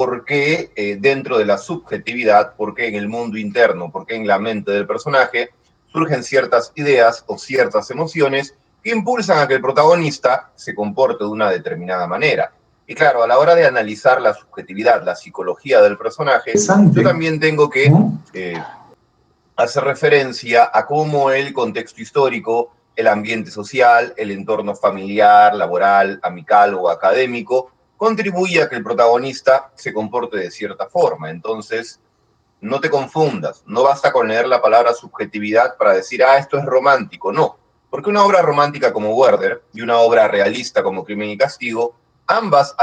por qué dentro de la subjetividad, por qué en el mundo interno, por qué en la mente del personaje surgen ciertas ideas o ciertas emociones que impulsan a que el protagonista se comporte de una determinada manera. Y claro, a la hora de analizar la subjetividad, la psicología del personaje, yo también tengo que hacer referencia a cómo el contexto histórico, el ambiente social, el entorno familiar, laboral, amical o académico, contribuye a que el protagonista se comporte de cierta forma. Entonces, no te confundas, no basta con leer la palabra subjetividad para decir, esto es romántico, no. Porque una obra romántica como Werther y una obra realista como Crimen y Castigo, ambas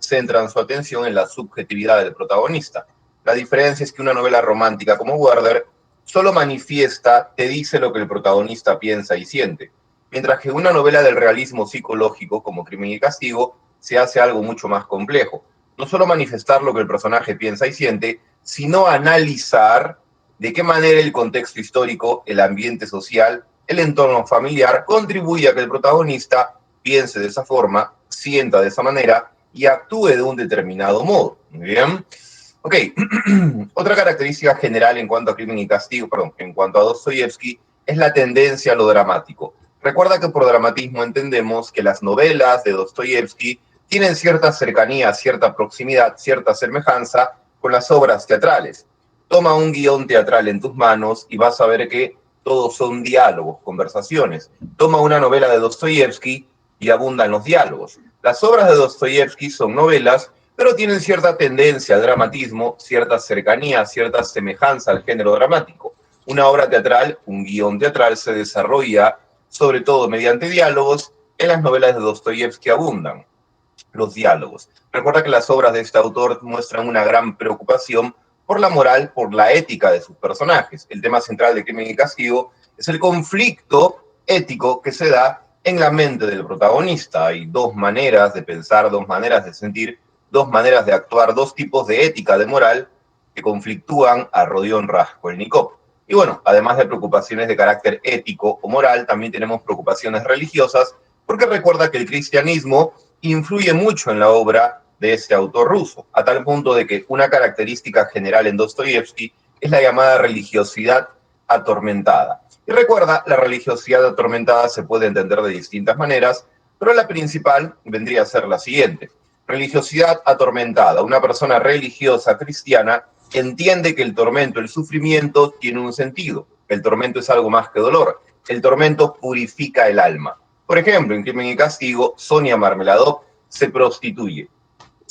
centran su atención en la subjetividad del protagonista. La diferencia es que una novela romántica como Werther solo manifiesta, te dice lo que el protagonista piensa y siente, mientras que una novela del realismo psicológico como Crimen y Castigo se hace algo mucho más complejo. No solo manifestar lo que el personaje piensa y siente, sino analizar de qué manera el contexto histórico, el ambiente social, el entorno familiar contribuye a que el protagonista piense de esa forma, sienta de esa manera y actúe de un determinado modo. Muy bien. Ok, otra característica general en cuanto a Crimen y Castigo, en cuanto a Dostoyevsky, es la tendencia a lo dramático. Recuerda que por dramatismo entendemos que las novelas de Dostoyevsky tienen cierta cercanía, cierta proximidad, cierta semejanza con las obras teatrales. Toma un guión teatral en tus manos y vas a ver que todos son diálogos, conversaciones. Toma una novela de Dostoyevsky y abundan los diálogos. Las obras de Dostoyevsky son novelas, pero tienen cierta tendencia al dramatismo, cierta cercanía, cierta semejanza al género dramático. Una obra teatral, un guión teatral, se desarrolla sobre todo mediante diálogos. En las novelas de Dostoyevsky abundan los diálogos. Recuerda que las obras de este autor muestran una gran preocupación por la moral, por la ética de sus personajes. El tema central de Crimen y Castigo es el conflicto ético que se da en la mente del protagonista. Hay dos maneras de pensar, dos maneras de sentir, dos maneras de actuar, dos tipos de ética, de moral, que conflictúan a Rodion Raskolnikov. Y bueno, además de preocupaciones de carácter ético o moral, también tenemos preocupaciones religiosas, porque recuerda que el cristianismo influye mucho en la obra de este autor ruso, a tal punto de que una característica general en Dostoyevsky es la llamada religiosidad atormentada. Y recuerda, la religiosidad atormentada se puede entender de distintas maneras, pero la principal vendría a ser la siguiente. Religiosidad atormentada. Una persona religiosa cristiana entiende que el tormento, el sufrimiento tiene un sentido. El tormento es algo más que dolor. El tormento purifica el alma. Por ejemplo, en Crimen y Castigo, Sonia Marmeladov se prostituye.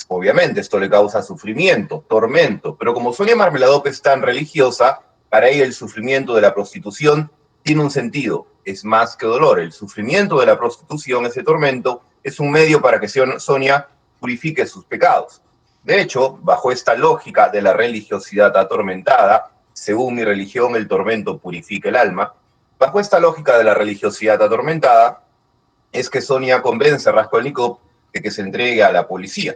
Obviamente, esto le causa sufrimiento, tormento, pero como Sonia Marmeladov es tan religiosa, para ella el sufrimiento de la prostitución tiene un sentido, es más que dolor. El sufrimiento de la prostitución, ese tormento, es un medio para que Sonia purifique sus pecados. De hecho, bajo esta lógica de la religiosidad atormentada, según mi religión, el tormento purifica el alma, bajo esta lógica de la religiosidad atormentada, es que Sonia convence a Raskolnikov de que se entregue a la policía.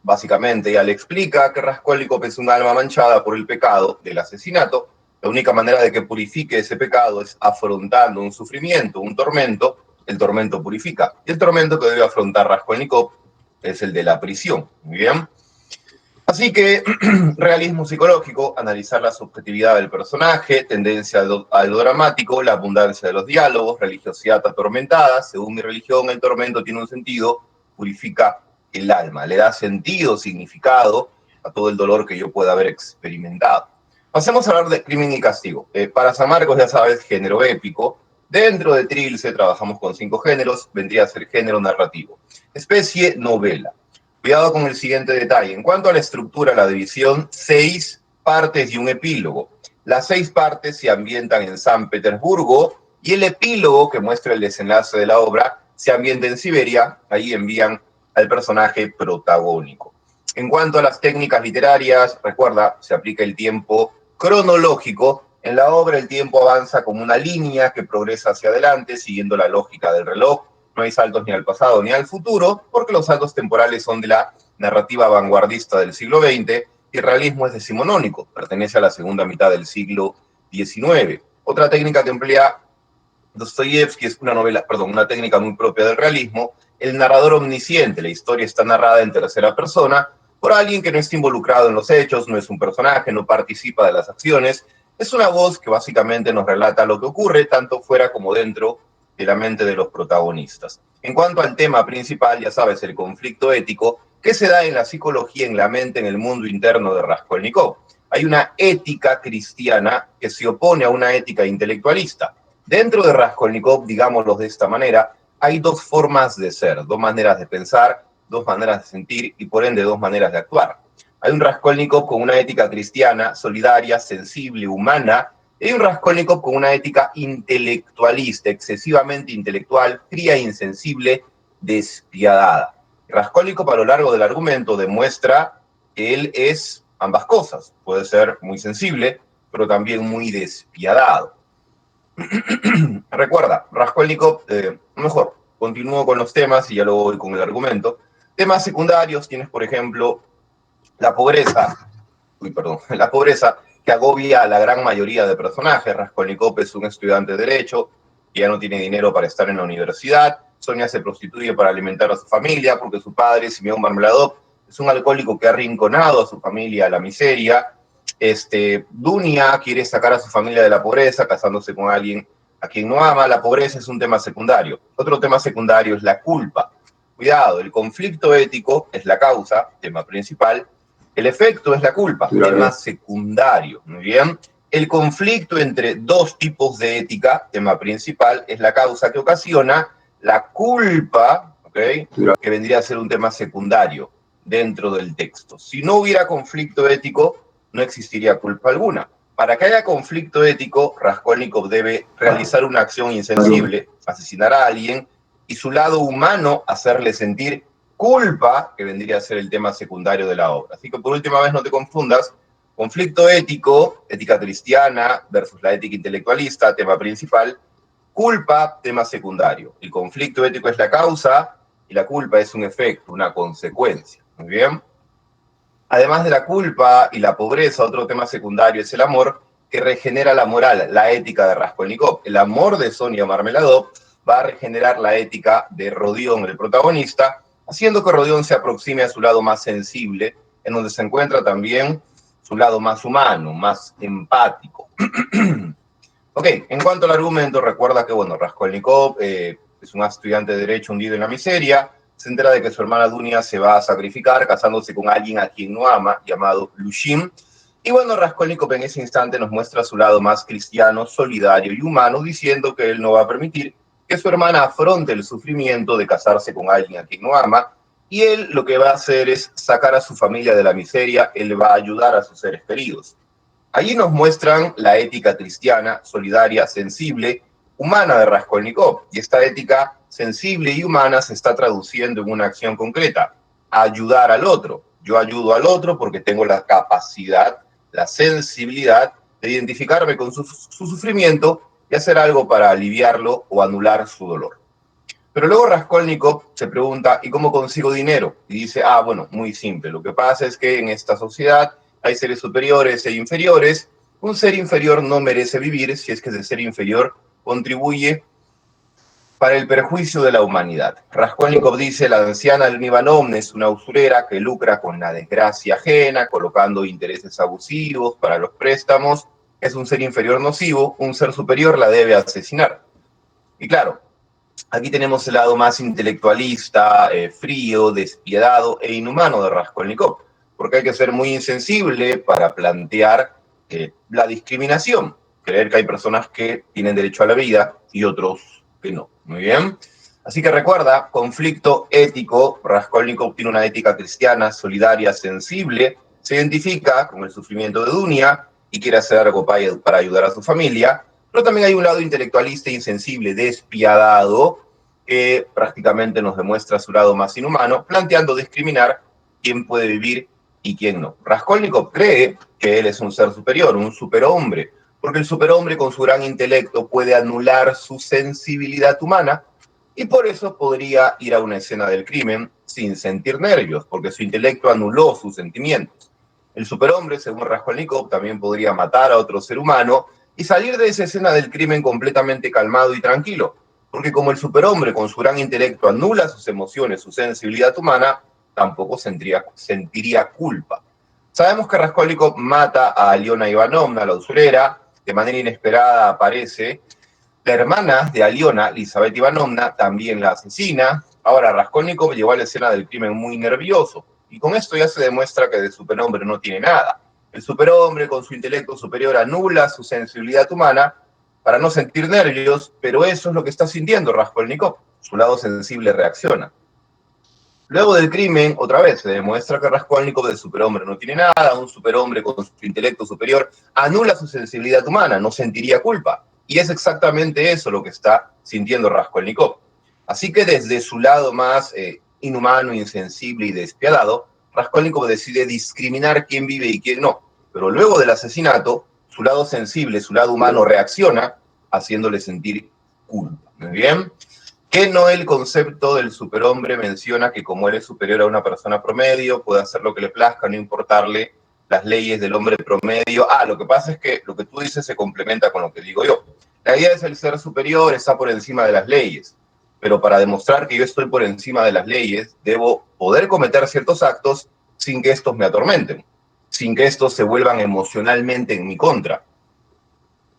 Básicamente, ella le explica que Raskolnikov es un alma manchada por el pecado del asesinato. La única manera de que purifique ese pecado es afrontando un sufrimiento, un tormento. El tormento purifica. Y el tormento que debe afrontar Raskolnikov es el de la prisión. Muy bien. Así que, realismo psicológico, analizar la subjetividad del personaje, tendencia a lo dramático, la abundancia de los diálogos, religiosidad atormentada. Según mi religión, el tormento tiene un sentido, purifica el alma, le da sentido, significado a todo el dolor que yo pueda haber experimentado. Pasemos a hablar de Crimen y Castigo. Para San Marcos, ya sabes, género épico. Dentro de Trilce trabajamos con 5 géneros, vendría a ser género narrativo. Especie, novela. Cuidado con el siguiente detalle. En cuanto a la estructura, la división, 6 partes y un epílogo. Las 6 partes se ambientan en San Petersburgo y el epílogo, que muestra el desenlace de la obra, se ambienta en Siberia. Ahí envían al personaje protagónico. En cuanto a las técnicas literarias, recuerda, se aplica el tiempo cronológico. En la obra el tiempo avanza como una línea que progresa hacia adelante, siguiendo la lógica del reloj. No hay saltos ni al pasado ni al futuro, porque los saltos temporales son de la narrativa vanguardista del siglo XX y el realismo es decimonónico, pertenece a la segunda mitad del siglo XIX. Otra técnica que emplea Dostoyevsky es una técnica muy propia del realismo, el narrador omnisciente. La historia está narrada en tercera persona, por alguien que no está involucrado en los hechos, no es un personaje, no participa de las acciones. Es una voz que básicamente nos relata lo que ocurre, tanto fuera como dentro de la mente de los protagonistas. En cuanto al tema principal, ya sabes, el conflicto ético, que se da en la psicología, en la mente, en el mundo interno de Raskolnikov. Hay una ética cristiana que se opone a una ética intelectualista. Dentro de Raskolnikov, digámoslo de esta manera, hay dos formas de ser, dos maneras de pensar, dos maneras de sentir y por ende dos maneras de actuar. Hay un Raskolnikov con una ética cristiana, solidaria, sensible, humana, y hay un Raskolnikov con una ética intelectualista, excesivamente intelectual, fría, insensible, despiadada. Raskolnikov a lo largo del argumento demuestra que él es ambas cosas. Puede ser muy sensible, pero también muy despiadado. Recuerda, Raskolnikov, mejor, continúo con los temas y ya luego voy con el argumento. Temas secundarios, tienes por ejemplo la pobreza, la pobreza que agobia a la gran mayoría de personajes. Raskolnikov es un estudiante de Derecho que ya no tiene dinero para estar en la universidad. Sonia se prostituye para alimentar a su familia porque su padre, Simeón Marmeladov, es un alcohólico que ha arrinconado a su familia a la miseria. Dunia quiere sacar a su familia de la pobreza casándose con alguien a quien no ama. La pobreza es un tema secundario. Otro tema secundario es la culpa. Cuidado, el conflicto ético es la causa, tema principal. El efecto es la culpa, tema secundario. Muy bien. El conflicto entre dos tipos de ética, tema principal, es la causa que ocasiona la culpa, ¿okay? Que vendría a ser un tema secundario dentro del texto. Si no hubiera conflicto ético, no existiría culpa alguna. Para que haya conflicto ético, Raskolnikov debe realizar una acción insensible, asesinar a alguien, y su lado humano hacerle sentir culpa, que vendría a ser el tema secundario de la obra. Así que por última vez no te confundas, conflicto ético, ética cristiana versus la ética intelectualista, tema principal, culpa, tema secundario. El conflicto ético es la causa y la culpa es un efecto, una consecuencia. Muy bien. Además de la culpa y la pobreza, otro tema secundario es el amor, que regenera la moral, la ética de Raskolnikov. El amor de Sonia Marmeladov va a regenerar la ética de Rodión, el protagonista, haciendo que Rodión se aproxime a su lado más sensible, en donde se encuentra también su lado más humano, más empático. Ok, en cuanto al argumento, recuerda que, bueno, Raskolnikov es un estudiante de Derecho hundido en la miseria, se entera de que su hermana Dunia se va a sacrificar casándose con alguien a quien no ama, llamado Lushin. Y bueno, Raskolnikov en ese instante nos muestra su lado más cristiano, solidario y humano, diciendo que él no va a permitir que su hermana afronte el sufrimiento de casarse con alguien a quien no ama, y él lo que va a hacer es sacar a su familia de la miseria, él va a ayudar a sus seres queridos. Allí nos muestran la ética cristiana, solidaria, sensible, humana de Raskolnikov. Y esta ética sensible y humana se está traduciendo en una acción concreta: ayudar al otro. Yo ayudo al otro porque tengo la capacidad, la sensibilidad de identificarme con su sufrimiento y hacer algo para aliviarlo o anular su dolor. Pero luego Raskolnikov se pregunta, ¿y cómo consigo dinero? Y dice, bueno, muy simple. Lo que pasa es que en esta sociedad hay seres superiores e inferiores. Un ser inferior no merece vivir si es que ese ser inferior contribuye para el perjuicio de la humanidad. Raskolnikov dice, la anciana Ivanovna es una usurera que lucra con la desgracia ajena, colocando intereses abusivos para los préstamos. Es un ser inferior nocivo, un ser superior la debe asesinar. Y claro, aquí tenemos el lado más intelectualista, frío, despiadado e inhumano de Raskolnikov, porque hay que ser muy insensible para plantear la discriminación, creer que hay personas que tienen derecho a la vida y otros que no. Muy bien. Así que recuerda, conflicto ético. Raskolnikov tiene una ética cristiana, solidaria, sensible, se identifica con el sufrimiento de Dunia y quiere hacer algo para ayudar a su familia. Pero también hay un lado intelectualista, insensible, despiadado, que prácticamente nos demuestra su lado más inhumano, planteando discriminar quién puede vivir y quién no. Raskolnikov cree que él es un ser superior, un superhombre, porque el superhombre con su gran intelecto puede anular su sensibilidad humana y por eso podría ir a una escena del crimen sin sentir nervios, porque su intelecto anuló sus sentimientos. El superhombre, según Raskolnikov, también podría matar a otro ser humano y salir de esa escena del crimen completamente calmado y tranquilo, porque como el superhombre con su gran intelecto anula sus emociones, su sensibilidad humana, tampoco sentiría culpa. Sabemos que Raskolnikov mata a Aliona Ivanovna, la usurera. De manera inesperada aparece la hermana de Aliona, Elizabeth Ivanovna, también la asesina. Ahora, Raskolnikov llegó a la escena del crimen muy nervioso, y con esto ya se demuestra que de superhombre no tiene nada. El superhombre, con su intelecto superior, anula su sensibilidad humana para no sentir nervios, pero eso es lo que está sintiendo Raskolnikov. Su lado sensible reacciona. Luego del crimen, otra vez, se demuestra que Raskolnikov de superhombre no tiene nada. Un superhombre con su intelecto superior anula su sensibilidad humana, no sentiría culpa. Y es exactamente eso lo que está sintiendo Raskolnikov. Así que desde su lado más inhumano, insensible y despiadado, Raskolnikov decide discriminar quién vive y quién no. Pero luego del asesinato, su lado sensible, su lado humano reacciona, haciéndole sentir culpa. ¿Muy bien? Que no el concepto del superhombre menciona que como él es superior a una persona promedio, puede hacer lo que le plazca, no importarle las leyes del hombre promedio. Lo que pasa es que lo que tú dices se complementa con lo que digo yo. La idea es el ser superior, está por encima de las leyes. Pero para demostrar que yo estoy por encima de las leyes, debo poder cometer ciertos actos sin que estos me atormenten, sin que estos se vuelvan emocionalmente en mi contra.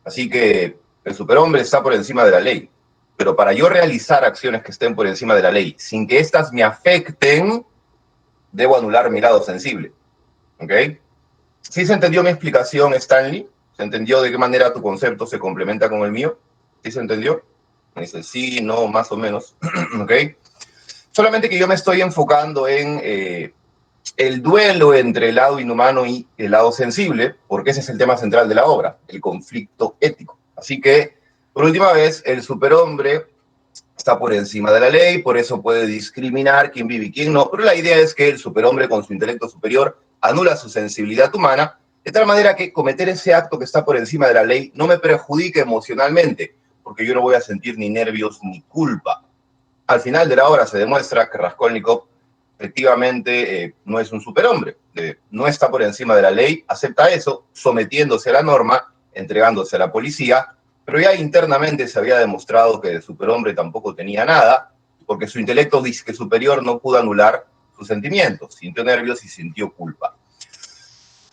Así que el superhombre está por encima de la ley. Pero para yo realizar acciones que estén por encima de la ley, sin que éstas me afecten, debo anular mi lado sensible. ¿Ok? ¿Sí se entendió mi explicación, Stanley? ¿Se entendió de qué manera tu concepto se complementa con el mío? ¿Sí se entendió? Me dice, sí, no, más o menos. ¿Ok? Solamente que yo me estoy enfocando en el duelo entre el lado inhumano y el lado sensible, porque ese es el tema central de la obra, el conflicto ético. Así que, por última vez, el superhombre está por encima de la ley, por eso puede discriminar quién vive y quién no, pero la idea es que el superhombre con su intelecto superior anula su sensibilidad humana, de tal manera que cometer ese acto que está por encima de la ley no me perjudique emocionalmente, porque yo no voy a sentir ni nervios ni culpa. Al final de la obra se demuestra que Raskolnikov efectivamente no es un superhombre, no está por encima de la ley, acepta eso, sometiéndose a la norma, entregándose a la policía, pero ya internamente se había demostrado que de superhombre tampoco tenía nada, porque su intelecto disque superior no pudo anular sus sentimientos, sintió nervios y sintió culpa.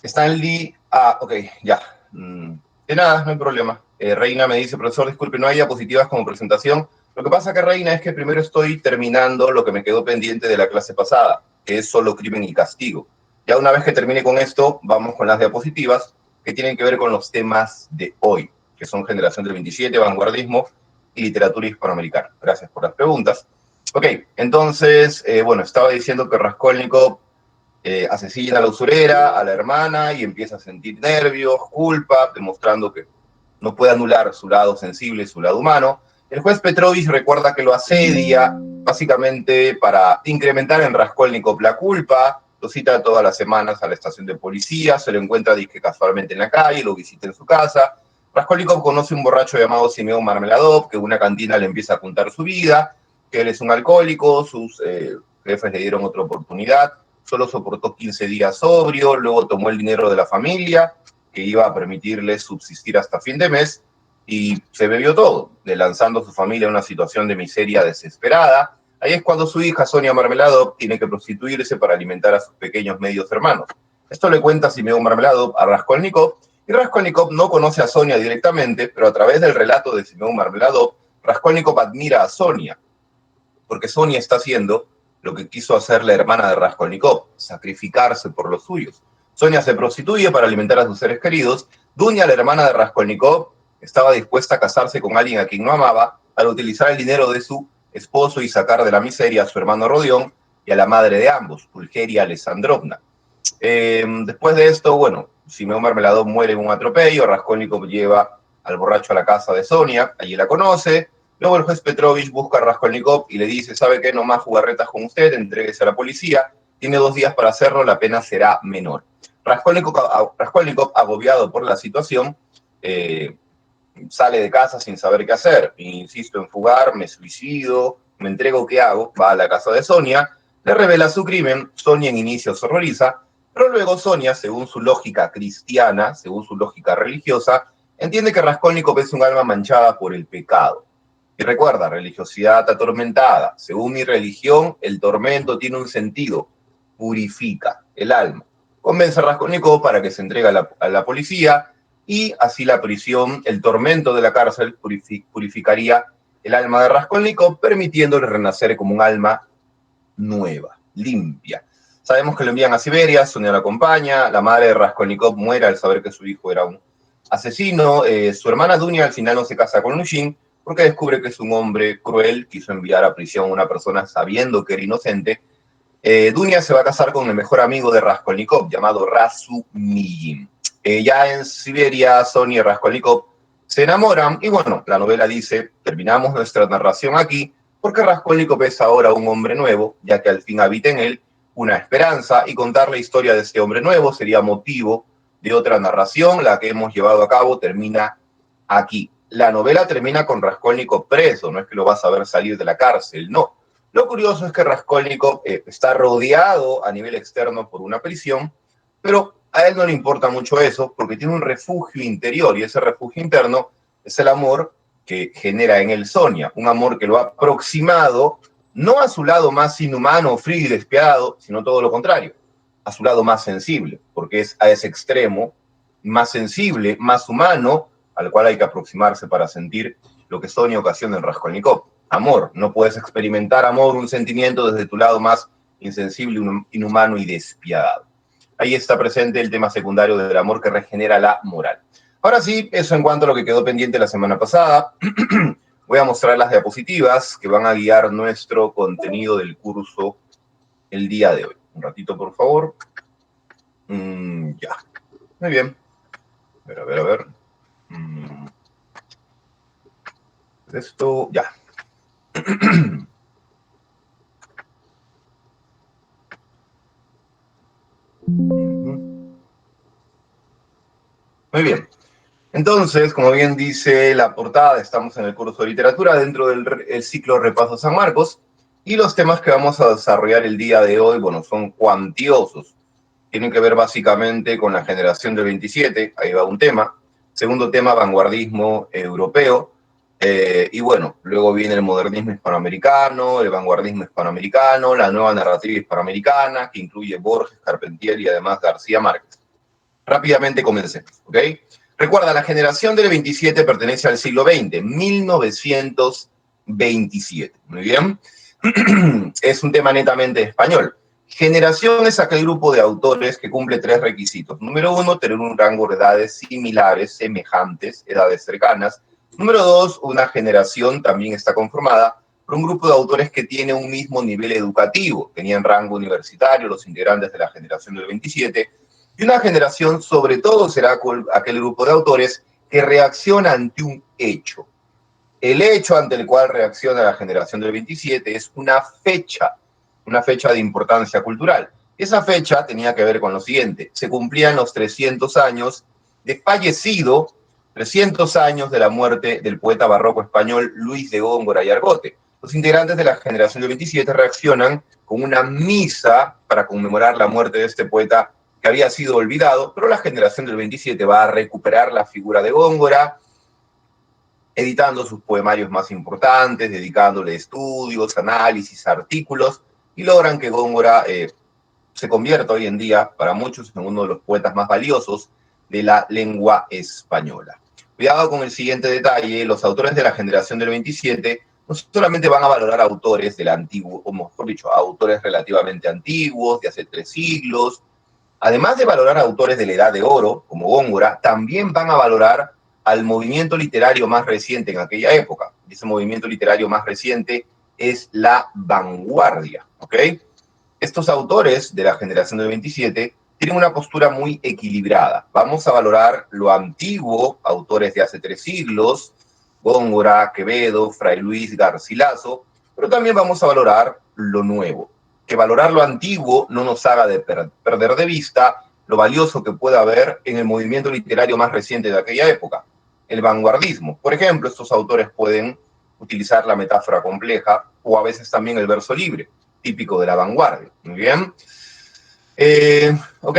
Stanley, ok, ya. De nada, no hay problema. Reina me dice, profesor, disculpe, no hay diapositivas como presentación. Lo que pasa que, Reina, es que primero estoy terminando lo que me quedó pendiente de la clase pasada, que es solo crimen y castigo. Ya una vez que termine con esto, vamos con las diapositivas que tienen que ver con los temas de hoy, que son Generación del 27, Vanguardismo y Literatura Hispanoamericana. Gracias por las preguntas. Ok, entonces, bueno, estaba diciendo que Raskolnikov asesina a la usurera, a la hermana, y empieza a sentir nervios, culpa, demostrando que no puede anular su lado sensible, su lado humano. El juez Petrovich recuerda que lo asedia, básicamente para incrementar en Raskolnikov la culpa, lo cita todas las semanas a la estación de policía, se lo encuentra disque casualmente en la calle, lo visita en su casa. Raskolnikov conoce a un borracho llamado Simeón Marmeladov, que en una cantina le empieza a contar su vida, que él es un alcohólico, sus jefes le dieron otra oportunidad, solo soportó 15 días sobrio, luego tomó el dinero de la familia, que iba a permitirle subsistir hasta fin de mes, y se bebió todo, lanzando a su familia a una situación de miseria desesperada. Ahí es cuando su hija, Sonia Marmeladov, tiene que prostituirse para alimentar a sus pequeños medios hermanos. Esto le cuenta Simeón Marmeladov a Raskolnikov, y Raskolnikov no conoce a Sonia directamente, pero a través del relato de Simeón Marmeladov, Raskolnikov admira a Sonia, porque Sonia está haciendo lo que quiso hacer la hermana de Raskolnikov, sacrificarse por los suyos. Sonia se prostituye para alimentar a sus seres queridos. Dunia, la hermana de Raskolnikov, estaba dispuesta a casarse con alguien a quien no amaba al utilizar el dinero de su esposo y sacar de la miseria a su hermano Rodión y a la madre de ambos, Pulgeria Alessandrovna. Después de esto, bueno, Simeón Marmeladov muere en un atropello, Raskolnikov lleva al borracho a la casa de Sonia, allí la conoce. Luego el juez Petrovich busca a Raskolnikov y le dice, ¿sabe qué? No más jugarretas con usted, entréguese a la policía, tiene 2 días para hacerlo, la pena será menor. Raskolnikov, agobiado por la situación, sale de casa sin saber qué hacer. Insisto en fugar, me suicido, me entrego, ¿qué hago? Va a la casa de Sonia, le revela su crimen, Sonia en inicio se horroriza, pero luego Sonia, según su lógica cristiana, según su lógica religiosa, entiende que Raskolnikov es un alma manchada por el pecado. Y recuerda, religiosidad atormentada. Según mi religión, el tormento tiene un sentido. purifica el alma. Convence a Raskolnikov para que se entregue a la policía y así la prisión, el tormento de la cárcel purificaría el alma de Raskolnikov, permitiéndole renacer como un alma nueva, limpia. Sabemos que lo envían a Siberia, Sonia lo acompaña, la madre de Raskolnikov muere al saber que su hijo era un asesino, su hermana Dunia al final no se casa con Lushin porque descubre que es un hombre cruel, quiso enviar a prisión a una persona sabiendo que era inocente. Dunia se va a casar con el mejor amigo de Raskolnikov, llamado Razumigin. Ya en Siberia, Sonia y Raskolnikov se enamoran y bueno, la novela dice, terminamos nuestra narración aquí porque Raskolnikov es ahora un hombre nuevo, ya que al fin habita en él una esperanza y contar la historia de este hombre nuevo sería motivo de otra narración, la que hemos llevado a cabo termina aquí. La novela termina con Raskolnikov preso, no es que lo vas a ver salir de la cárcel, no. Lo curioso es que Raskolnikov está rodeado a nivel externo por una prisión, pero a él no le importa mucho eso porque tiene un refugio interior y ese refugio interno es el amor que genera en él Sonia, un amor que lo ha aproximado no a su lado más inhumano, frío y despiadado, sino todo lo contrario, a su lado más sensible, porque es a ese extremo más sensible, más humano, al cual hay que aproximarse para sentir lo que Sonia ocasiona en Raskolnikov. Amor, no puedes experimentar amor, un sentimiento desde tu lado más insensible, inhumano y despiadado. Ahí está presente el tema secundario del amor que regenera la moral. Ahora sí, eso en cuanto a lo que quedó pendiente la semana pasada. Voy a mostrar las diapositivas que van a guiar nuestro contenido del curso el día de hoy. Un ratito, por favor. Ya. Muy bien. A ver. Esto, ya. Muy bien. Entonces, como bien dice la portada, estamos en el curso de literatura dentro del ciclo Repaso San Marcos y los temas que vamos a desarrollar el día de hoy, bueno, son cuantiosos. Tienen que ver básicamente con la generación del 27, ahí va un tema. Segundo tema, vanguardismo europeo. Y bueno, luego viene el modernismo hispanoamericano, el vanguardismo hispanoamericano, la nueva narrativa hispanoamericana, que incluye Borges, Carpentier y además García Márquez. Rápidamente comencemos, ¿ok? Recuerda, la generación del 27 pertenece al siglo XX, 1927, muy bien. Es un tema netamente español. Generación es aquel grupo de autores que cumple tres requisitos. Número uno, tener un rango de edades similares, semejantes, edades cercanas. Número dos, una generación también está conformada por un grupo de autores que tiene un mismo nivel educativo. Tenían rango universitario los integrantes de la generación del 27. Y una generación, sobre todo, será aquel grupo de autores que reacciona ante un hecho. El hecho ante el cual reacciona la generación del 27 es una fecha de importancia cultural. Esa fecha tenía que ver con lo siguiente: se cumplían los 300 años de fallecido, 300 años de la muerte del poeta barroco español Luis de Góngora y Argote. Los integrantes de la generación del 27 reaccionan con una misa para conmemorar la muerte de este poeta que había sido olvidado, pero la generación del 27 va a recuperar la figura de Góngora, editando sus poemarios más importantes, dedicándole estudios, análisis, artículos, y logran que Góngora se convierta hoy en día, para muchos, en uno de los poetas más valiosos de la lengua española. Cuidado con el siguiente detalle: los autores de la generación del 27 no solamente van a valorar autores del antiguo, o mejor dicho, autores relativamente antiguos, de hace 3 siglos. Además de valorar autores de la Edad de Oro, como Góngora, también van a valorar al movimiento literario más reciente en aquella época. Ese movimiento literario más reciente es la vanguardia, ¿ok? Estos autores de la generación del 27 tienen una postura muy equilibrada. Vamos a valorar lo antiguo, autores de hace 3 siglos, Góngora, Quevedo, Fray Luis, Garcilaso, pero también vamos a valorar lo nuevo. Que valorar lo antiguo no nos haga perder de vista lo valioso que puede haber en el movimiento literario más reciente de aquella época, el vanguardismo. Por ejemplo, estos autores pueden utilizar la metáfora compleja o a veces también el verso libre, típico de la vanguardia. Muy bien. Ok,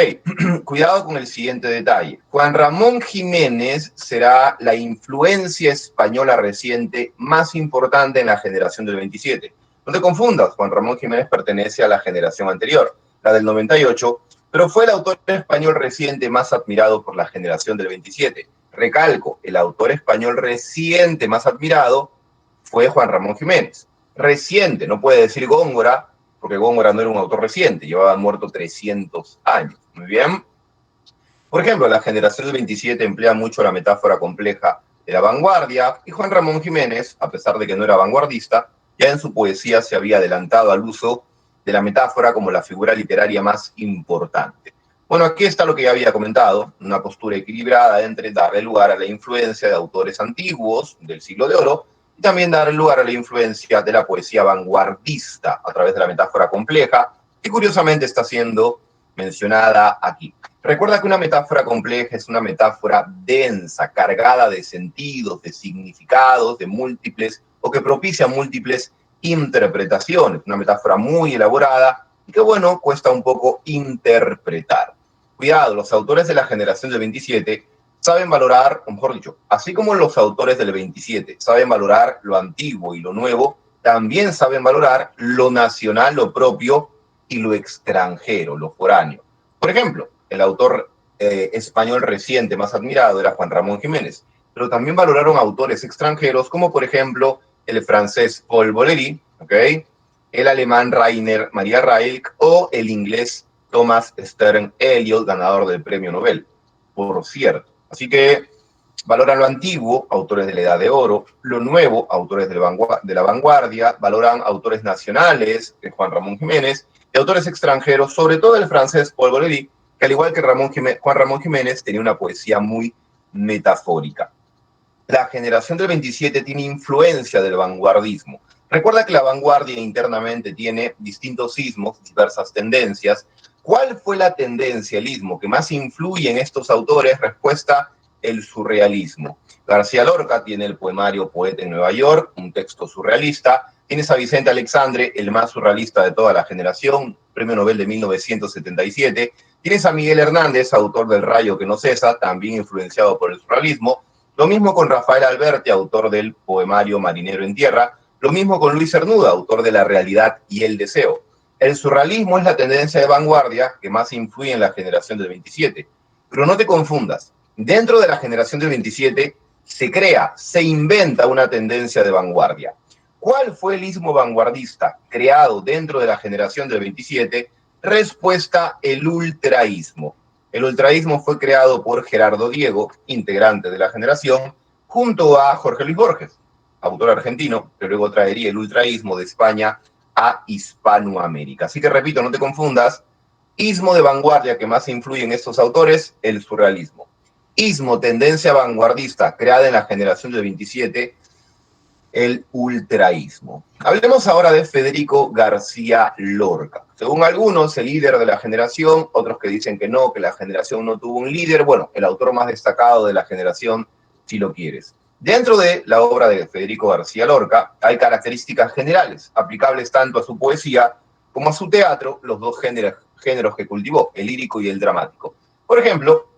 cuidado con el siguiente detalle. Juan Ramón Jiménez será la influencia española reciente más importante en la generación del 27. No te confundas, Juan Ramón Jiménez pertenece a la generación anterior. la del 98, pero fue el autor español reciente más admirado por la generación del 27. Recalco, el autor español reciente más admirado fue Juan Ramón Jiménez. Reciente, no puede decir Góngora, porque Góngora no era un autor reciente, llevaba muerto 300 años. Muy bien. Por ejemplo, la generación del 27 emplea mucho la metáfora compleja de la vanguardia, y Juan Ramón Jiménez, a pesar de que no era vanguardista, ya en su poesía se había adelantado al uso de la metáfora como la figura literaria más importante. Bueno, aquí está lo que ya había comentado, una postura equilibrada entre darle lugar a la influencia de autores antiguos del siglo de oro y también darle lugar a la influencia de la poesía vanguardista a través de la metáfora compleja, que curiosamente está siendo mencionada aquí. Recuerda que una metáfora compleja es una metáfora densa, cargada de sentidos, de significados, de múltiples, o que propicia múltiples interpretaciones. Una metáfora muy elaborada y que, bueno, cuesta un poco interpretar. Cuidado, los autores de la generación del 27 saben valorar, o mejor dicho, así como los autores del 27 saben valorar lo antiguo y lo nuevo, también saben valorar lo nacional, lo propio y lo extranjero, lo foráneo. Por ejemplo, el autor español reciente más admirado era Juan Ramón Jiménez, pero también valoraron autores extranjeros como por ejemplo el francés Paul Valéry, ¿okay? El alemán Rainer Maria Rilke o el inglés Thomas Stern Eliot, ganador del premio Nobel, por cierto. Así que valoran lo antiguo, autores de la Edad de Oro, lo nuevo, autores de la vanguardia, valoran autores nacionales, Juan Ramón Jiménez, y autores extranjeros, sobre todo el francés Paul Valéry, que al igual que Juan Ramón Jiménez tenía una poesía muy metafórica. La generación del 27 tiene influencia del vanguardismo. Recuerda que la vanguardia internamente tiene distintos sismos, diversas tendencias. ¿Cuál fue la tendencia, el ismo, que más influye en estos autores? Respuesta, el surrealismo. García Lorca tiene el poemario Poeta en Nueva York, un texto surrealista. Tienes a Vicente Alexandre, el más surrealista de toda la generación, premio Nobel de 1977. Tienes a Miguel Hernández, autor del Rayo que no cesa, también influenciado por el surrealismo. Lo mismo con Rafael Alberti, autor del poemario Marinero en Tierra. Lo mismo con Luis Cernuda, autor de La Realidad y el Deseo. El surrealismo es la tendencia de vanguardia que más influye en la generación del 27. Pero no te confundas. Dentro de la generación del 27 se crea, se inventa una tendencia de vanguardia. ¿Cuál fue el ismo vanguardista creado dentro de la generación del 27? Respuesta, el ultraísmo. El ultraísmo fue creado por Gerardo Diego, integrante de la generación, junto a Jorge Luis Borges, autor argentino, que luego traería el ultraísmo de España a Hispanoamérica. Así que repito, no te confundas, ismo de vanguardia que más influye en estos autores, el surrealismo. Ismo, tendencia vanguardista creada en la generación del 27, el ultraísmo. Hablemos ahora de Federico García Lorca. Según algunos, el líder de la generación, otros que dicen que no, que la generación no tuvo un líder. Bueno, el autor más destacado de la generación, si lo quieres. Dentro de la obra de Federico García Lorca hay características generales, aplicables tanto a su poesía como a su teatro, los dos géneros que cultivó, el lírico y el dramático. Por ejemplo,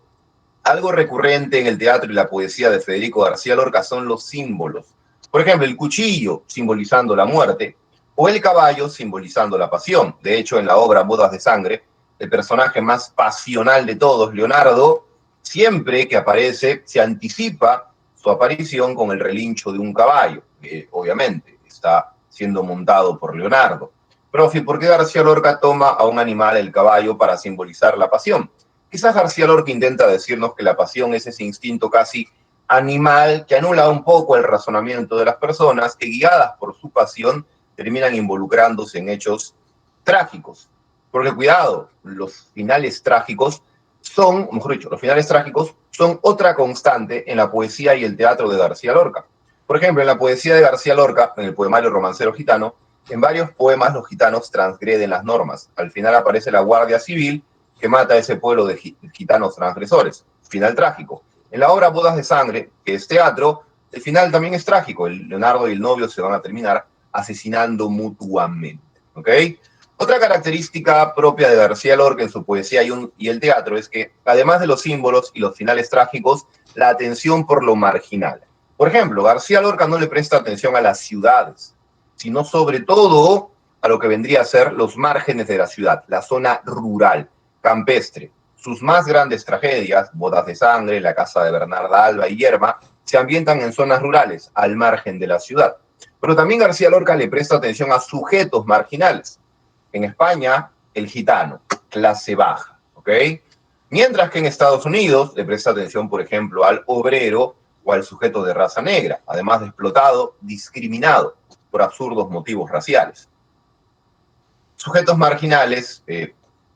algo recurrente en el teatro y la poesía de Federico García Lorca son los símbolos. Por ejemplo, el cuchillo simbolizando la muerte o el caballo simbolizando la pasión. De hecho, en la obra Bodas de Sangre, el personaje más pasional de todos, Leonardo, siempre que aparece se anticipa su aparición con el relincho de un caballo, que obviamente está siendo montado por Leonardo. Profe, ¿por qué García Lorca toma a un animal, el caballo, para simbolizar la pasión? Quizás García Lorca intenta decirnos que la pasión es ese instinto casi animal que anula un poco el razonamiento de las personas que, guiadas por su pasión, terminan involucrándose en hechos trágicos. Porque cuidado, los finales trágicos son, o mejor dicho, los finales trágicos son otra constante en la poesía y el teatro de García Lorca. Por ejemplo, en la poesía de García Lorca, en el poemario Romancero Gitano, en varios poemas los gitanos transgreden las normas. Al final aparece la Guardia Civil que mata a ese pueblo de gitanos transgresores. Final trágico. En la obra Bodas de Sangre, que es teatro, el final también es trágico. El Leonardo y el novio se van a terminar asesinando mutuamente. ¿Ok? Otra característica propia de García Lorca en su poesía y el teatro es que, además de los símbolos y los finales trágicos, la atención por lo marginal. Por ejemplo, García Lorca no le presta atención a las ciudades, sino sobre todo a lo que vendría a ser los márgenes de la ciudad, la zona rural, campestre. Sus más grandes tragedias, Bodas de Sangre, La Casa de Bernarda Alba y Yerma, se ambientan en zonas rurales, al margen de la ciudad. Pero también García Lorca le presta atención a sujetos marginales. En España, el gitano, clase baja, ¿ok? Mientras que en Estados Unidos le presta atención, por ejemplo, al obrero o al sujeto de raza negra, además de explotado, discriminado por absurdos motivos raciales. Sujetos marginales,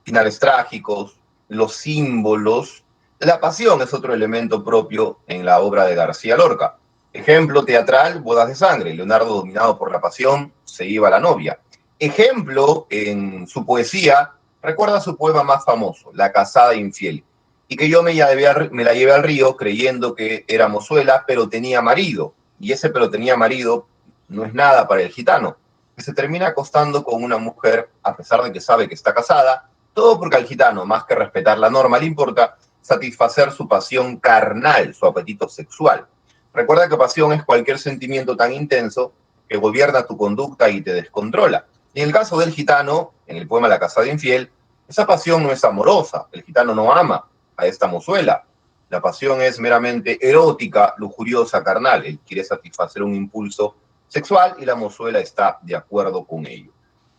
finales trágicos, los símbolos. La pasión es otro elemento propio en la obra de García Lorca. Ejemplo teatral, Bodas de Sangre. Leonardo, dominado por la pasión, se iba a la novia. Ejemplo en su poesía, recuerda su poema más famoso, La casada infiel, y que yo me la llevé al río creyendo que era mozuela, pero tenía marido. Y ese pero tenía marido no es nada para el gitano, que se termina acostando con una mujer a pesar de que sabe que está casada, todo porque al gitano, más que respetar la norma, le importa satisfacer su pasión carnal, su apetito sexual. Recuerda que pasión es cualquier sentimiento tan intenso que gobierna tu conducta y te descontrola. Y en el caso del gitano, en el poema La casada infiel, esa pasión no es amorosa, el gitano no ama a esta mozuela. La pasión es meramente erótica, lujuriosa, carnal. Él quiere satisfacer un impulso sexual y la mozuela está de acuerdo con ello.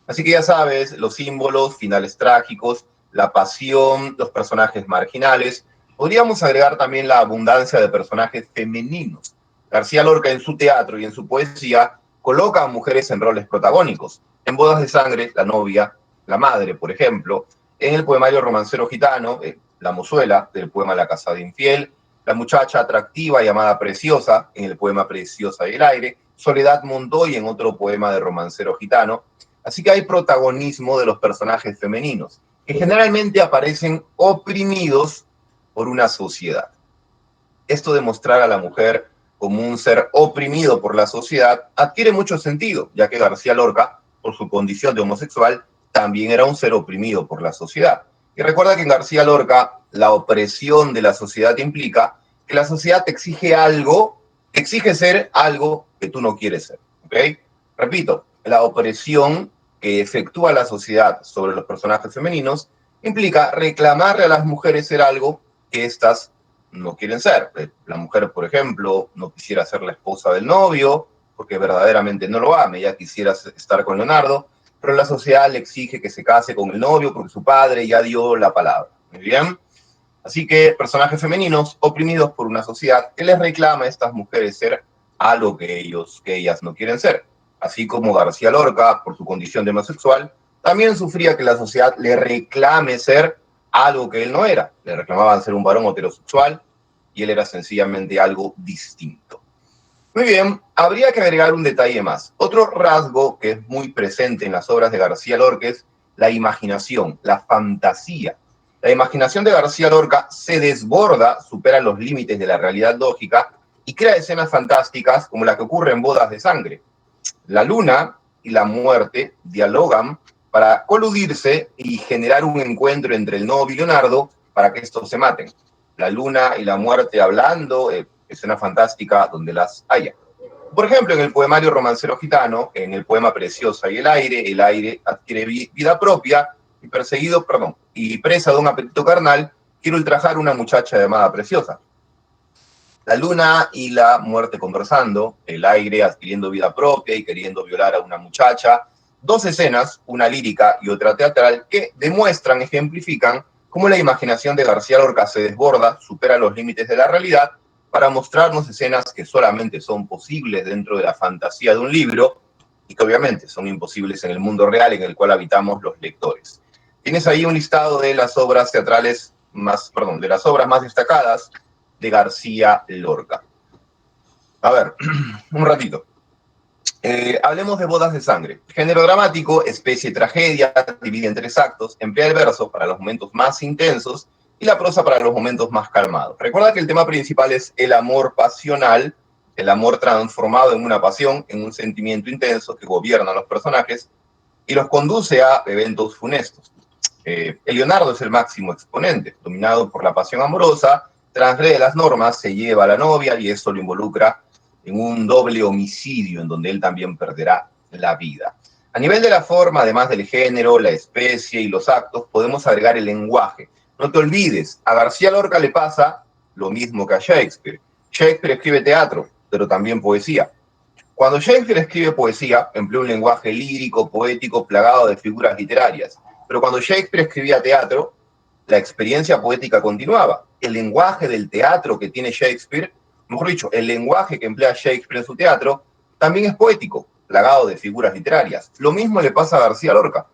Así que ya sabes, los símbolos, finales trágicos, la pasión, los personajes marginales. Podríamos agregar también la abundancia de personajes femeninos. García Lorca en su teatro y en su poesía coloca a mujeres en roles protagónicos. En Bodas de Sangre, la novia, la madre, por ejemplo. En el poemario romancero gitano, la mozuela, del poema La casada infiel. La muchacha atractiva llamada Preciosa, en el poema Preciosa y el aire. Soledad Montoy en otro poema de romancero gitano. Así que hay protagonismo de los personajes femeninos, que generalmente aparecen oprimidos por una sociedad. Esto de mostrar a la mujer como un ser oprimido por la sociedad adquiere mucho sentido, ya que García Lorca, por su condición de homosexual, también era un ser oprimido por la sociedad. Y recuerda que en García Lorca la opresión de la sociedad implica que la sociedad te exige algo, te exige ser algo que tú no quieres ser. ¿Ok? Repito, la opresión que efectúa la sociedad sobre los personajes femeninos implica reclamarle a las mujeres ser algo que éstas no quieren ser. La mujer, por ejemplo, no quisiera ser la esposa del novio porque verdaderamente no lo ama, ella quisiera estar con Leonardo, pero la sociedad le exige que se case con el novio porque su padre ya dio la palabra. Muy bien. Así que personajes femeninos oprimidos por una sociedad que les reclama a estas mujeres ser algo que ellas no quieren ser. Así como García Lorca, por su condición de homosexual, también sufría que la sociedad le reclame ser algo que él no era. Le reclamaban ser un varón heterosexual y él era sencillamente algo distinto. Muy bien, habría que agregar un detalle más. Otro rasgo que es muy presente en las obras de García Lorca es la imaginación, la fantasía. La imaginación de García Lorca se desborda, supera los límites de la realidad lógica y crea escenas fantásticas como la que ocurre en Bodas de Sangre. La luna y la muerte dialogan para coludirse y generar un encuentro entre el novio y Leonardo para que estos se maten. La luna y la muerte hablando, escena fantástica donde las haya. Por ejemplo, en el poemario romancero gitano, en el poema Preciosa y el aire adquiere vida propia y y presa de un apetito carnal, quiere ultrajar a una muchacha llamada Preciosa. La luna y la muerte conversando, el aire adquiriendo vida propia y queriendo violar a una muchacha. Dos escenas, una lírica y otra teatral, que demuestran, ejemplifican cómo la imaginación de García Lorca se desborda, supera los límites de la realidad para mostrarnos escenas que solamente son posibles dentro de la fantasía de un libro y que obviamente son imposibles en el mundo real en el cual habitamos los lectores. Tienes ahí un listado de las obras teatrales de las obras más destacadas de García Lorca. A ver, un ratito. Hablemos de Bodas de Sangre. Género dramático, especie tragedia, divide en tres actos, emplea el verso para los momentos más intensos y la prosa para los momentos más calmados. Recuerda que el tema principal es el amor pasional, el amor transformado en una pasión, en un sentimiento intenso que gobierna a los personajes y los conduce a eventos funestos. El Leonardo es el máximo exponente, dominado por la pasión amorosa, transgrede las normas, se lleva a la novia y esto lo involucra en un doble homicidio en donde él también perderá la vida. A nivel de la forma, además del género, la especie y los actos, podemos agregar el lenguaje. No te olvides, a García Lorca le pasa lo mismo que a Shakespeare. Shakespeare escribe teatro, pero también poesía. Cuando Shakespeare escribe poesía, emplea un lenguaje lírico, poético, plagado de figuras literarias. Pero cuando Shakespeare escribía teatro, la experiencia poética continuaba. El lenguaje del teatro que tiene Shakespeare, mejor dicho, el lenguaje que emplea Shakespeare en su teatro, también es poético, plagado de figuras literarias. Lo mismo le pasa a García Lorca.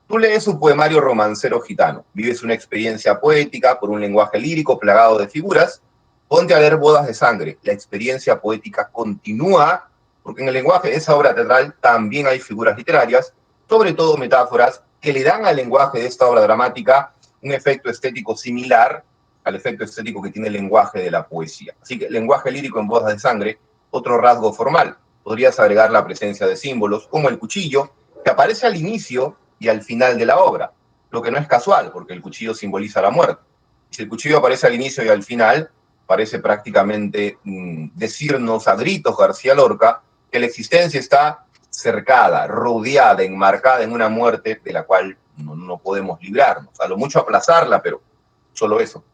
Tú lees su poemario Romancero Gitano, vives una experiencia poética por un lenguaje lírico plagado de figuras, ponte a leer Bodas de Sangre. La experiencia poética continúa porque en el lenguaje de esa obra teatral también hay figuras literarias, sobre todo metáforas, que le dan al lenguaje de esta obra dramática un efecto estético similar al efecto estético que tiene el lenguaje de la poesía. Así que el lenguaje lírico en Bodas de Sangre, otro rasgo formal. Podrías agregar la presencia de símbolos como el cuchillo, que aparece al inicio y al final de la obra, lo que no es casual, porque el cuchillo simboliza la muerte. Si el cuchillo aparece al inicio y al final, parece prácticamente decirnos a gritos García Lorca que la existencia está cercada, rodeada, enmarcada en una muerte de la cual no podemos librarnos. A lo mucho aplazarla, pero solo eso.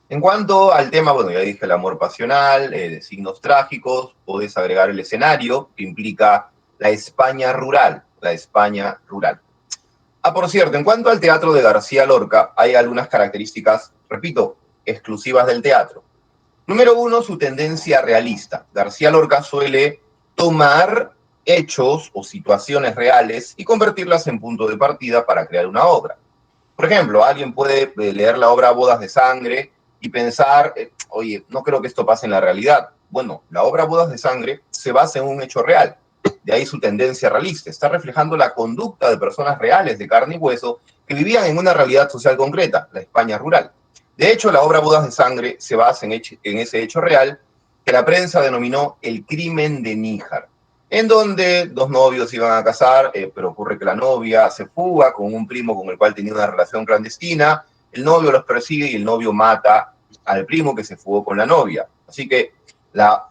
En cuanto al tema, bueno, ya dije el amor pasional, de signos trágicos, podés agregar el escenario, que implica la España rural, la España rural. Ah, por cierto, en cuanto al teatro de García Lorca, hay algunas características, repito, exclusivas del teatro. Número uno, su tendencia realista. García Lorca suele tomar hechos o situaciones reales y convertirlas en punto de partida para crear una obra. Por ejemplo, alguien puede leer la obra Bodas de Sangre y pensar, oye, no creo que esto pase en la realidad. Bueno, la obra Bodas de Sangre se basa en un hecho real. De ahí su tendencia realista. Está reflejando la conducta de personas reales de carne y hueso que vivían en una realidad social concreta, la España rural. De hecho, la obra Bodas de Sangre se basa en ese hecho real que la prensa denominó el crimen de Níjar, en donde dos novios iban a casar, pero ocurre que la novia se fuga con un primo con el cual tenía una relación clandestina, el novio los persigue y el novio mata al primo que se fugó con la novia. Así que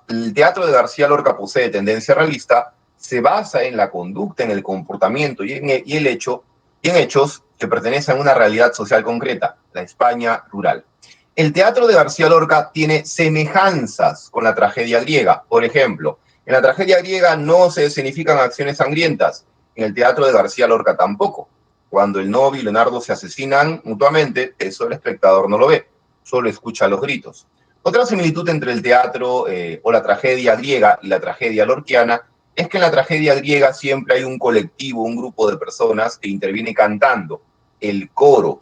el teatro de García Lorca posee tendencia realista, se basa en la conducta, en el comportamiento y en hechos que pertenecen a una realidad social concreta, la España rural. El teatro de García Lorca tiene semejanzas con la tragedia griega. Por ejemplo, en la tragedia griega no se escenifican acciones sangrientas, en el teatro de García Lorca tampoco. Cuando el novio y Leonardo se asesinan mutuamente, eso el espectador no lo ve, solo escucha los gritos. Otra similitud entre el teatro o la tragedia griega y la tragedia lorquiana es que en la tragedia griega siempre hay un colectivo, un grupo de personas que interviene cantando, el coro.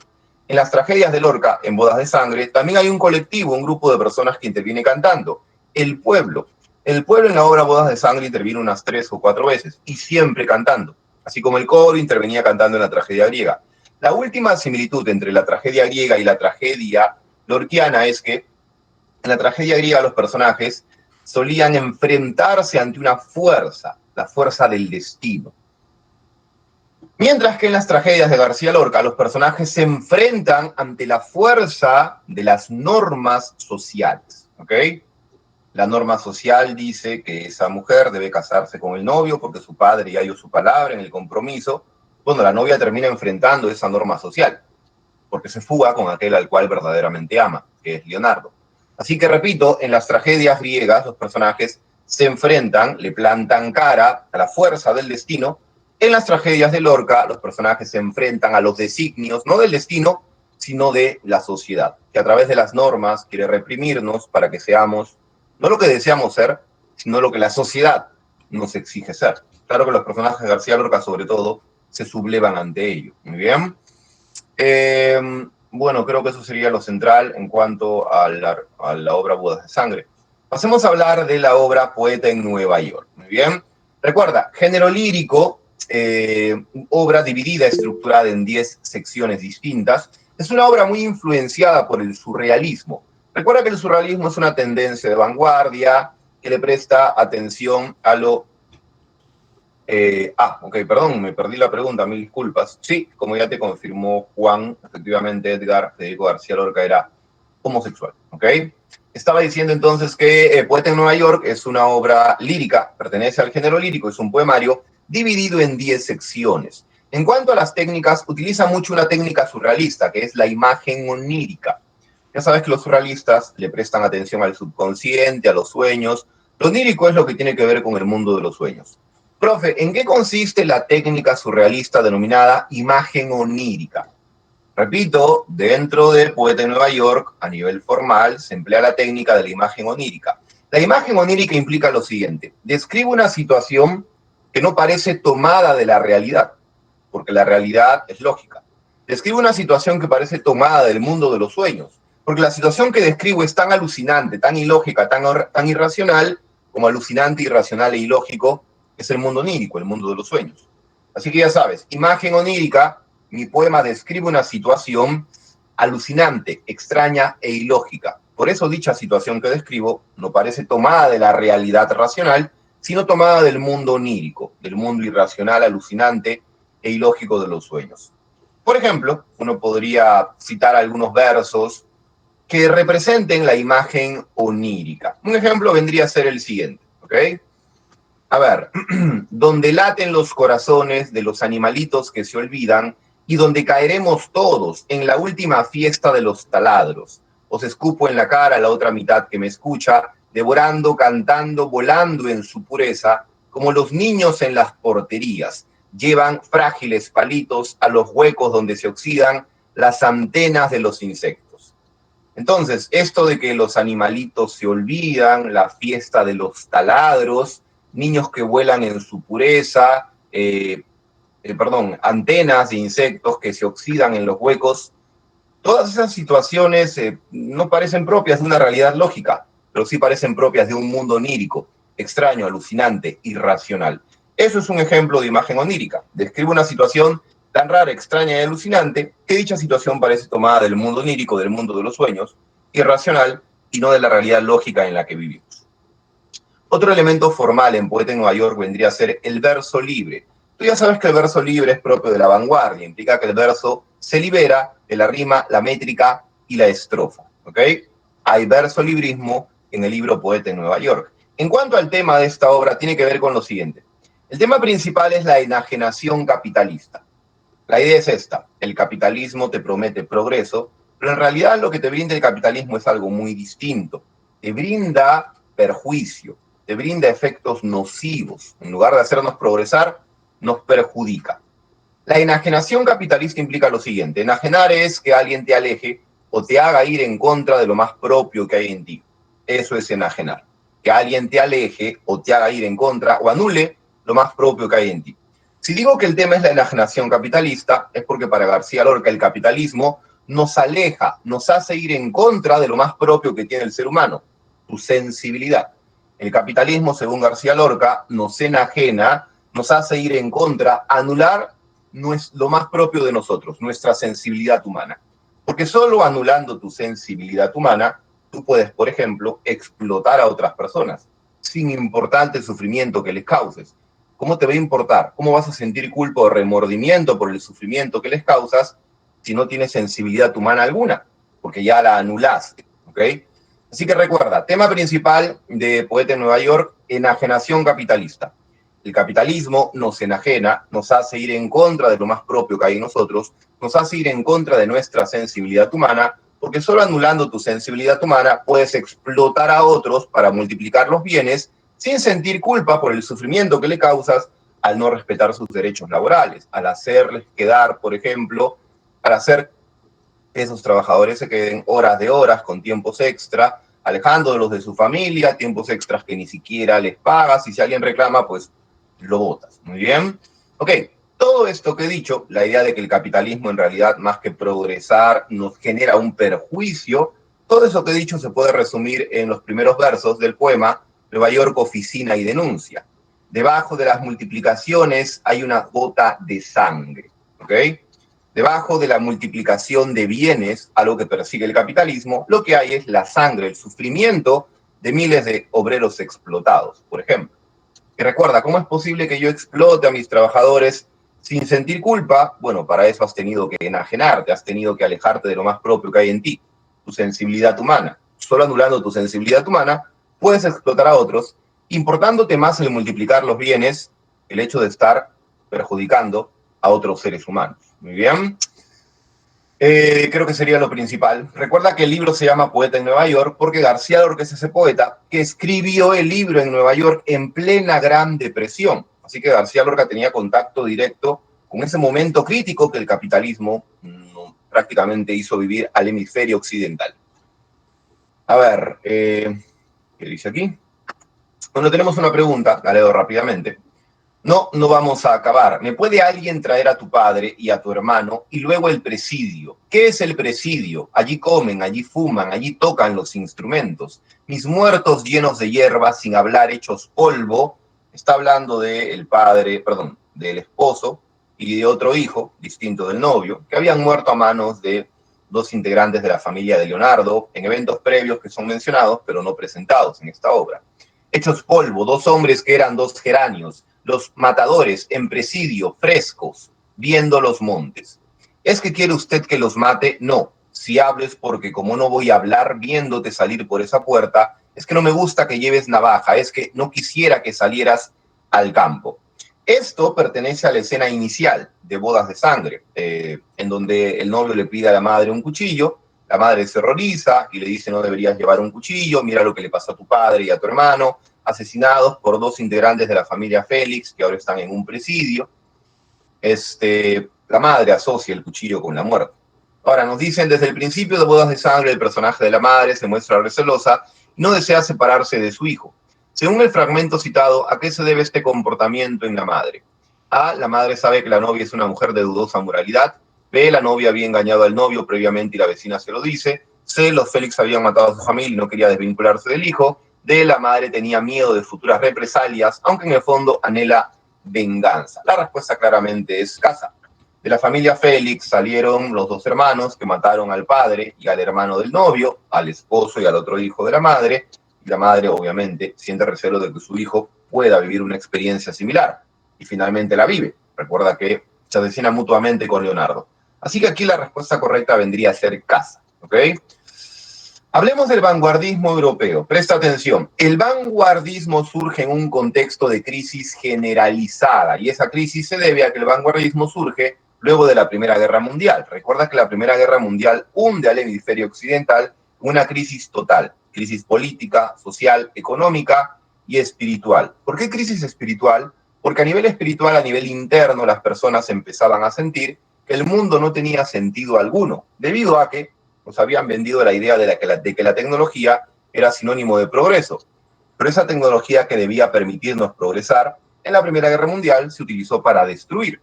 En las tragedias de Lorca, en Bodas de Sangre, también hay un colectivo, un grupo de personas que interviene cantando, el pueblo. El pueblo en la obra Bodas de Sangre interviene unas 3 o 4 veces y siempre cantando, así como el coro intervenía cantando en la tragedia griega. La última similitud entre la tragedia griega y la tragedia lorquiana es que en la tragedia griega los personajes solían enfrentarse ante una fuerza, la fuerza del destino. Mientras que en las tragedias de García Lorca los personajes se enfrentan ante la fuerza de las normas sociales, ¿ok? La norma social dice que esa mujer debe casarse con el novio porque su padre ya dio su palabra en el compromiso. Bueno, la novia termina enfrentando esa norma social porque se fuga con aquel al cual verdaderamente ama, que es Leonardo. Así que repito, en las tragedias griegas los personajes se enfrentan, le plantan cara a la fuerza del destino. En las tragedias de Lorca los personajes se enfrentan a los designios, no del destino, sino de la sociedad, que a través de las normas quiere reprimirnos para que seamos no lo que deseamos ser, sino lo que la sociedad nos exige ser. Claro que los personajes de García Lorca, sobre todo, se sublevan ante ello. Muy bien. Bueno, creo que eso sería lo central en cuanto a la obra Bodas de Sangre. Pasemos a hablar de la obra Poeta en Nueva York. Muy bien. Recuerda, género lírico, obra dividida, estructurada en 10 secciones distintas. Es una obra muy influenciada por el surrealismo. Recuerda que el surrealismo es una tendencia de vanguardia que le presta atención a lo ok, perdón, me perdí la pregunta, mil disculpas. Sí, como ya te confirmó Juan, efectivamente Edgar Federico García Lorca era homosexual, ¿ok? Estaba diciendo entonces que Poeta en Nueva York es una obra lírica, pertenece al género lírico, es un poemario dividido en 10 secciones. En cuanto a las técnicas, utiliza mucho una técnica surrealista, que es la imagen onírica. Ya sabes que los surrealistas le prestan atención al subconsciente, a los sueños. Lo onírico es lo que tiene que ver con el mundo de los sueños. Profe, ¿en qué consiste la técnica surrealista denominada imagen onírica? Repito, dentro de Poeta de Nueva York, a nivel formal, se emplea la técnica de la imagen onírica. La imagen onírica implica lo siguiente: describe una situación que no parece tomada de la realidad, porque la realidad es lógica. Describe una situación que parece tomada del mundo de los sueños, porque la situación que describo es tan alucinante, tan ilógica, tan irracional, como alucinante, irracional e ilógico es el mundo onírico, el mundo de los sueños. Así que ya sabes, imagen onírica, mi poema describe una situación alucinante, extraña e ilógica. Por eso dicha situación que describo no parece tomada de la realidad racional, sino tomada del mundo onírico, del mundo irracional, alucinante e ilógico de los sueños. Por ejemplo, uno podría citar algunos versos que representen la imagen onírica. Un ejemplo vendría a ser el siguiente, ¿ok? A ver, donde laten los corazones de los animalitos que se olvidan y donde caeremos todos en la última fiesta de los taladros. Os escupo en la cara la otra mitad que me escucha, devorando, cantando, volando en su pureza, como los niños en las porterías. Llevan frágiles palitos a los huecos donde se oxidan las antenas de los insectos. Entonces, esto de que los animalitos se olvidan, la fiesta de los taladros, niños que vuelan en su pureza, antenas de insectos que se oxidan en los huecos, todas esas situaciones no parecen propias de una realidad lógica, pero sí parecen propias de un mundo onírico, extraño, alucinante, irracional. Eso es un ejemplo de imagen onírica. Describe una situación tan rara, extraña y alucinante que dicha situación parece tomada del mundo onírico, del mundo de los sueños, irracional y no de la realidad lógica en la que vivimos. Otro elemento formal en Poeta en Nueva York vendría a ser el verso libre. Tú ya sabes que el verso libre es propio de la vanguardia, implica que el verso se libera de la rima, la métrica y la estrofa, ¿ok? Hay verso librismo en el libro Poeta en Nueva York. En cuanto al tema de esta obra, tiene que ver con lo siguiente. El tema principal es la enajenación capitalista. La idea es esta: el capitalismo te promete progreso, pero en realidad lo que te brinda el capitalismo es algo muy distinto. Te brinda perjuicio, te brinda efectos nocivos. En lugar de hacernos progresar, nos perjudica. La enajenación capitalista implica lo siguiente: enajenar es que alguien te aleje o te haga ir en contra de lo más propio que hay en ti. Eso es enajenar. Que alguien te aleje o te haga ir en contra o anule lo más propio que hay en ti. Si digo que el tema es la enajenación capitalista, es porque para García Lorca el capitalismo nos aleja, nos hace ir en contra de lo más propio que tiene el ser humano, tu sensibilidad. El capitalismo, según García Lorca, nos enajena, nos hace ir en contra, anular lo más propio de nosotros, nuestra sensibilidad humana. Porque solo anulando tu sensibilidad humana, tú puedes, por ejemplo, explotar a otras personas, sin importarte el sufrimiento que les causes. ¿Cómo te va a importar? ¿Cómo vas a sentir culpa o remordimiento por el sufrimiento que les causas si no tienes sensibilidad humana alguna? Porque ya la anulaste, ¿ok? Así que recuerda, tema principal de Poeta en Nueva York: enajenación capitalista. El capitalismo nos enajena, nos hace ir en contra de lo más propio que hay en nosotros, nos hace ir en contra de nuestra sensibilidad humana, porque solo anulando tu sensibilidad humana puedes explotar a otros para multiplicar los bienes sin sentir culpa por el sufrimiento que le causas al no respetar sus derechos laborales, al hacerles quedar, por ejemplo, al hacer que esos trabajadores se queden horas de horas con tiempos extra, alejándolos de su familia, tiempos extras que ni siquiera les pagas, y si alguien reclama, pues lo botas. Muy bien. Ok, todo esto que he dicho, la idea de que el capitalismo en realidad, más que progresar, nos genera un perjuicio, todo eso que he dicho se puede resumir en los primeros versos del poema Nueva York, oficina y denuncia. Debajo de las multiplicaciones hay una gota de sangre, ¿ok? Debajo de la multiplicación de bienes, algo que persigue el capitalismo, lo que hay es la sangre, el sufrimiento de miles de obreros explotados, por ejemplo. Y recuerda, ¿cómo es posible que yo explote a mis trabajadores sin sentir culpa? Bueno, para eso has tenido que enajenarte, has tenido que alejarte de lo más propio que hay en ti, tu sensibilidad humana. Solo anulando tu sensibilidad humana puedes explotar a otros, importándote más el multiplicar los bienes el hecho de estar perjudicando a otros seres humanos. Muy bien. Creo que sería lo principal. Recuerda que el libro se llama Poeta en Nueva York porque García Lorca es ese poeta que escribió el libro en Nueva York en plena Gran Depresión. Así que García Lorca tenía contacto directo con ese momento crítico que el capitalismo prácticamente hizo vivir al hemisferio occidental. A ver, ¿qué dice aquí? Bueno, tenemos una pregunta, la leo rápidamente. No, no vamos a acabar. ¿Me puede alguien traer a tu padre y a tu hermano y luego el presidio? ¿Qué es el presidio? Allí comen, allí fuman, allí tocan los instrumentos. Mis muertos llenos de hierba, sin hablar, hechos polvo. Está hablando del padre, perdón, del esposo y de otro hijo, distinto del novio, que habían muerto a manos de dos integrantes de la familia de Leonardo en eventos previos que son mencionados, pero no presentados en esta obra. Hechos polvo, dos hombres que eran dos geranios, los matadores en presidio, frescos, viendo los montes. ¿Es que quiere usted que los mate? No. Si hablo es porque como no voy a hablar viéndote salir por esa puerta, es que no me gusta que lleves navaja, es que no quisiera que salieras al campo. Esto pertenece a la escena inicial de Bodas de Sangre, en donde el novio le pide a la madre un cuchillo, la madre se horroriza y le dice no deberías llevar un cuchillo, mira lo que le pasó a tu padre y a tu hermano, asesinados por dos integrantes de la familia Félix, que ahora están en un presidio. La madre asocia el cuchillo con la muerte. Ahora, nos dicen, desde el principio de Bodas de Sangre, el personaje de la madre se muestra recelosa y no desea separarse de su hijo. Según el fragmento citado, ¿a qué se debe este comportamiento en la madre? A, la madre sabe que la novia es una mujer de dudosa moralidad. B, la novia había engañado al novio previamente y la vecina se lo dice. C, los Félix habían matado a su familia y no quería desvincularse del hijo. D, la madre tenía miedo de futuras represalias, aunque en el fondo anhela venganza. La respuesta claramente es casa. De la familia Félix salieron los dos hermanos que mataron al padre y al hermano del novio, al esposo y al otro hijo de la madre. Y la madre, obviamente, siente recelo de que su hijo pueda vivir una experiencia similar. Y finalmente la vive. Recuerda que se asesina mutuamente con Leonardo. Así que aquí la respuesta correcta vendría a ser casa. ¿Ok? Hablemos del vanguardismo europeo. Presta atención. El vanguardismo surge en un contexto de crisis generalizada y esa crisis se debe a que el vanguardismo surge luego de la Primera Guerra Mundial. Recuerda que la Primera Guerra Mundial hunde al hemisferio occidental una crisis total, crisis política, social, económica y espiritual. ¿Por qué crisis espiritual? Porque a nivel espiritual, a nivel interno, las personas empezaban a sentir que el mundo no tenía sentido alguno, debido a que nos habían vendido la idea de que la tecnología era sinónimo de progreso. Pero esa tecnología que debía permitirnos progresar, en la Primera Guerra Mundial se utilizó para destruir.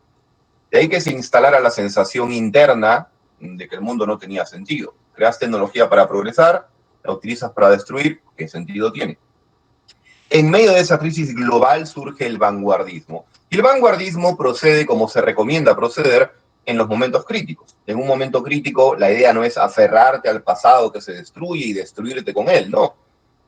De ahí que se instalara la sensación interna de que el mundo no tenía sentido. Creas tecnología para progresar, la utilizas para destruir, ¿qué sentido tiene? En medio de esa crisis global surge el vanguardismo. Y el vanguardismo procede como se recomienda proceder en los momentos críticos. En un momento crítico, la idea no es aferrarte al pasado que se destruye y destruirte con él, no.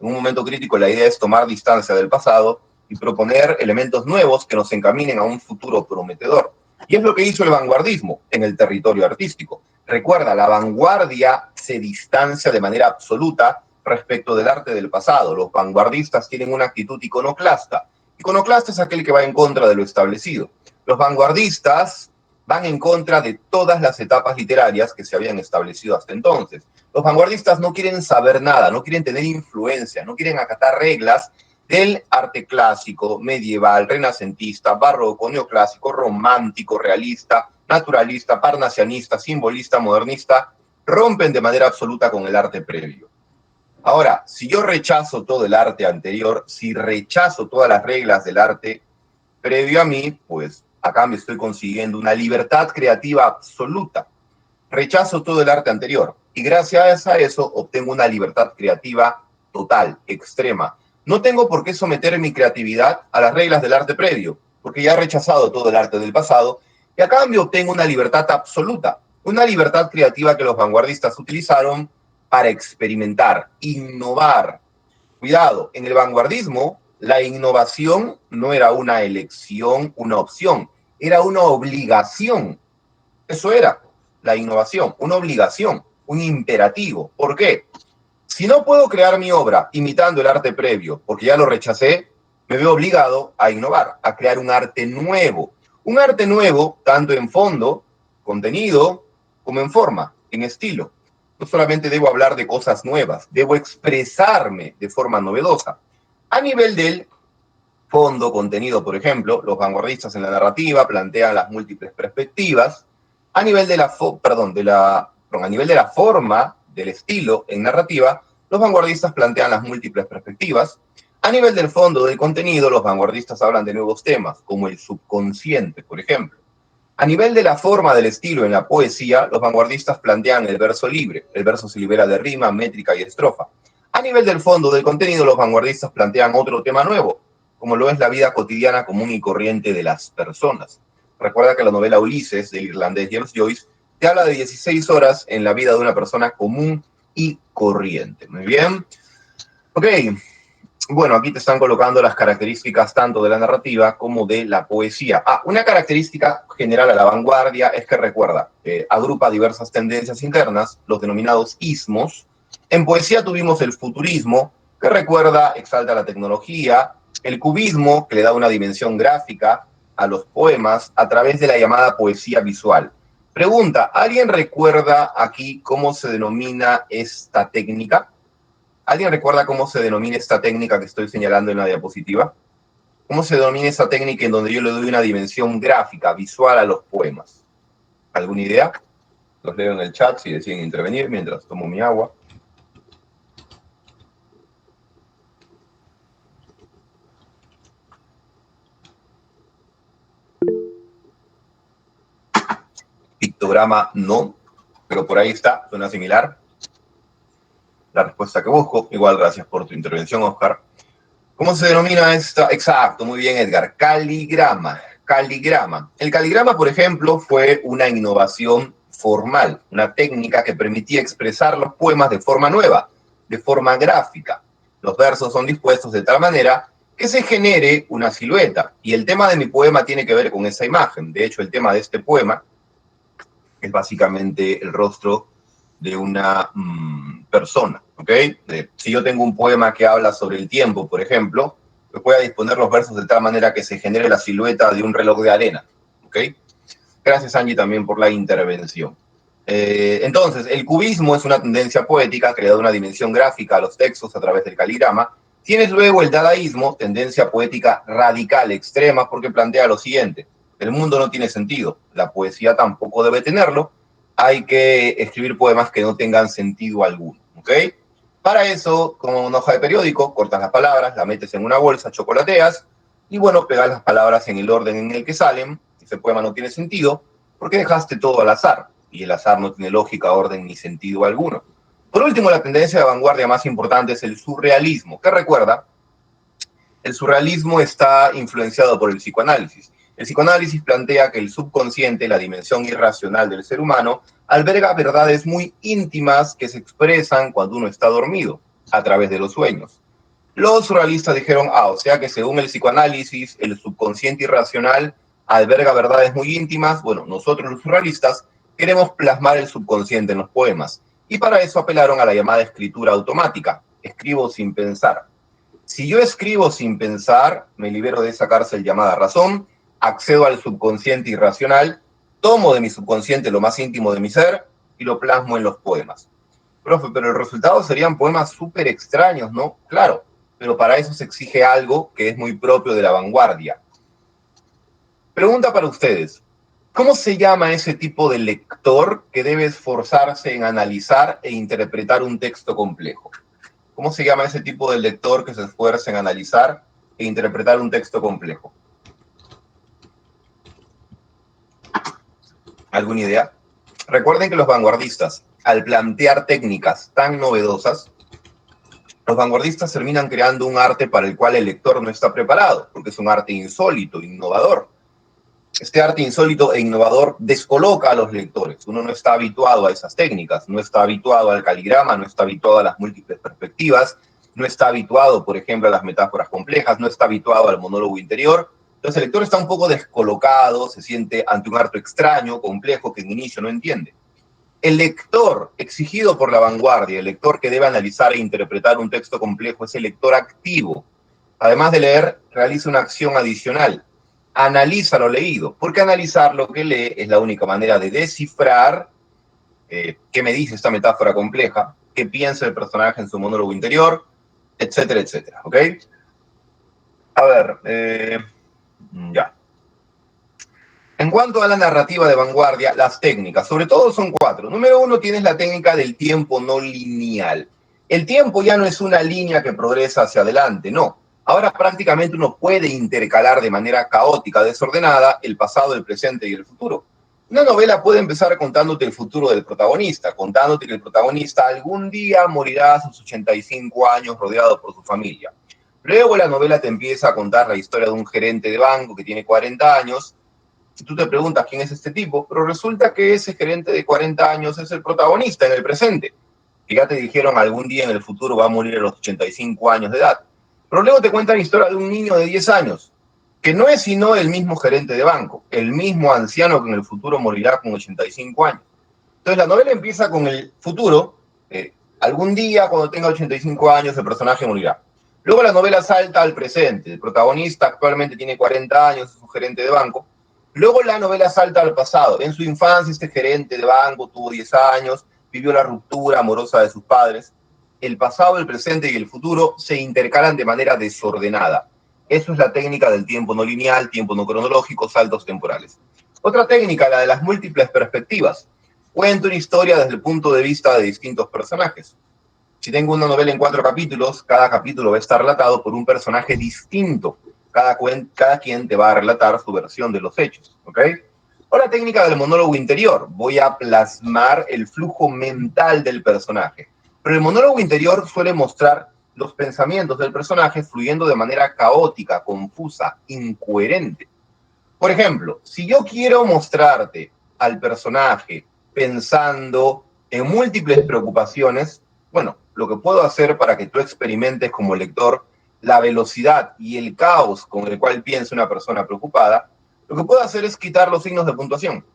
En un momento crítico, la idea es tomar distancia del pasado y proponer elementos nuevos que nos encaminen a un futuro prometedor. Y es lo que hizo el vanguardismo en el territorio artístico. Recuerda, la vanguardia se distancia de manera absoluta respecto del arte del pasado. Los vanguardistas tienen una actitud iconoclasta. Iconoclasta es aquel que va en contra de lo establecido. Los vanguardistas van en contra de todas las etapas literarias que se habían establecido hasta entonces. Los vanguardistas no quieren saber nada, no quieren tener influencia, no quieren acatar reglas del arte clásico, medieval, renacentista, barroco, neoclásico, romántico, realista, naturalista, parnasianista, simbolista, modernista. Rompen de manera absoluta con el arte previo. Ahora, si yo rechazo todo el arte anterior, si rechazo todas las reglas del arte previo a mí, pues a cambio estoy consiguiendo una libertad creativa absoluta. Rechazo todo el arte anterior y gracias a eso obtengo una libertad creativa total, extrema. No tengo por qué someter mi creatividad a las reglas del arte previo, porque ya he rechazado todo el arte del pasado y a cambio obtengo una libertad absoluta, una libertad creativa que los vanguardistas utilizaron para experimentar, innovar. Cuidado, en el vanguardismo la innovación no era una elección, una opción, era una obligación. Eso era la innovación, una obligación, un imperativo. ¿Por qué? Si no puedo crear mi obra imitando el arte previo, porque ya lo rechacé, me veo obligado a innovar, a crear un arte nuevo. Un arte nuevo, tanto en fondo, contenido, como en forma, en estilo. No solamente debo hablar de cosas nuevas, debo expresarme de forma novedosa. A nivel del fondo, contenido, por ejemplo, los vanguardistas en la narrativa plantean las múltiples perspectivas. A nivel de a nivel de la forma, del estilo en narrativa, los vanguardistas plantean las múltiples perspectivas. A nivel del fondo, del contenido, los vanguardistas hablan de nuevos temas, como el subconsciente, por ejemplo. A nivel de la forma del estilo en la poesía, los vanguardistas plantean el verso libre. El verso se libera de rima, métrica y estrofa. A nivel del fondo del contenido, los vanguardistas plantean otro tema nuevo, como lo es la vida cotidiana común y corriente de las personas. Recuerda que la novela Ulises, del irlandés James Joyce, te habla de 16 horas en la vida de una persona común y corriente. Muy bien. Ok, bueno, aquí te están colocando las características tanto de la narrativa como de la poesía. Una característica general a la vanguardia es que recuerda, agrupa diversas tendencias internas, los denominados ismos. En poesía tuvimos el futurismo, que recuerda, exalta la tecnología, el cubismo, que le da una dimensión gráfica a los poemas a través de la llamada poesía visual. Pregunta, ¿alguien recuerda aquí cómo se denomina esta técnica? ¿Alguien recuerda cómo se denomina esta técnica que estoy señalando en la diapositiva? ¿Cómo se denomina esa técnica en donde yo le doy una dimensión gráfica, visual a los poemas? ¿Alguna idea? Los leo en el chat si deciden intervenir mientras tomo mi agua. Pictograma no, pero por ahí está, suena similar. La respuesta que busco. Igual, gracias por tu intervención, Oscar. ¿Cómo se denomina esta? Exacto, muy bien, Edgar. Caligrama. Caligrama. El caligrama, por ejemplo, fue una innovación formal, una técnica que permitía expresar los poemas de forma nueva, de forma gráfica. Los versos son dispuestos de tal manera que se genere una silueta. Y el tema de mi poema tiene que ver con esa imagen. De hecho, el tema de este poema es básicamente el rostro de una persona, ¿ok? Si yo tengo un poema que habla sobre el tiempo, por ejemplo, pues voy a disponer los versos de tal manera que se genere la silueta de un reloj de arena, ¿ok? Gracias, Angie, también por la intervención. Entonces, el cubismo es una tendencia poética que le da una dimensión gráfica a los textos a través del caligrama. Tienes luego el dadaísmo, tendencia poética radical, extrema, porque plantea lo siguiente: el mundo no tiene sentido, la poesía tampoco debe tenerlo, hay que escribir poemas que no tengan sentido alguno, ¿ok? Para eso, como una hoja de periódico, cortas las palabras, la metes en una bolsa, chocolateas, y bueno, pegas las palabras en el orden en el que salen. Ese poema no tiene sentido porque dejaste todo al azar, y el azar no tiene lógica, orden ni sentido alguno. Por último, la tendencia de vanguardia más importante es el surrealismo, que recuerda, el surrealismo está influenciado por el psicoanálisis. El psicoanálisis plantea que el subconsciente, la dimensión irracional del ser humano, alberga verdades muy íntimas que se expresan cuando uno está dormido, a través de los sueños. Los surrealistas dijeron, o sea que según el psicoanálisis, el subconsciente irracional alberga verdades muy íntimas. Bueno, nosotros los surrealistas queremos plasmar el subconsciente en los poemas. Y para eso apelaron a la llamada escritura automática. Escribo sin pensar. Si yo escribo sin pensar, me libero de esa cárcel llamada razón, accedo al subconsciente irracional, tomo de mi subconsciente lo más íntimo de mi ser y lo plasmo en los poemas. Profe, pero el resultado serían poemas súper extraños, ¿no? Claro, pero para eso se exige algo que es muy propio de la vanguardia. Pregunta para ustedes. ¿Cómo se llama ese tipo de lector que debe esforzarse en analizar e interpretar un texto complejo? ¿Cómo se llama ese tipo de lector que se esfuerza en analizar e interpretar un texto complejo? ¿Alguna idea? Recuerden que los vanguardistas, al plantear técnicas tan novedosas, los vanguardistas terminan creando un arte para el cual el lector no está preparado, porque es un arte insólito, innovador. Este arte insólito e innovador descoloca a los lectores. Uno no está habituado a esas técnicas, no está habituado al caligrama, no está habituado a las múltiples perspectivas, no está habituado, por ejemplo, a las metáforas complejas, no está habituado al monólogo interior. Entonces el lector está un poco descolocado, se siente ante un arte extraño, complejo, que en inicio no entiende. El lector exigido por la vanguardia, el lector que debe analizar e interpretar un texto complejo, es el lector activo. Además de leer, realiza una acción adicional. Analiza lo leído, porque analizar lo que lee es la única manera de descifrar qué me dice esta metáfora compleja, qué piensa el personaje en su monólogo interior, etcétera, etcétera. ¿Ok? A ver, ya. En cuanto a la narrativa de vanguardia, las técnicas, sobre todo son 4. Número 1, tienes la técnica del tiempo no lineal. El tiempo ya no es una línea que progresa hacia adelante, no. Ahora prácticamente uno puede intercalar de manera caótica, desordenada, el pasado, el presente y el futuro. Una novela puede empezar contándote el futuro del protagonista, contándote que el protagonista algún día morirá a sus 85 años rodeado por su familia. Luego la novela te empieza a contar la historia de un gerente de banco que tiene 40 años. Si tú te preguntas quién es este tipo, pero resulta que ese gerente de 40 años es el protagonista en el presente, que ya te dijeron algún día en el futuro va a morir a los 85 años de edad. Pero luego te cuentan la historia de un niño de 10 años, que no es sino el mismo gerente de banco, el mismo anciano que en el futuro morirá con 85 años. Entonces la novela empieza con el futuro, algún día cuando tenga 85 años el personaje morirá. Luego la novela salta al presente, el protagonista actualmente tiene 40 años, es un gerente de banco. Luego la novela salta al pasado. En su infancia este gerente de banco tuvo 10 años, vivió la ruptura amorosa de sus padres. El pasado, el presente y el futuro se intercalan de manera desordenada. Eso es la técnica del tiempo no lineal, tiempo no cronológico, saltos temporales. Otra técnica, la de las múltiples perspectivas. Cuento una historia desde el punto de vista de distintos personajes. Si tengo una novela en 4 capítulos, cada capítulo va a estar relatado por un personaje distinto. Cada quien te va a relatar su versión de los hechos, ¿ok? Ahora, técnica del monólogo interior. Voy a plasmar el flujo mental del personaje. Pero el monólogo interior suele mostrar los pensamientos del personaje fluyendo de manera caótica, confusa, incoherente. Por ejemplo, si yo quiero mostrarte al personaje pensando en múltiples preocupaciones, bueno, lo que puedo hacer para que tú experimentes como lector la velocidad y el caos con el cual piensa una persona preocupada, lo que puedo hacer es quitar los signos de puntuación.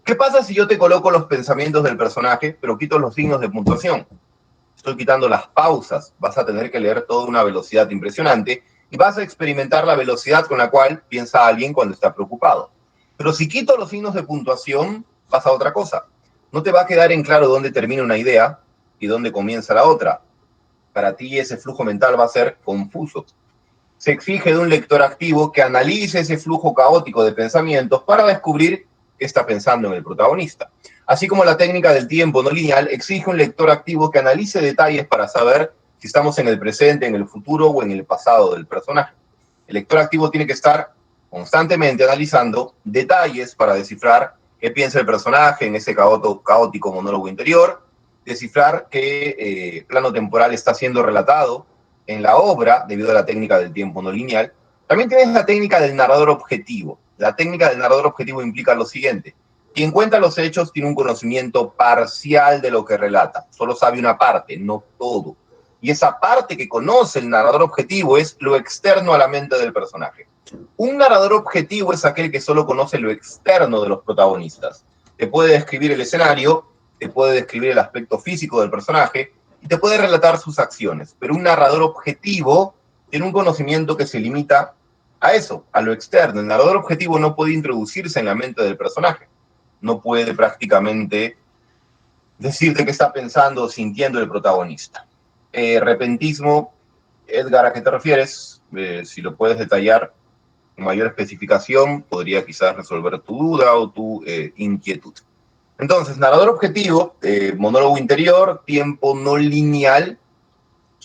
¿Qué pasa si yo te coloco los pensamientos del personaje, pero quito los signos de puntuación? Estoy quitando las pausas, vas a tener que leer toda una velocidad impresionante y vas a experimentar la velocidad con la cual piensa alguien cuando está preocupado. Pero si quito los signos de puntuación, pasa otra cosa. No te va a quedar en claro dónde termina una idea y dónde comienza la otra. Para ti ese flujo mental va a ser confuso. Se exige de un lector activo que analice ese flujo caótico de pensamientos para descubrir qué está pensando en el protagonista. Así como la técnica del tiempo no lineal exige un lector activo que analice detalles para saber si estamos en el presente, en el futuro o en el pasado del personaje. El lector activo tiene que estar constantemente analizando detalles para descifrar qué piensa el personaje en ese caótico monólogo interior, descifrar qué plano temporal está siendo relatado en la obra debido a la técnica del tiempo no lineal. También tienes la técnica del narrador objetivo. La técnica del narrador objetivo implica lo siguiente: quien cuenta los hechos tiene un conocimiento parcial de lo que relata, solo sabe una parte, no todo. Y esa parte que conoce el narrador objetivo es lo externo a la mente del personaje. Un narrador objetivo es aquel que solo conoce lo externo de los protagonistas. Te puede describir el escenario, te puede describir el aspecto físico del personaje y te puede relatar sus acciones. Pero un narrador objetivo tiene un conocimiento que se limita a eso, a lo externo. El narrador objetivo no puede introducirse en la mente del personaje. No puede prácticamente decirte qué está pensando o sintiendo el protagonista. Repentismo, Edgar, ¿a qué te refieres? Si lo puedes detallar con mayor especificación, podría quizás resolver tu duda o tu inquietud. Entonces, narrador objetivo, monólogo interior, tiempo no lineal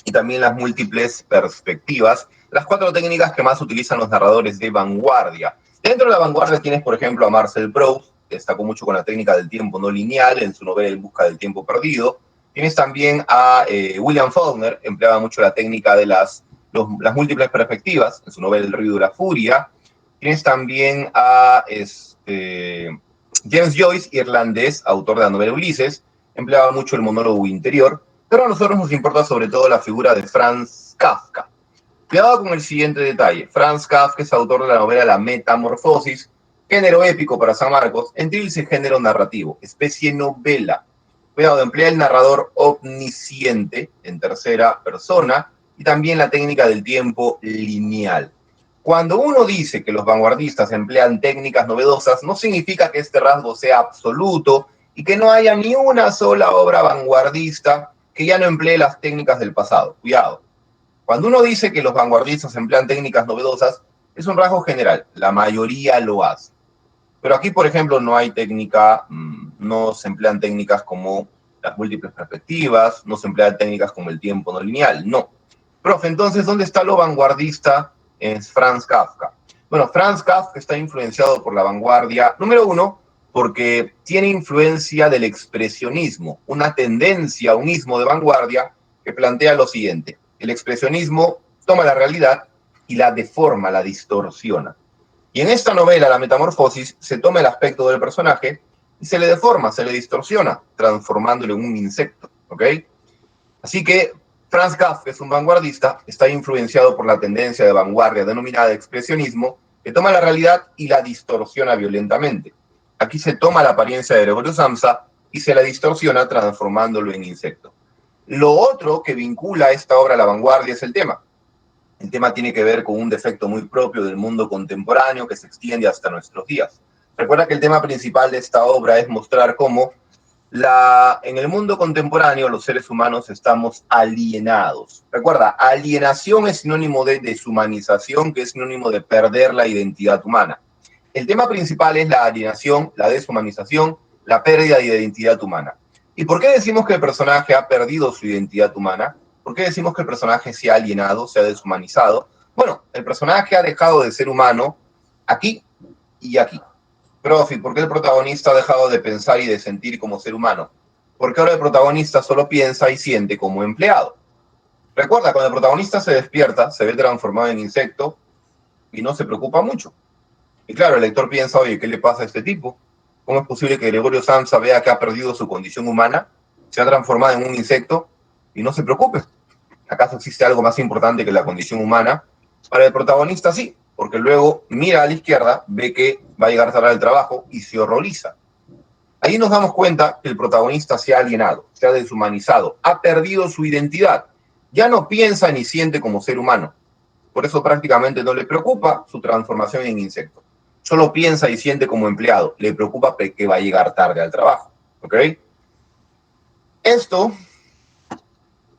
y también las múltiples perspectivas, las 4 técnicas que más utilizan los narradores de vanguardia. Dentro de la vanguardia tienes, por ejemplo, a Marcel Proust, que destacó mucho con la técnica del tiempo no lineal en su novela En busca del tiempo perdido. Tienes también a William Faulkner, empleaba mucho la técnica de las múltiples perspectivas en su novela El río de la furia. Tienes también a James Joyce, irlandés, autor de la novela Ulises, empleaba mucho el monólogo interior, pero a nosotros nos importa sobre todo la figura de Franz Kafka. Cuidado con el siguiente detalle. Franz Kafka es autor de la novela La Metamorfosis, género épico para San Marcos, en Trilce género narrativo, especie novela. Cuidado, emplea el narrador omnisciente en tercera persona y también la técnica del tiempo lineal. Cuando uno dice que los vanguardistas emplean técnicas novedosas, no significa que este rasgo sea absoluto y que no haya ni una sola obra vanguardista que ya no emplee las técnicas del pasado. Cuidado. Cuando uno dice que los vanguardistas emplean técnicas novedosas, es un rasgo general. La mayoría lo hace. Pero aquí, por ejemplo, no hay técnica, no se emplean técnicas como las múltiples perspectivas, no se emplean técnicas como el tiempo no lineal, no. Profe, entonces, ¿dónde está lo vanguardista en Franz Kafka? Bueno, Franz Kafka está influenciado por la vanguardia, número uno, porque tiene influencia del expresionismo, una tendencia, un ismo de vanguardia que plantea lo siguiente. El expresionismo toma la realidad y la deforma, la distorsiona. Y en esta novela, La Metamorfosis, se toma el aspecto del personaje y se le deforma, se le distorsiona, transformándolo en un insecto, ¿ok? Así que Franz Kafka es un vanguardista, está influenciado por la tendencia de vanguardia denominada expresionismo, que toma la realidad y la distorsiona violentamente. Aquí se toma la apariencia de Gregorio Samsa y se la distorsiona transformándolo en insecto. Lo otro que vincula esta obra a la vanguardia es el tema. El tema tiene que ver con un defecto muy propio del mundo contemporáneo que se extiende hasta nuestros días. Recuerda que el tema principal de esta obra es mostrar cómo en el mundo contemporáneo los seres humanos estamos alienados. Recuerda, alienación es sinónimo de deshumanización, que es sinónimo de perder la identidad humana. El tema principal es la alienación, la deshumanización, la pérdida de identidad humana. ¿Y por qué decimos que el personaje ha perdido su identidad humana? ¿Por qué decimos que el personaje se ha alienado, se ha deshumanizado? Bueno, el personaje ha dejado de ser humano aquí y aquí. Profi, ¿por qué el protagonista ha dejado de pensar y de sentir como ser humano? Porque ahora el protagonista solo piensa y siente como empleado. Recuerda, cuando el protagonista se despierta, se ve transformado en insecto y no se preocupa mucho. Y claro, el lector piensa, oye, ¿qué le pasa a este tipo? ¿Cómo es posible que Gregorio Samsa vea que ha perdido su condición humana, se ha transformado en un insecto y no se preocupe? ¿Acaso existe algo más importante que la condición humana? Para el protagonista sí, porque luego mira a la izquierda, ve que va a llegar tarde al trabajo y se horroriza. Ahí nos damos cuenta que el protagonista se ha alienado, se ha deshumanizado, ha perdido su identidad. Ya no piensa ni siente como ser humano. Por eso prácticamente no le preocupa su transformación en insecto. Solo piensa y siente como empleado. Le preocupa que va a llegar tarde al trabajo. ¿Ok? Esto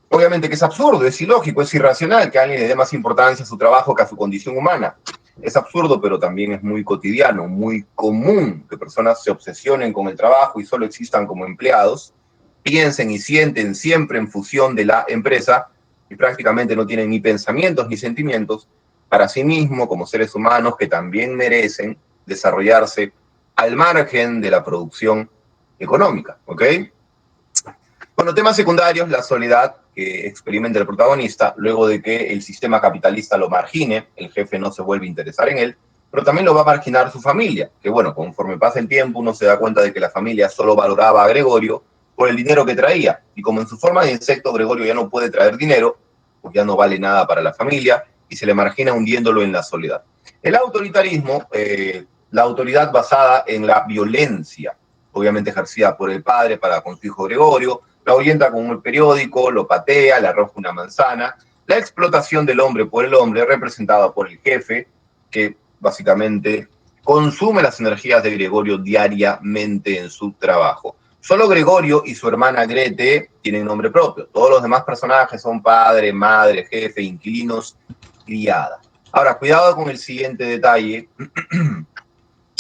obviamente que es absurdo, es ilógico, es irracional que alguien le dé más importancia a su trabajo que a su condición humana. Es absurdo, pero también es muy cotidiano, muy común que personas se obsesionen con el trabajo y solo existan como empleados, piensen y sienten siempre en función de la empresa y prácticamente no tienen ni pensamientos ni sentimientos para sí mismos como seres humanos que también merecen desarrollarse al margen de la producción económica, ¿ok? Bueno, temas secundarios, la soledad que experimenta el protagonista luego de que el sistema capitalista lo margine, el jefe no se vuelve a interesar en él, pero también lo va a marginar su familia, que bueno, conforme pasa el tiempo uno se da cuenta de que la familia solo valoraba a Gregorio por el dinero que traía, y como en su forma de insecto Gregorio ya no puede traer dinero, pues ya no vale nada para la familia y se le margina hundiéndolo en la soledad. El autoritarismo, la autoridad basada en la violencia, obviamente ejercida por el padre para con su hijo Gregorio, lo ahuyenta con un periódico, lo patea, le arroja una manzana. La explotación del hombre por el hombre, representada por el jefe, que básicamente consume las energías de Gregorio diariamente en su trabajo. Solo Gregorio y su hermana Grete tienen nombre propio. Todos los demás personajes son padre, madre, jefe, inquilinos, criada. Ahora, cuidado con el siguiente detalle.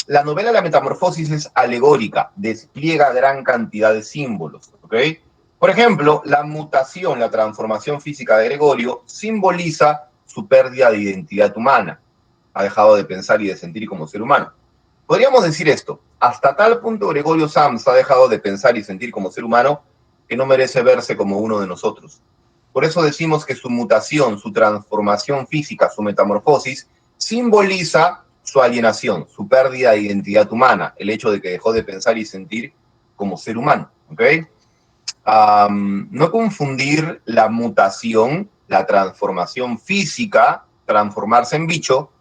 La novela La Metamorfosis es alegórica, despliega gran cantidad de símbolos, ¿ok? Por ejemplo, la mutación, la transformación física de Gregorio simboliza su pérdida de identidad humana. Ha dejado de pensar y de sentir como ser humano. Podríamos decir esto, hasta tal punto Gregorio Sams ha dejado de pensar y sentir como ser humano que no merece verse como uno de nosotros. Por eso decimos que su mutación, su transformación física, su metamorfosis, simboliza su alienación, su pérdida de identidad humana, el hecho de que dejó de pensar y sentir como ser humano. ¿Ok? No confundir la mutación, la transformación física, transformarse en bicho,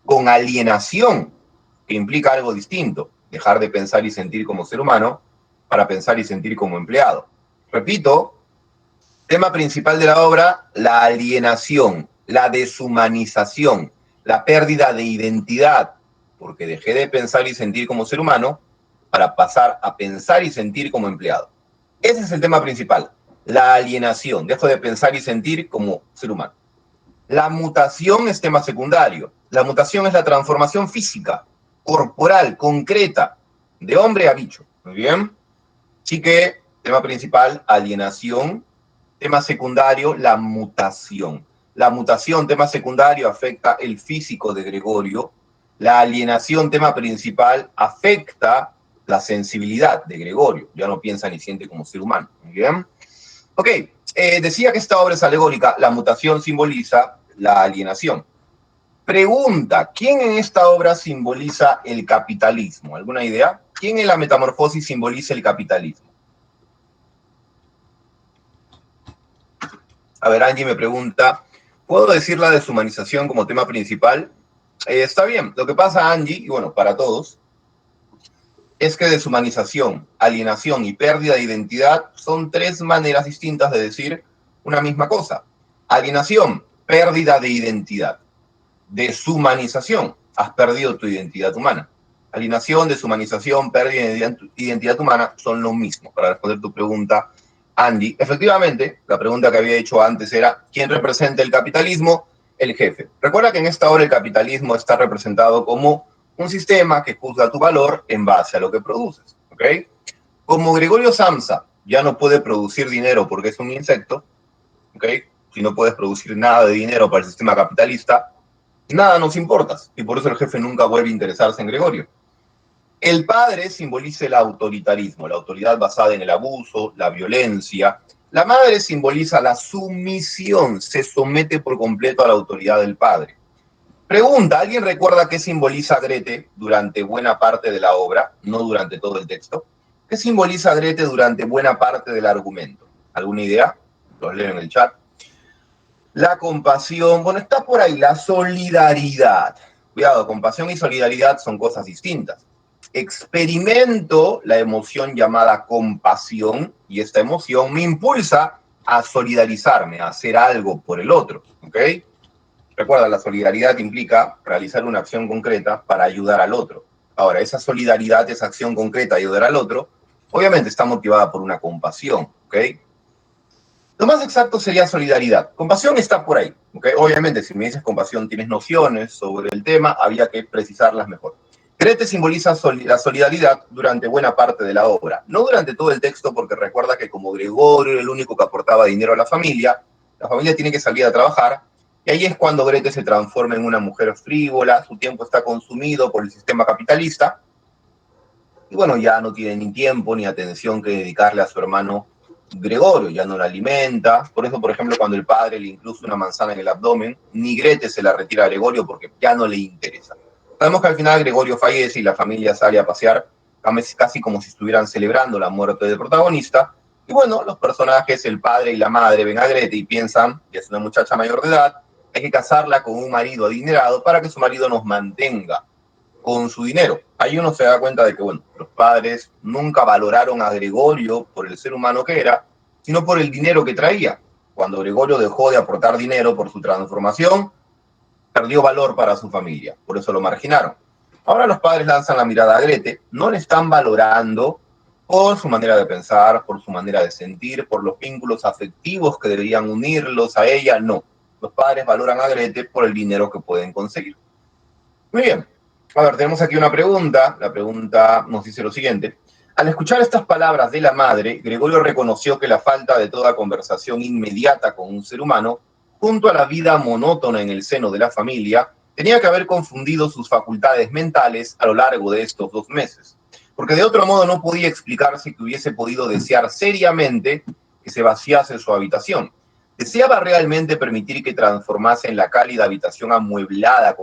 con alienación, que implica algo distinto, dejar de pensar y sentir como ser humano para pensar y sentir como empleado. Repito, Tema principal de la obra, la alienación, la deshumanización, la pérdida de identidad, porque dejé de pensar y sentir como ser humano para pasar a pensar y sentir como empleado. Ese es el tema principal, la alienación, dejo de pensar y sentir como ser humano. La mutación es tema secundario. La mutación es la transformación física, corporal, concreta, de hombre a bicho. Muy bien. Así que, tema principal, alienación. Tema secundario, la mutación. La mutación, tema secundario, afecta el físico de Gregorio. La alienación, tema principal, afecta la sensibilidad de Gregorio. Ya no piensa ni siente como ser humano. Muy bien. Ok, decía que esta obra es alegórica. La mutación simboliza la alienación. Pregunta, ¿quién en esta obra simboliza el capitalismo? ¿Alguna idea? ¿Quién en la Metamorfosis simboliza el capitalismo? A ver, Angie me pregunta, ¿puedo decir la deshumanización como tema principal? Está bien. Lo que pasa, Angie, y bueno, para todos, es que deshumanización, alienación y pérdida de identidad son tres maneras distintas de decir una misma cosa. Alienación, pérdida de identidad. Deshumanización, has perdido tu identidad humana. Alienación, deshumanización, pérdida de identidad humana son lo mismo. Para responder tu pregunta, Andy, efectivamente, la pregunta que había hecho antes era, ¿quién representa el capitalismo? El jefe. Recuerda que en esta obra el capitalismo está representado como un sistema que juzga tu valor en base a lo que produces. ¿Ok? Como Gregorio Samsa ya no puede producir dinero porque es un insecto, ¿ok? Si no puedes producir nada de dinero para el sistema capitalista, nada nos importa, y por eso el jefe nunca vuelve a interesarse en Gregorio. El padre simboliza el autoritarismo, la autoridad basada en el abuso, la violencia. La madre simboliza la sumisión, se somete por completo a la autoridad del padre. Pregunta, ¿alguien recuerda qué simboliza Grete durante buena parte de la obra, no durante todo el texto? ¿Qué simboliza Grete durante buena parte del argumento? ¿Alguna idea? Los leo en el chat. La compasión, bueno, está por ahí, la solidaridad. Cuidado, compasión y solidaridad son cosas distintas. Experimento la emoción llamada compasión y esta emoción me impulsa a solidarizarme, a hacer algo por el otro, ¿ok? Recuerda, la solidaridad implica realizar una acción concreta para ayudar al otro. Ahora, esa solidaridad, esa acción concreta, ayudar al otro, obviamente está motivada por una compasión, ¿ok? Lo más exacto sería solidaridad. Compasión está por ahí. ¿Okay? Obviamente, si me dices compasión, tienes nociones sobre el tema, había que precisarlas mejor. Grete simboliza la solidaridad durante buena parte de la obra, no durante todo el texto, porque recuerda que como Gregorio era el único que aportaba dinero a la familia tiene que salir a trabajar, y ahí es cuando Grete se transforma en una mujer frívola, su tiempo está consumido por el sistema capitalista, y bueno, ya no tiene ni tiempo ni atención que dedicarle a su hermano Gregorio, ya no la alimenta. Por eso, por ejemplo, cuando el padre le incluye una manzana en el abdomen, ni Grete se la retira a Gregorio porque ya no le interesa. Sabemos que al final Gregorio fallece y la familia sale a pasear, casi como si estuvieran celebrando la muerte del protagonista. Y bueno, los personajes, el padre y la madre, ven a Grete y piensan que es una muchacha mayor de edad, hay que casarla con un marido adinerado para que su marido nos mantenga con su dinero. Ahí uno se da cuenta de que, bueno, los padres nunca valoraron a Gregorio por el ser humano que era, sino por el dinero que traía. Cuando Gregorio dejó de aportar dinero por su transformación, perdió valor para su familia, por eso lo marginaron. Ahora los padres lanzan la mirada a Grete, no le están valorando por su manera de pensar, por su manera de sentir, por los vínculos afectivos que deberían unirlos a ella, no. Los padres valoran a Grete por el dinero que pueden conseguir. Muy bien. A ver, tenemos aquí una pregunta. La pregunta nos dice lo siguiente. Al escuchar estas palabras de la madre, Gregorio reconoció que la falta de toda conversación inmediata con un ser humano, junto a la vida monótona en el seno de la familia, tenía que haber confundido sus facultades mentales a lo largo de estos 2 meses. Porque de otro modo no podía explicarse que hubiese podido desear seriamente que se vaciase su habitación. ¿Deseaba realmente permitir que transformase en la cálida habitación amueblada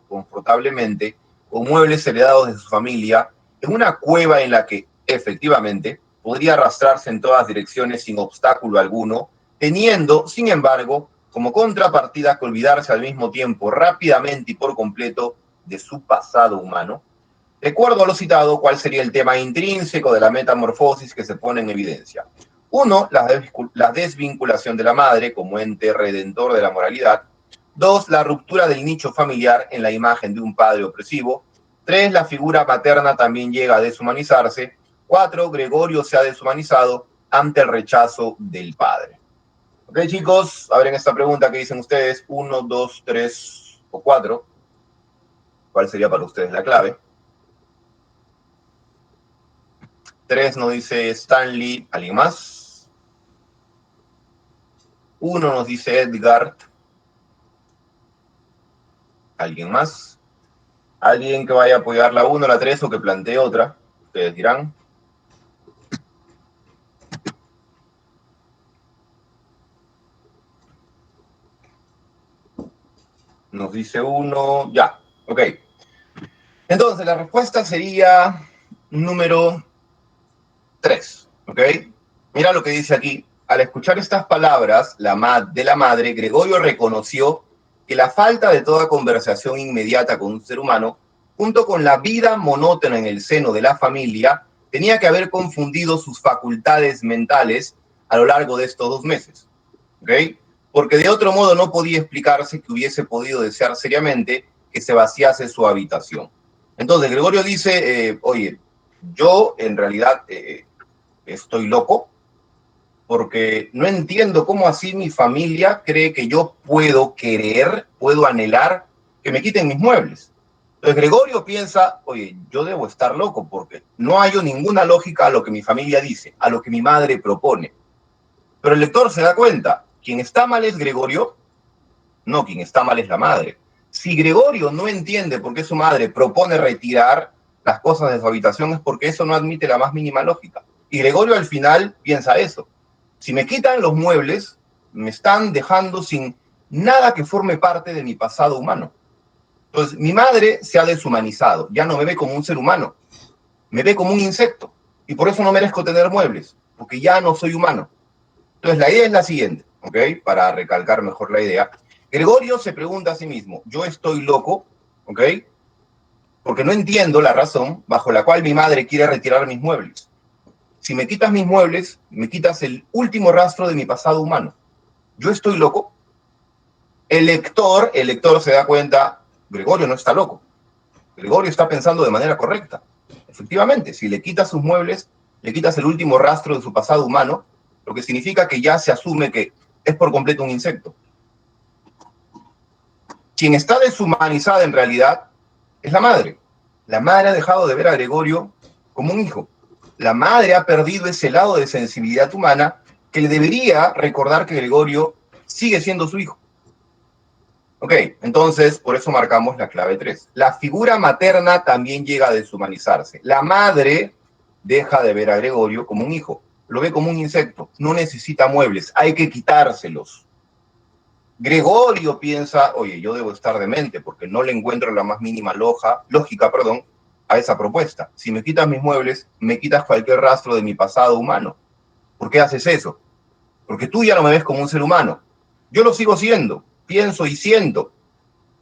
confortablemente, con muebles heredados de su familia, en una cueva en la que, efectivamente, podría arrastrarse en todas direcciones sin obstáculo alguno, teniendo, sin embargo, como contrapartida que olvidarse al mismo tiempo rápidamente y por completo de su pasado humano? De acuerdo a lo citado, ¿cuál sería el tema intrínseco de la metamorfosis que se pone en evidencia? Uno, la desvinculación de la madre como ente redentor de la moralidad. Dos, la ruptura del nicho familiar en la imagen de un padre opresivo. Tres, la figura paterna también llega a deshumanizarse. Cuatro, Gregorio se ha deshumanizado ante el rechazo del padre. Ok, chicos, abren esta pregunta que dicen ustedes. 1, 2, 3 o 4. ¿Cuál sería para ustedes la clave? 3 nos dice Stanley. ¿Alguien más? 1 nos dice Edgar. ¿Alguien más? ¿Alguien que vaya a apoyar la 1, la 3 o que plantee otra? Ustedes dirán. Nos dice 1, ya, ok. Entonces, la respuesta sería número 3, ¿ok? Mira lo que dice aquí. Al escuchar estas palabras de la madre, Gregorio reconoció que la falta de toda conversación inmediata con un ser humano, junto con la vida monótona en el seno de la familia, tenía que haber confundido sus facultades mentales a lo largo de estos 2 meses, ¿ok? Porque de otro modo no podía explicarse que hubiese podido desear seriamente que se vaciase su habitación. Entonces, Gregorio dice, oye, yo en realidad estoy loco porque no entiendo cómo así mi familia cree que yo puedo querer, puedo anhelar que me quiten mis muebles. Entonces Gregorio piensa, oye, yo debo estar loco porque no hallo ninguna lógica a lo que mi familia dice, a lo que mi madre propone. Pero el lector se da cuenta, quien está mal es Gregorio, no, quien está mal es la madre. Si Gregorio no entiende por qué su madre propone retirar las cosas de su habitación es porque eso no admite la más mínima lógica. Y Gregorio al final piensa eso. Si me quitan los muebles, me están dejando sin nada que forme parte de mi pasado humano. Entonces, mi madre se ha deshumanizado, ya no me ve como un ser humano, me ve como un insecto. Y por eso no merezco tener muebles, porque ya no soy humano. Entonces, la idea es la siguiente, ¿ok? Para recalcar mejor la idea. Gregorio se pregunta a sí mismo, ¿yo estoy loco? ¿Ok? Porque no entiendo la razón bajo la cual mi madre quiere retirar mis muebles. Si me quitas mis muebles, me quitas el último rastro de mi pasado humano. ¿Yo estoy loco? El lector se da cuenta, Gregorio no está loco. Gregorio está pensando de manera correcta. Efectivamente, si le quitas sus muebles, le quitas el último rastro de su pasado humano, lo que significa que ya se asume que es por completo un insecto. Quien está deshumanizada en realidad es la madre. La madre ha dejado de ver a Gregorio como un hijo. La madre ha perdido ese lado de sensibilidad humana que le debería recordar que Gregorio sigue siendo su hijo. Ok, entonces por eso marcamos la clave 3. La figura materna también llega a deshumanizarse. La madre deja de ver a Gregorio como un hijo, lo ve como un insecto, no necesita muebles, hay que quitárselos. Gregorio piensa, oye, yo debo estar demente porque no le encuentro la más mínima lógica a esa propuesta. Si me quitas mis muebles, me quitas cualquier rastro de mi pasado humano. ¿Por qué haces eso? Porque tú ya no me ves como un ser humano. Yo lo sigo siendo, pienso y siento,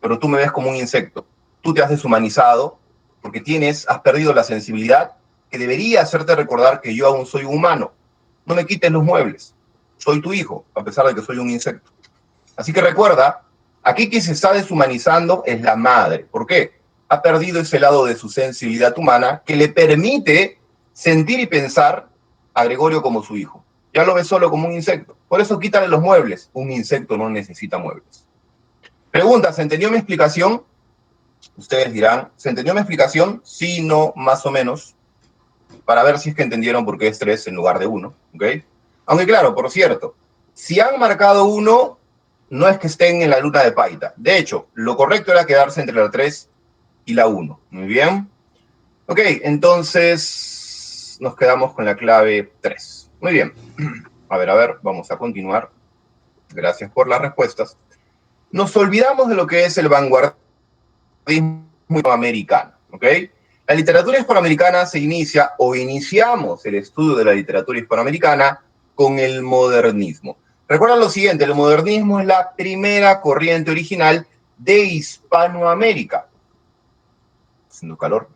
pero tú me ves como un insecto. Tú te has deshumanizado porque has perdido la sensibilidad que debería hacerte recordar que yo aún soy un humano. No me quites los muebles. Soy tu hijo, a pesar de que soy un insecto. Así que recuerda, aquí quien se está deshumanizando es la madre. ¿Por qué? Ha perdido ese lado de su sensibilidad humana que le permite sentir y pensar a Gregorio como su hijo. Ya lo ve solo como un insecto. Por eso quítale los muebles. Un insecto no necesita muebles. Pregunta, ¿se entendió mi explicación? Ustedes dirán, ¿se entendió mi explicación? Sí, no, más o menos. Para ver si es que entendieron por qué es 3 en lugar de 1. ¿Ok? Aunque claro, por cierto, si han marcado 1, no es que estén en la luna de Paita. De hecho, lo correcto era quedarse entre la 3 y la 1. Muy bien. Ok, entonces nos quedamos con la clave 3. Muy bien. A ver, vamos a continuar. Gracias por las respuestas. Nos olvidamos de lo que es el vanguardismo americano, ¿ok? La literatura hispanoamericana se inicia, o iniciamos el estudio de la literatura hispanoamericana con el modernismo. Recuerda lo siguiente, el modernismo es la primera corriente original de Hispanoamérica. Haciendo calor.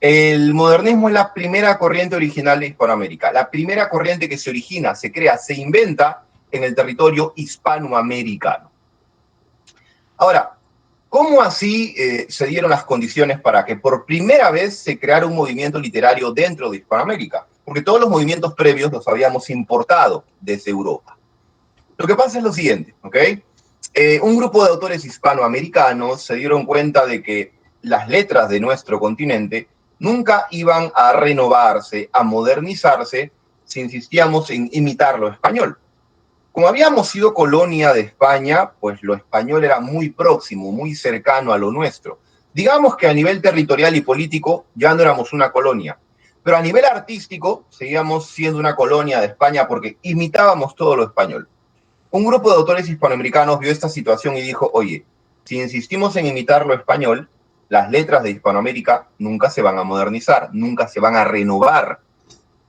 El modernismo es la primera corriente original de Hispanoamérica, la primera corriente que se origina, se crea, se inventa en el territorio hispanoamericano. Ahora, ¿cómo así se dieron las condiciones para que por primera vez se creara un movimiento literario dentro de Hispanoamérica? Porque todos los movimientos previos los habíamos importado desde Europa. Lo que pasa es lo siguiente, ¿ok? Un grupo de autores hispanoamericanos se dieron cuenta de que las letras de nuestro continente nunca iban a renovarse, a modernizarse, si insistíamos en imitar lo español. Como habíamos sido colonia de España, pues lo español era muy próximo, muy cercano a lo nuestro. Digamos que a nivel territorial y político ya no éramos una colonia, pero a nivel artístico seguíamos siendo una colonia de España porque imitábamos todo lo español. Un grupo de autores hispanoamericanos vio esta situación y dijo, oye, si insistimos en imitar lo español, las letras de Hispanoamérica nunca se van a modernizar, nunca se van a renovar.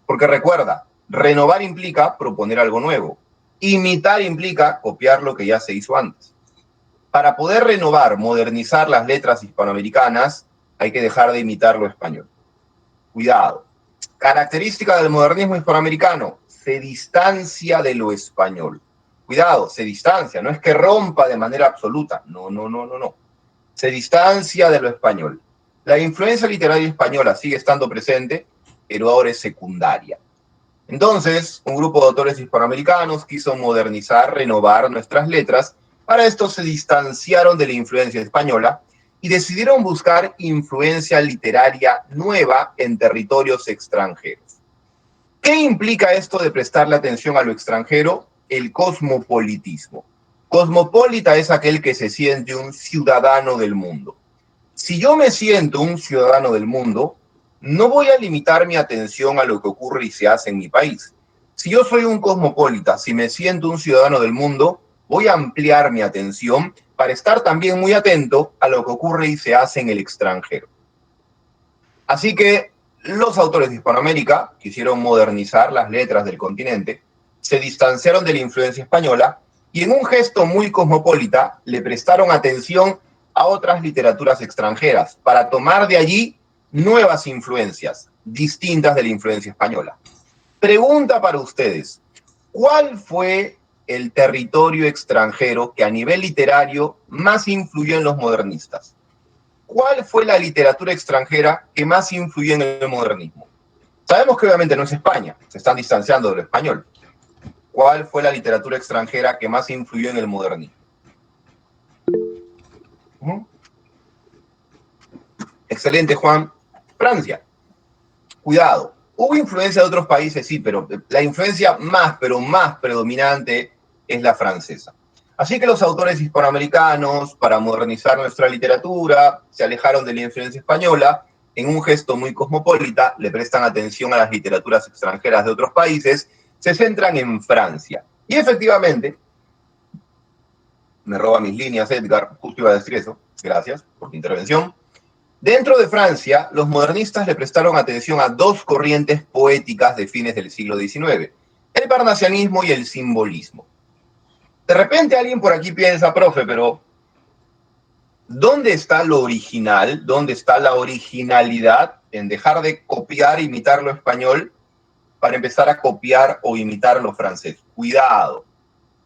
Porque recuerda, renovar implica proponer algo nuevo. Imitar implica copiar lo que ya se hizo antes. Para poder renovar, modernizar las letras hispanoamericanas, hay que dejar de imitar lo español. Cuidado. Característica del modernismo hispanoamericano, se distancia de lo español. Cuidado, se distancia, no es que rompa de manera absoluta, no. Se distancia de lo español. La influencia literaria española sigue estando presente, pero ahora es secundaria. Entonces, un grupo de autores hispanoamericanos quiso modernizar, renovar nuestras letras. Para esto se distanciaron de la influencia española y decidieron buscar influencia literaria nueva en territorios extranjeros. ¿Qué implica esto de prestarle atención a lo extranjero? El cosmopolitismo. Cosmopolita es aquel que se siente un ciudadano del mundo. Si yo me siento un ciudadano del mundo, no voy a limitar mi atención a lo que ocurre y se hace en mi país. Si yo soy un cosmopolita, si me siento un ciudadano del mundo, voy a ampliar mi atención para estar también muy atento a lo que ocurre y se hace en el extranjero. Así que los autores de Hispanoamérica quisieron modernizar las letras del continente, se distanciaron de la influencia española y en un gesto muy cosmopolita le prestaron atención a otras literaturas extranjeras para tomar de allí nuevas influencias distintas de la influencia española. Pregunta para ustedes, ¿cuál fue el territorio extranjero que a nivel literario más influyó en los modernistas? ¿Cuál fue la literatura extranjera que más influyó en el modernismo? Sabemos que obviamente no es España, se están distanciando de lo español. ¿Cuál fue la literatura extranjera que más influyó en el modernismo? Excelente, Juan. Francia. Cuidado. Hubo influencia de otros países, sí, pero la influencia más predominante es la francesa. Así que los autores hispanoamericanos, para modernizar nuestra literatura, se alejaron de la influencia española. En un gesto muy cosmopolita, le prestan atención a las literaturas extranjeras de otros países, se centran en Francia. Y efectivamente, me roba mis líneas, Edgar, justo iba a decir eso, gracias por tu intervención. Dentro de Francia, los modernistas le prestaron atención a dos corrientes poéticas de fines del siglo XIX, el parnasianismo y el simbolismo. De repente alguien por aquí piensa, profe, pero ¿dónde está lo original? ¿Dónde está la originalidad en dejar de copiar e imitar lo español para empezar a copiar o imitar lo francés? Cuidado.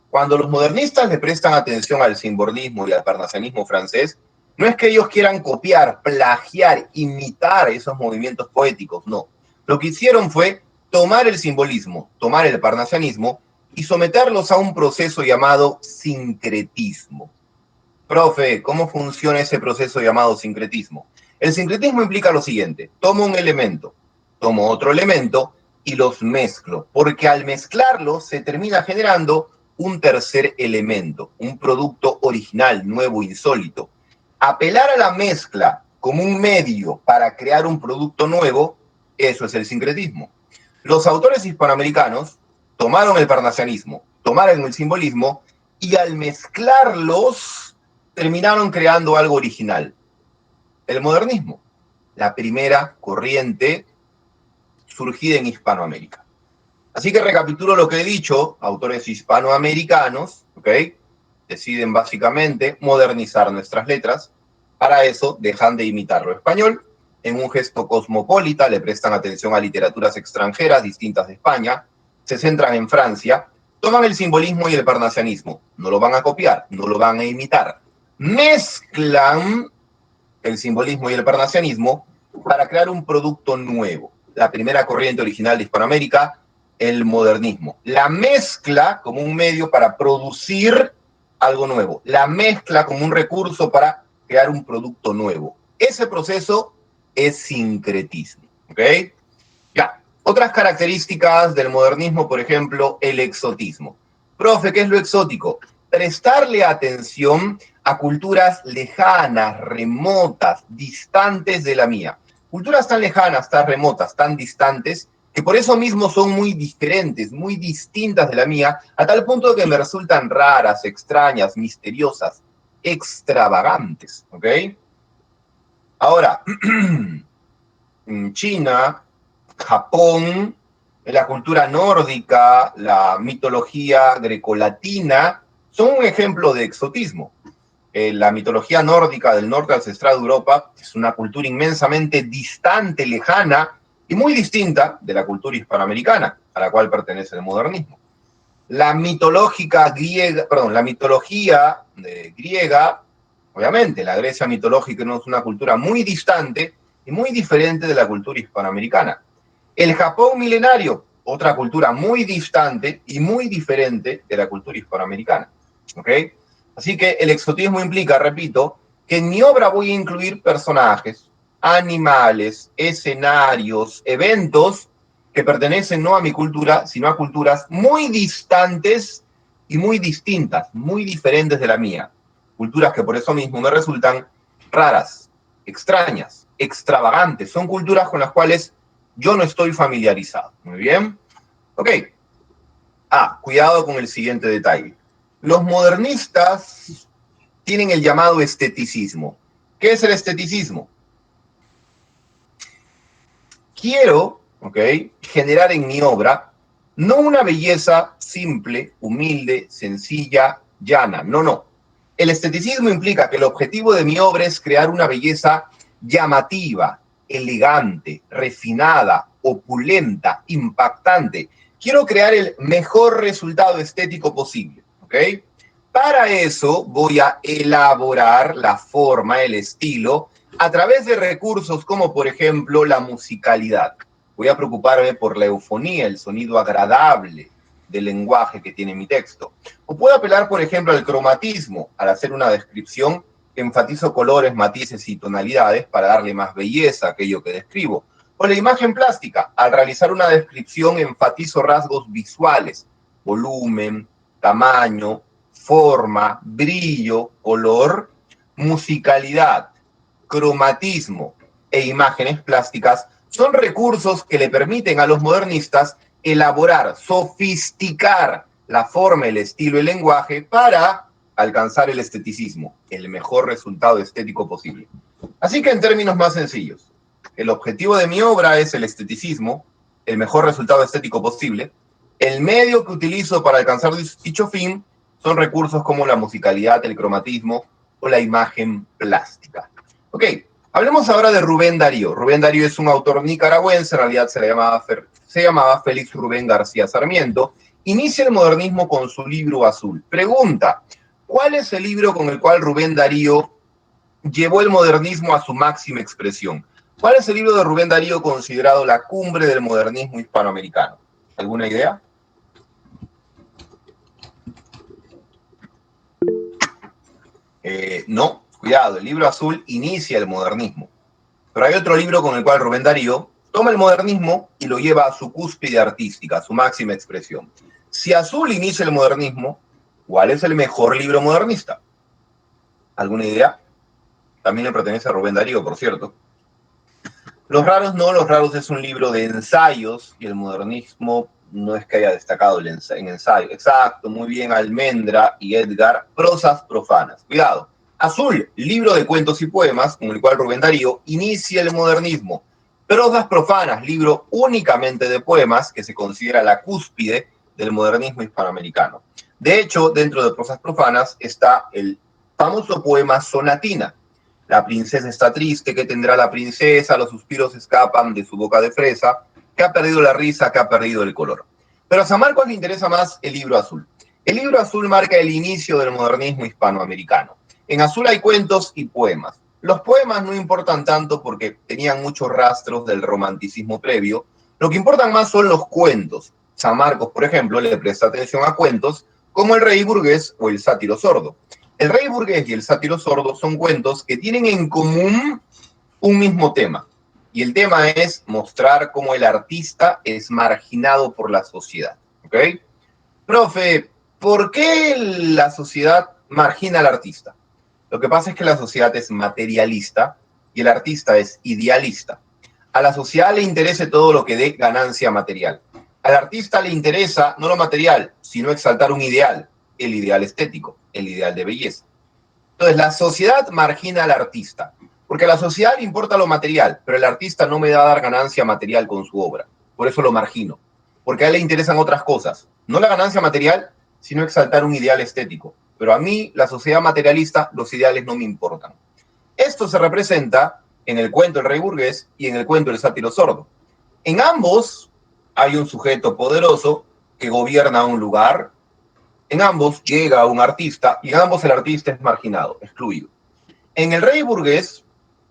Cuando los modernistas le prestan atención al simbolismo y al parnasianismo francés, no es que ellos quieran copiar, plagiar, imitar esos movimientos poéticos, no. Lo que hicieron fue tomar el simbolismo, tomar el parnasianismo y someterlos a un proceso llamado sincretismo. Profe, ¿cómo funciona ese proceso llamado sincretismo? El sincretismo implica lo siguiente: tomo un elemento, tomo otro elemento y los mezclo, porque al mezclarlos se termina generando un tercer elemento, un producto original, nuevo, insólito. Apelar a la mezcla como un medio para crear un producto nuevo, eso es el sincretismo. Los autores hispanoamericanos tomaron el parnasianismo, tomaron el simbolismo y al mezclarlos terminaron creando algo original, el modernismo, la primera corriente surgida en Hispanoamérica. Así que recapitulo lo que he dicho: autores hispanoamericanos, ¿ok? Deciden básicamente modernizar nuestras letras. Para eso dejan de imitar lo español, en un gesto cosmopolita, le prestan atención a literaturas extranjeras distintas de España, se centran en Francia, toman el simbolismo y el parnasianismo, no lo van a copiar, no lo van a imitar, mezclan el simbolismo y el parnasianismo para crear un producto nuevo. La primera corriente original de Hispanoamérica, el modernismo. La mezcla como un medio para producir algo nuevo. La mezcla como un recurso para crear un producto nuevo. Ese proceso es sincretismo. ¿Ok? Ya. Otras características del modernismo, por ejemplo, el exotismo. Profe, ¿qué es lo exótico? Prestarle atención a culturas lejanas, remotas, distantes de la mía. Culturas tan lejanas, tan remotas, tan distantes, que por eso mismo son muy diferentes, muy distintas de la mía, a tal punto que me resultan raras, extrañas, misteriosas, extravagantes. ¿Ok? Ahora, China, Japón, la cultura nórdica, la mitología grecolatina, son un ejemplo de exotismo. La mitología nórdica del norte ancestral de Europa es una cultura inmensamente distante, lejana y muy distinta de la cultura hispanoamericana, a la cual pertenece el modernismo. La mitología griega, obviamente, la Grecia mitológica no es una cultura muy distante y muy diferente de la cultura hispanoamericana. El Japón milenario, otra cultura muy distante y muy diferente de la cultura hispanoamericana. ¿Ok? Así que el exotismo implica, repito, que en mi obra voy a incluir personajes, animales, escenarios, eventos que pertenecen no a mi cultura, sino a culturas muy distantes y muy distintas, muy diferentes de la mía. Culturas que por eso mismo me resultan raras, extrañas, extravagantes. Son culturas con las cuales yo no estoy familiarizado. Muy bien. Ok. Cuidado con el siguiente detalle. Los modernistas tienen el llamado esteticismo. ¿Qué es el esteticismo? Quiero, ¿ok?, generar en mi obra no una belleza simple, humilde, sencilla, llana. No, no. El esteticismo implica que el objetivo de mi obra es crear una belleza llamativa, elegante, refinada, opulenta, impactante. Quiero crear el mejor resultado estético posible, ¿ok? Para eso voy a elaborar la forma, el estilo, a través de recursos como, por ejemplo, la musicalidad. Voy a preocuparme por la eufonía, el sonido agradable del lenguaje que tiene mi texto. O puedo apelar, por ejemplo, al cromatismo. Al hacer una descripción, enfatizo colores, matices y tonalidades para darle más belleza a aquello que describo. O la imagen plástica. Al realizar una descripción, enfatizo rasgos visuales, volumen, tamaño, forma, brillo, color, musicalidad, cromatismo e imágenes plásticas son recursos que le permiten a los modernistas elaborar, sofisticar la forma, el estilo, el lenguaje para alcanzar el esteticismo, el mejor resultado estético posible. Así que en términos más sencillos, el objetivo de mi obra es el esteticismo, el mejor resultado estético posible. El medio que utilizo para alcanzar dicho fin son recursos como la musicalidad, el cromatismo o la imagen plástica. Ok, hablemos ahora de Rubén Darío. Rubén Darío es un autor nicaragüense, en realidad se llamaba Félix Rubén García Sarmiento. Inicia el modernismo con su libro Azul. Pregunta, ¿cuál es el libro con el cual Rubén Darío llevó el modernismo a su máxima expresión? ¿Cuál es el libro de Rubén Darío considerado la cumbre del modernismo hispanoamericano? ¿Alguna idea? No, cuidado, el libro Azul inicia el modernismo. Pero hay otro libro con el cual Rubén Darío toma el modernismo y lo lleva a su cúspide artística, a su máxima expresión. Si Azul inicia el modernismo, ¿cuál es el mejor libro modernista? ¿Alguna idea? También le pertenece a Rubén Darío, por cierto. Los Raros no, Los Raros es un libro de ensayos y el modernismo no es que haya destacado en ensayo. Exacto, muy bien, Almendra y Edgar, prosas profanas. Cuidado. Azul, libro de cuentos y poemas con el cual Rubén Darío inicia el modernismo. Prosas profanas, libro únicamente de poemas que se considera la cúspide del modernismo hispanoamericano. De hecho, dentro de prosas profanas está el famoso poema Sonatina. La princesa está triste, ¿qué tendrá la princesa? Los suspiros escapan de su boca de fresa, que ha perdido la risa, que ha perdido el color. Pero a San Marcos le interesa más el libro azul. El libro azul marca el inicio del modernismo hispanoamericano. En azul hay cuentos y poemas. Los poemas no importan tanto porque tenían muchos rastros del romanticismo previo. Lo que importan más son los cuentos. San Marcos, por ejemplo, le presta atención a cuentos como El Rey Burgués o El Sátiro Sordo. El Rey Burgués y El Sátiro Sordo son cuentos que tienen en común un mismo tema. Y el tema es mostrar cómo el artista es marginado por la sociedad. ¿Ok? Profe, ¿por qué la sociedad margina al artista? Lo que pasa es que la sociedad es materialista y el artista es idealista. A la sociedad le interesa todo lo que dé ganancia material. Al artista le interesa no lo material, sino exaltar un ideal, el ideal estético, el ideal de belleza. Entonces, la sociedad margina al artista, porque a la sociedad le importa lo material, pero el artista no me va a dar ganancia material con su obra. Por eso lo margino, porque a él le interesan otras cosas. No la ganancia material, sino exaltar un ideal estético. Pero a mí, la sociedad materialista, los ideales no me importan. Esto se representa en el cuento El Rey Burgués y en el cuento El Sátiro Sordo. En ambos hay un sujeto poderoso que gobierna un lugar. En ambos llega un artista y en ambos el artista es marginado, excluido. En El Rey Burgués,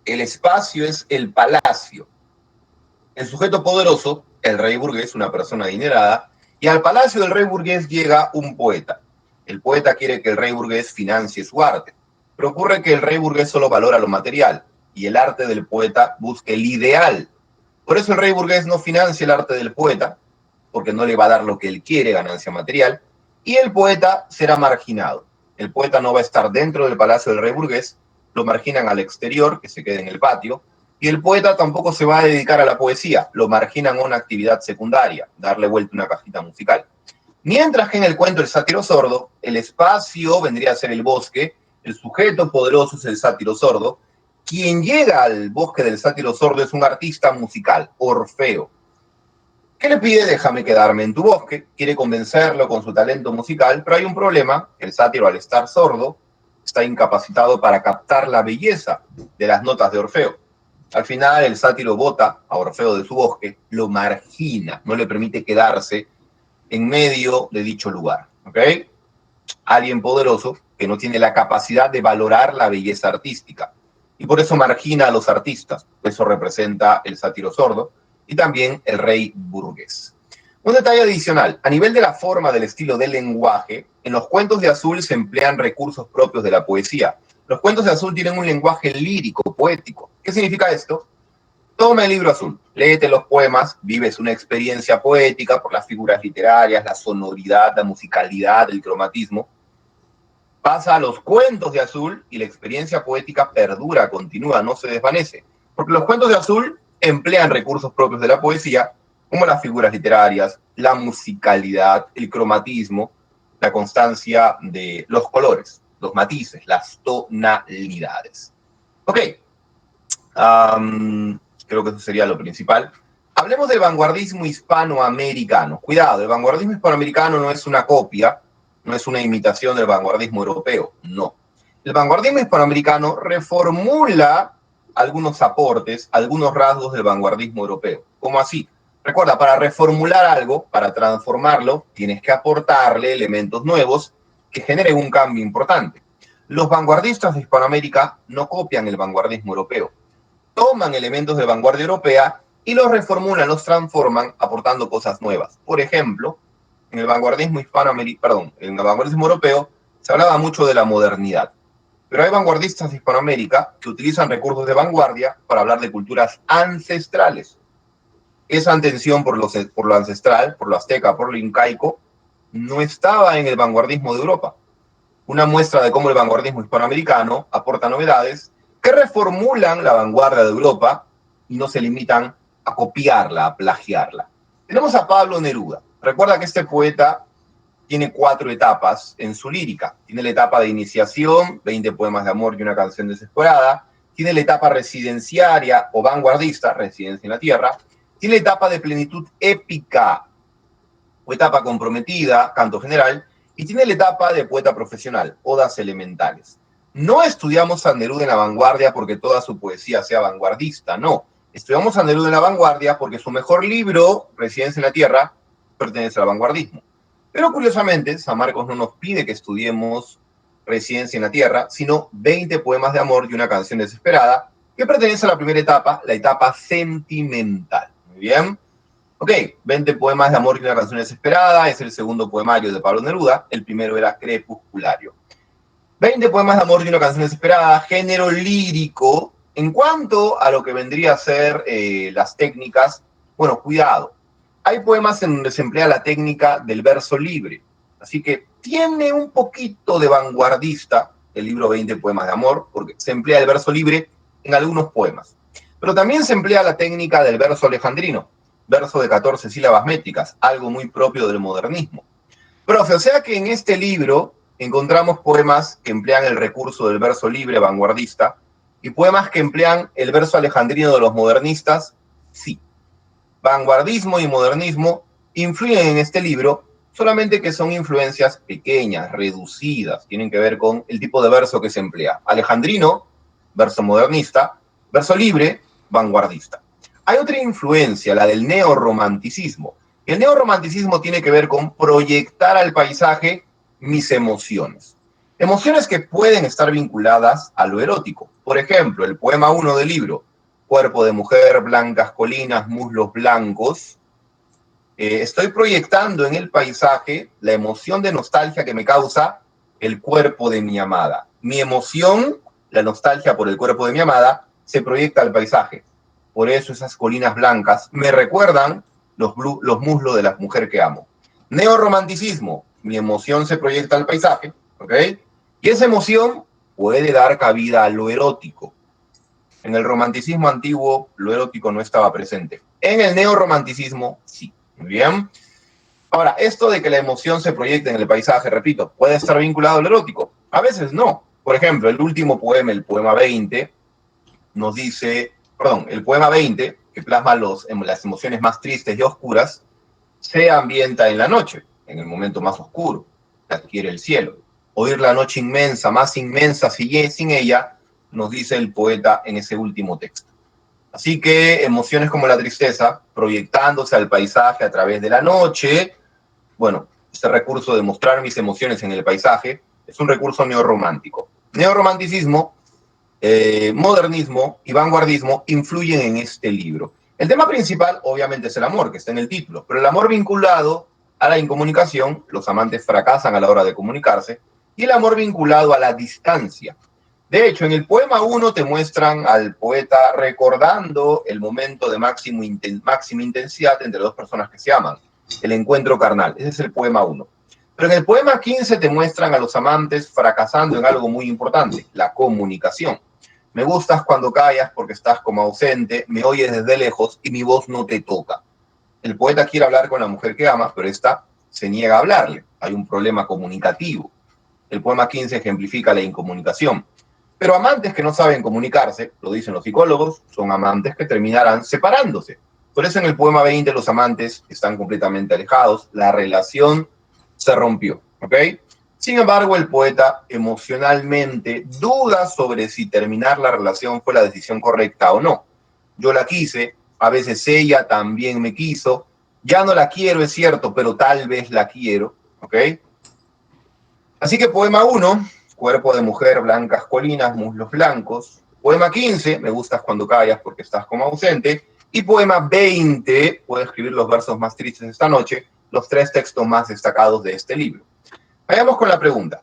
el espacio es el palacio. El sujeto poderoso, el rey burgués, una persona adinerada, y al palacio del rey burgués llega un poeta. El poeta quiere que el rey burgués financie su arte, pero ocurre que el rey burgués solo valora lo material y el arte del poeta busca el ideal. Por eso el rey burgués no financia el arte del poeta, porque no le va a dar lo que él quiere, ganancia material, y el poeta será marginado. El poeta no va a estar dentro del palacio del rey burgués, lo marginan al exterior, que se quede en el patio, y el poeta tampoco se va a dedicar a la poesía, lo marginan a una actividad secundaria, darle vuelta una cajita musical. Mientras que en el cuento El Sátiro Sordo, el espacio vendría a ser el bosque, el sujeto poderoso es el sátiro sordo, quien llega al bosque del sátiro sordo es un artista musical, Orfeo. ¿Qué le pide? Déjame quedarme en tu bosque. Quiere convencerlo con su talento musical, pero hay un problema. El sátiro, al estar sordo, está incapacitado para captar la belleza de las notas de Orfeo. Al final, el sátiro bota a Orfeo de su bosque, lo margina, no le permite quedarse en medio de dicho lugar. ¿Ok? Alguien poderoso que no tiene la capacidad de valorar la belleza artística. Y por eso margina a los artistas. Eso representa el sátiro sordo y también el rey burgués. Un detalle adicional, a nivel de la forma del estilo del lenguaje, en los cuentos de Azul se emplean recursos propios de la poesía. Los cuentos de Azul tienen un lenguaje lírico, poético. ¿Qué significa esto? Toma el libro azul, léete los poemas, vives una experiencia poética por las figuras literarias, la sonoridad, la musicalidad, el cromatismo. Pasa a los cuentos de Azul y la experiencia poética perdura, continúa, no se desvanece. Porque los cuentos de Azul emplean recursos propios de la poesía, como las figuras literarias, la musicalidad, el cromatismo, la constancia de los colores, los matices, las tonalidades. Ok, creo que eso sería lo principal. Hablemos del vanguardismo hispanoamericano. Cuidado, el vanguardismo hispanoamericano no es una copia, no es una imitación del vanguardismo europeo, no. El vanguardismo hispanoamericano reformula algunos aportes, algunos rasgos del vanguardismo europeo. ¿Cómo así? Recuerda, para reformular algo, para transformarlo, tienes que aportarle elementos nuevos que generen un cambio importante. Los vanguardistas de Hispanoamérica no copian el vanguardismo europeo, toman elementos de vanguardia europea y los reformulan, los transforman, aportando cosas nuevas. Por ejemplo, en el vanguardismo en el vanguardismo europeo se hablaba mucho de la modernidad, pero hay vanguardistas de Hispanoamérica que utilizan recursos de vanguardia para hablar de culturas ancestrales. Esa atención por lo ancestral, por lo azteca, por lo incaico, no estaba en el vanguardismo de Europa. Una muestra de cómo el vanguardismo hispanoamericano aporta novedades que reformulan la vanguardia de Europa y no se limitan a copiarla, a plagiarla. Tenemos a Pablo Neruda. Recuerda que este poeta tiene 4 etapas en su lírica. Tiene la etapa de iniciación, 20 poemas de amor y una canción desesperada. Tiene la etapa residenciaria o vanguardista, residencia en la tierra. Tiene la etapa de plenitud épica o etapa comprometida, canto general. Y tiene la etapa de poeta profesional, odas elementales. no estudiamos a Neruda en la vanguardia porque toda su poesía sea vanguardista, no. Estudiamos a Neruda en la vanguardia porque su mejor libro, Residencia en la Tierra, pertenece al vanguardismo. Pero curiosamente, San Marcos no nos pide que estudiemos Residencia en la Tierra, sino 20 poemas de amor y una canción desesperada, que pertenece a la primera etapa, la etapa sentimental. Muy bien. Ok, 20 poemas de amor y una canción desesperada, es el segundo poemario de Pablo Neruda, el primero era Crepusculario. 20 poemas de amor y una canción desesperada, género lírico. En cuanto a lo que vendría a ser las técnicas, bueno, cuidado. Hay poemas en donde se emplea la técnica del verso libre. Así que tiene un poquito de vanguardista el libro 20 poemas de amor, porque se emplea el verso libre en algunos poemas. Pero también se emplea la técnica del verso alejandrino, verso de 14 sílabas métricas, algo muy propio del modernismo. Profe, o sea que en este libro encontramos poemas que emplean el recurso del verso libre vanguardista y poemas que emplean el verso alejandrino de los modernistas. Sí, vanguardismo y modernismo influyen en este libro, solamente que son influencias pequeñas, reducidas, tienen que ver con el tipo de verso que se emplea. Alejandrino, verso modernista, verso libre, vanguardista. Hay otra influencia, la del neorromanticismo. El neorromanticismo tiene que ver con proyectar al paisaje mis emociones. Emociones que pueden estar vinculadas a lo erótico. Por ejemplo, el poema 1 del libro, Cuerpo de mujer, blancas colinas, muslos blancos. Estoy proyectando en el paisaje la emoción de nostalgia que me causa el cuerpo de mi amada. Mi emoción, la nostalgia por el cuerpo de mi amada, se proyecta al paisaje. Por eso esas colinas blancas me recuerdan los muslos de la mujer que amo. Neorromanticismo, mi emoción se proyecta al paisaje, ¿ok? Y esa emoción puede dar cabida a lo erótico. En el romanticismo antiguo, lo erótico no estaba presente. En el neorromanticismo, sí. Muy bien. Ahora, esto de que la emoción se proyecte en el paisaje, repito, ¿puede estar vinculado al erótico? A veces no. Por ejemplo, el último poema, el poema 20, nos dice, perdón, el poema 20, que plasma las emociones más tristes y oscuras, se ambienta en la noche, en el momento más oscuro, que adquiere el cielo. Oír la noche inmensa, más inmensa sin ella, nos dice el poeta en ese último texto. Así que emociones como la tristeza, proyectándose al paisaje a través de la noche, bueno, este recurso de mostrar mis emociones en el paisaje es un recurso neorromántico. Neorromanticismo, modernismo y vanguardismo influyen en este libro. El tema principal, obviamente, es el amor, que está en el título, pero el amor vinculado a la incomunicación, los amantes fracasan a la hora de comunicarse, y el amor vinculado a la distancia. De hecho, en el poema 1 te muestran al poeta recordando el momento de máxima intensidad entre dos personas que se aman, el encuentro carnal. Ese es el poema 1. Pero en el poema 15 te muestran a los amantes fracasando en algo muy importante, la comunicación. Me gustas cuando callas porque estás como ausente, me oyes desde lejos y mi voz no te toca. El poeta quiere hablar con la mujer que ama, pero esta se niega a hablarle. Hay un problema comunicativo. El poema 15 ejemplifica la incomunicación. Pero amantes que no saben comunicarse, lo dicen los psicólogos, son amantes que terminarán separándose. Por eso en el poema 20 los amantes están completamente alejados, la relación se rompió, ¿ok? Sin embargo, el poeta emocionalmente duda sobre si terminar la relación fue la decisión correcta o no. Yo la quise, a veces ella también me quiso, ya no la quiero, es cierto, pero tal vez la quiero, ¿ok? Así que poema 1, cuerpo de mujer, blancas colinas, muslos blancos. Poema 15, me gustas cuando callas porque estás como ausente. Y poema 20, puedo escribir los versos más tristes esta noche, los 3 textos más destacados de este libro. Vayamos con la pregunta.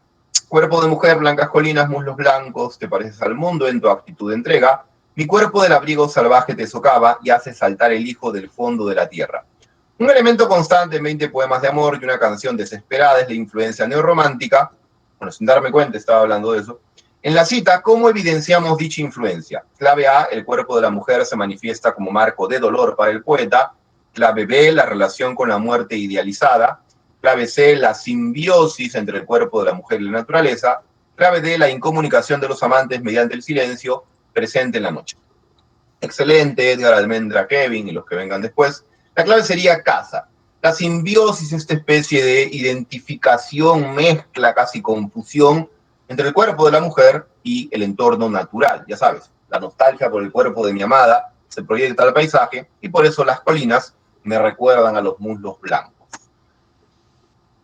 Cuerpo de mujer, blancas colinas, muslos blancos, te pareces al mundo en tu actitud de entrega. Mi cuerpo del abrigo salvaje te socava y hace saltar el hijo del fondo de la tierra. Un elemento constante en 20 poemas de amor y una canción desesperada es la influencia neorromántica. Bueno, sin darme cuenta estaba hablando de eso. En la cita, ¿cómo evidenciamos dicha influencia? Clave A, el cuerpo de la mujer se manifiesta como marco de dolor para el poeta. Clave B, la relación con la muerte idealizada. Clave C, la simbiosis entre el cuerpo de la mujer y la naturaleza. Clave D, la incomunicación de los amantes mediante el silencio presente en la noche. Excelente, Edgar, Almendra, Kevin y los que vengan después. La clave sería casa. La simbiosis, esta especie de identificación, mezcla, casi confusión entre el cuerpo de la mujer y el entorno natural. Ya sabes, la nostalgia por el cuerpo de mi amada se proyecta al paisaje y por eso las colinas me recuerdan a los muslos blancos.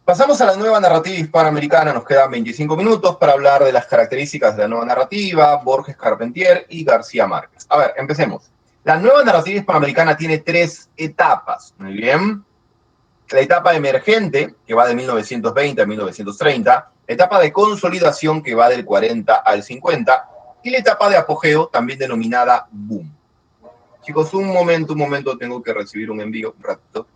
Pasamos a la nueva narrativa hispanoamericana, nos quedan 25 minutos para hablar de las características de la nueva narrativa, Borges, Carpentier y García Márquez. A ver, empecemos. La nueva narrativa hispanoamericana tiene 3 etapas, muy bien. La etapa emergente, que va de 1920 a 1930, la etapa de consolidación, que va del 40 al 50, y la etapa de apogeo, también denominada boom. Chicos, un momento, tengo que recibir un envío, un ratito.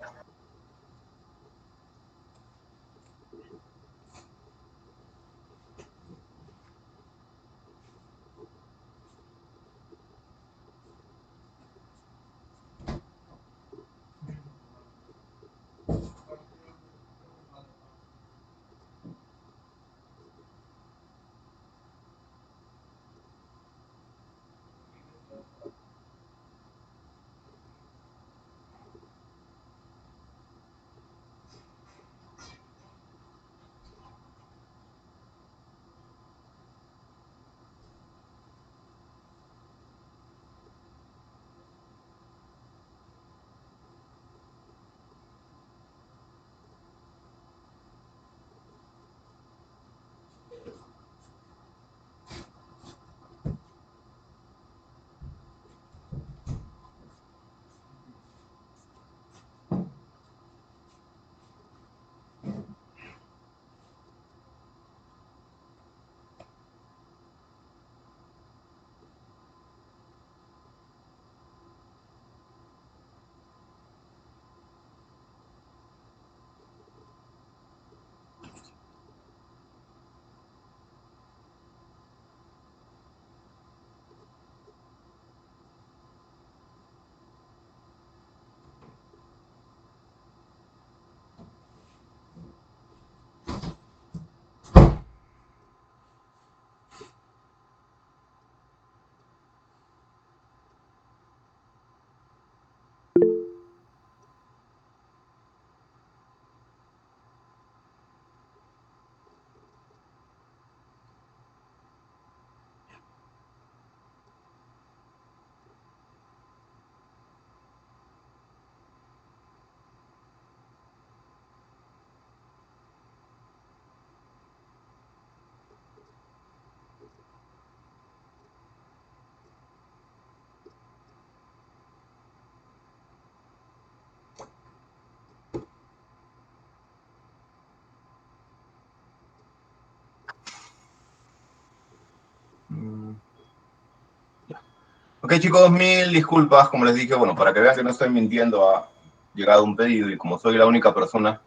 Ok, chicos, mil disculpas, como les dije, bueno, para que vean que no estoy mintiendo, ha llegado un pedido y como soy la única persona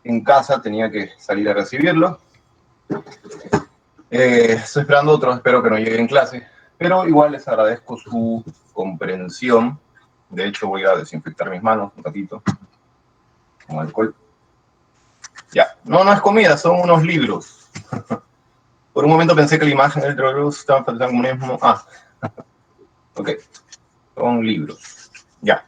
en casa, tenía que salir a recibirlo. Estoy esperando otro, espero que no llegue en clase, pero igual les agradezco su comprensión. De hecho, voy a desinfectar mis manos un ratito con alcohol. Ya, no es comida, son unos libros. Por un momento pensé que la imagen del Drogos estaba faltando comunismo. Ok, son libros. Ya.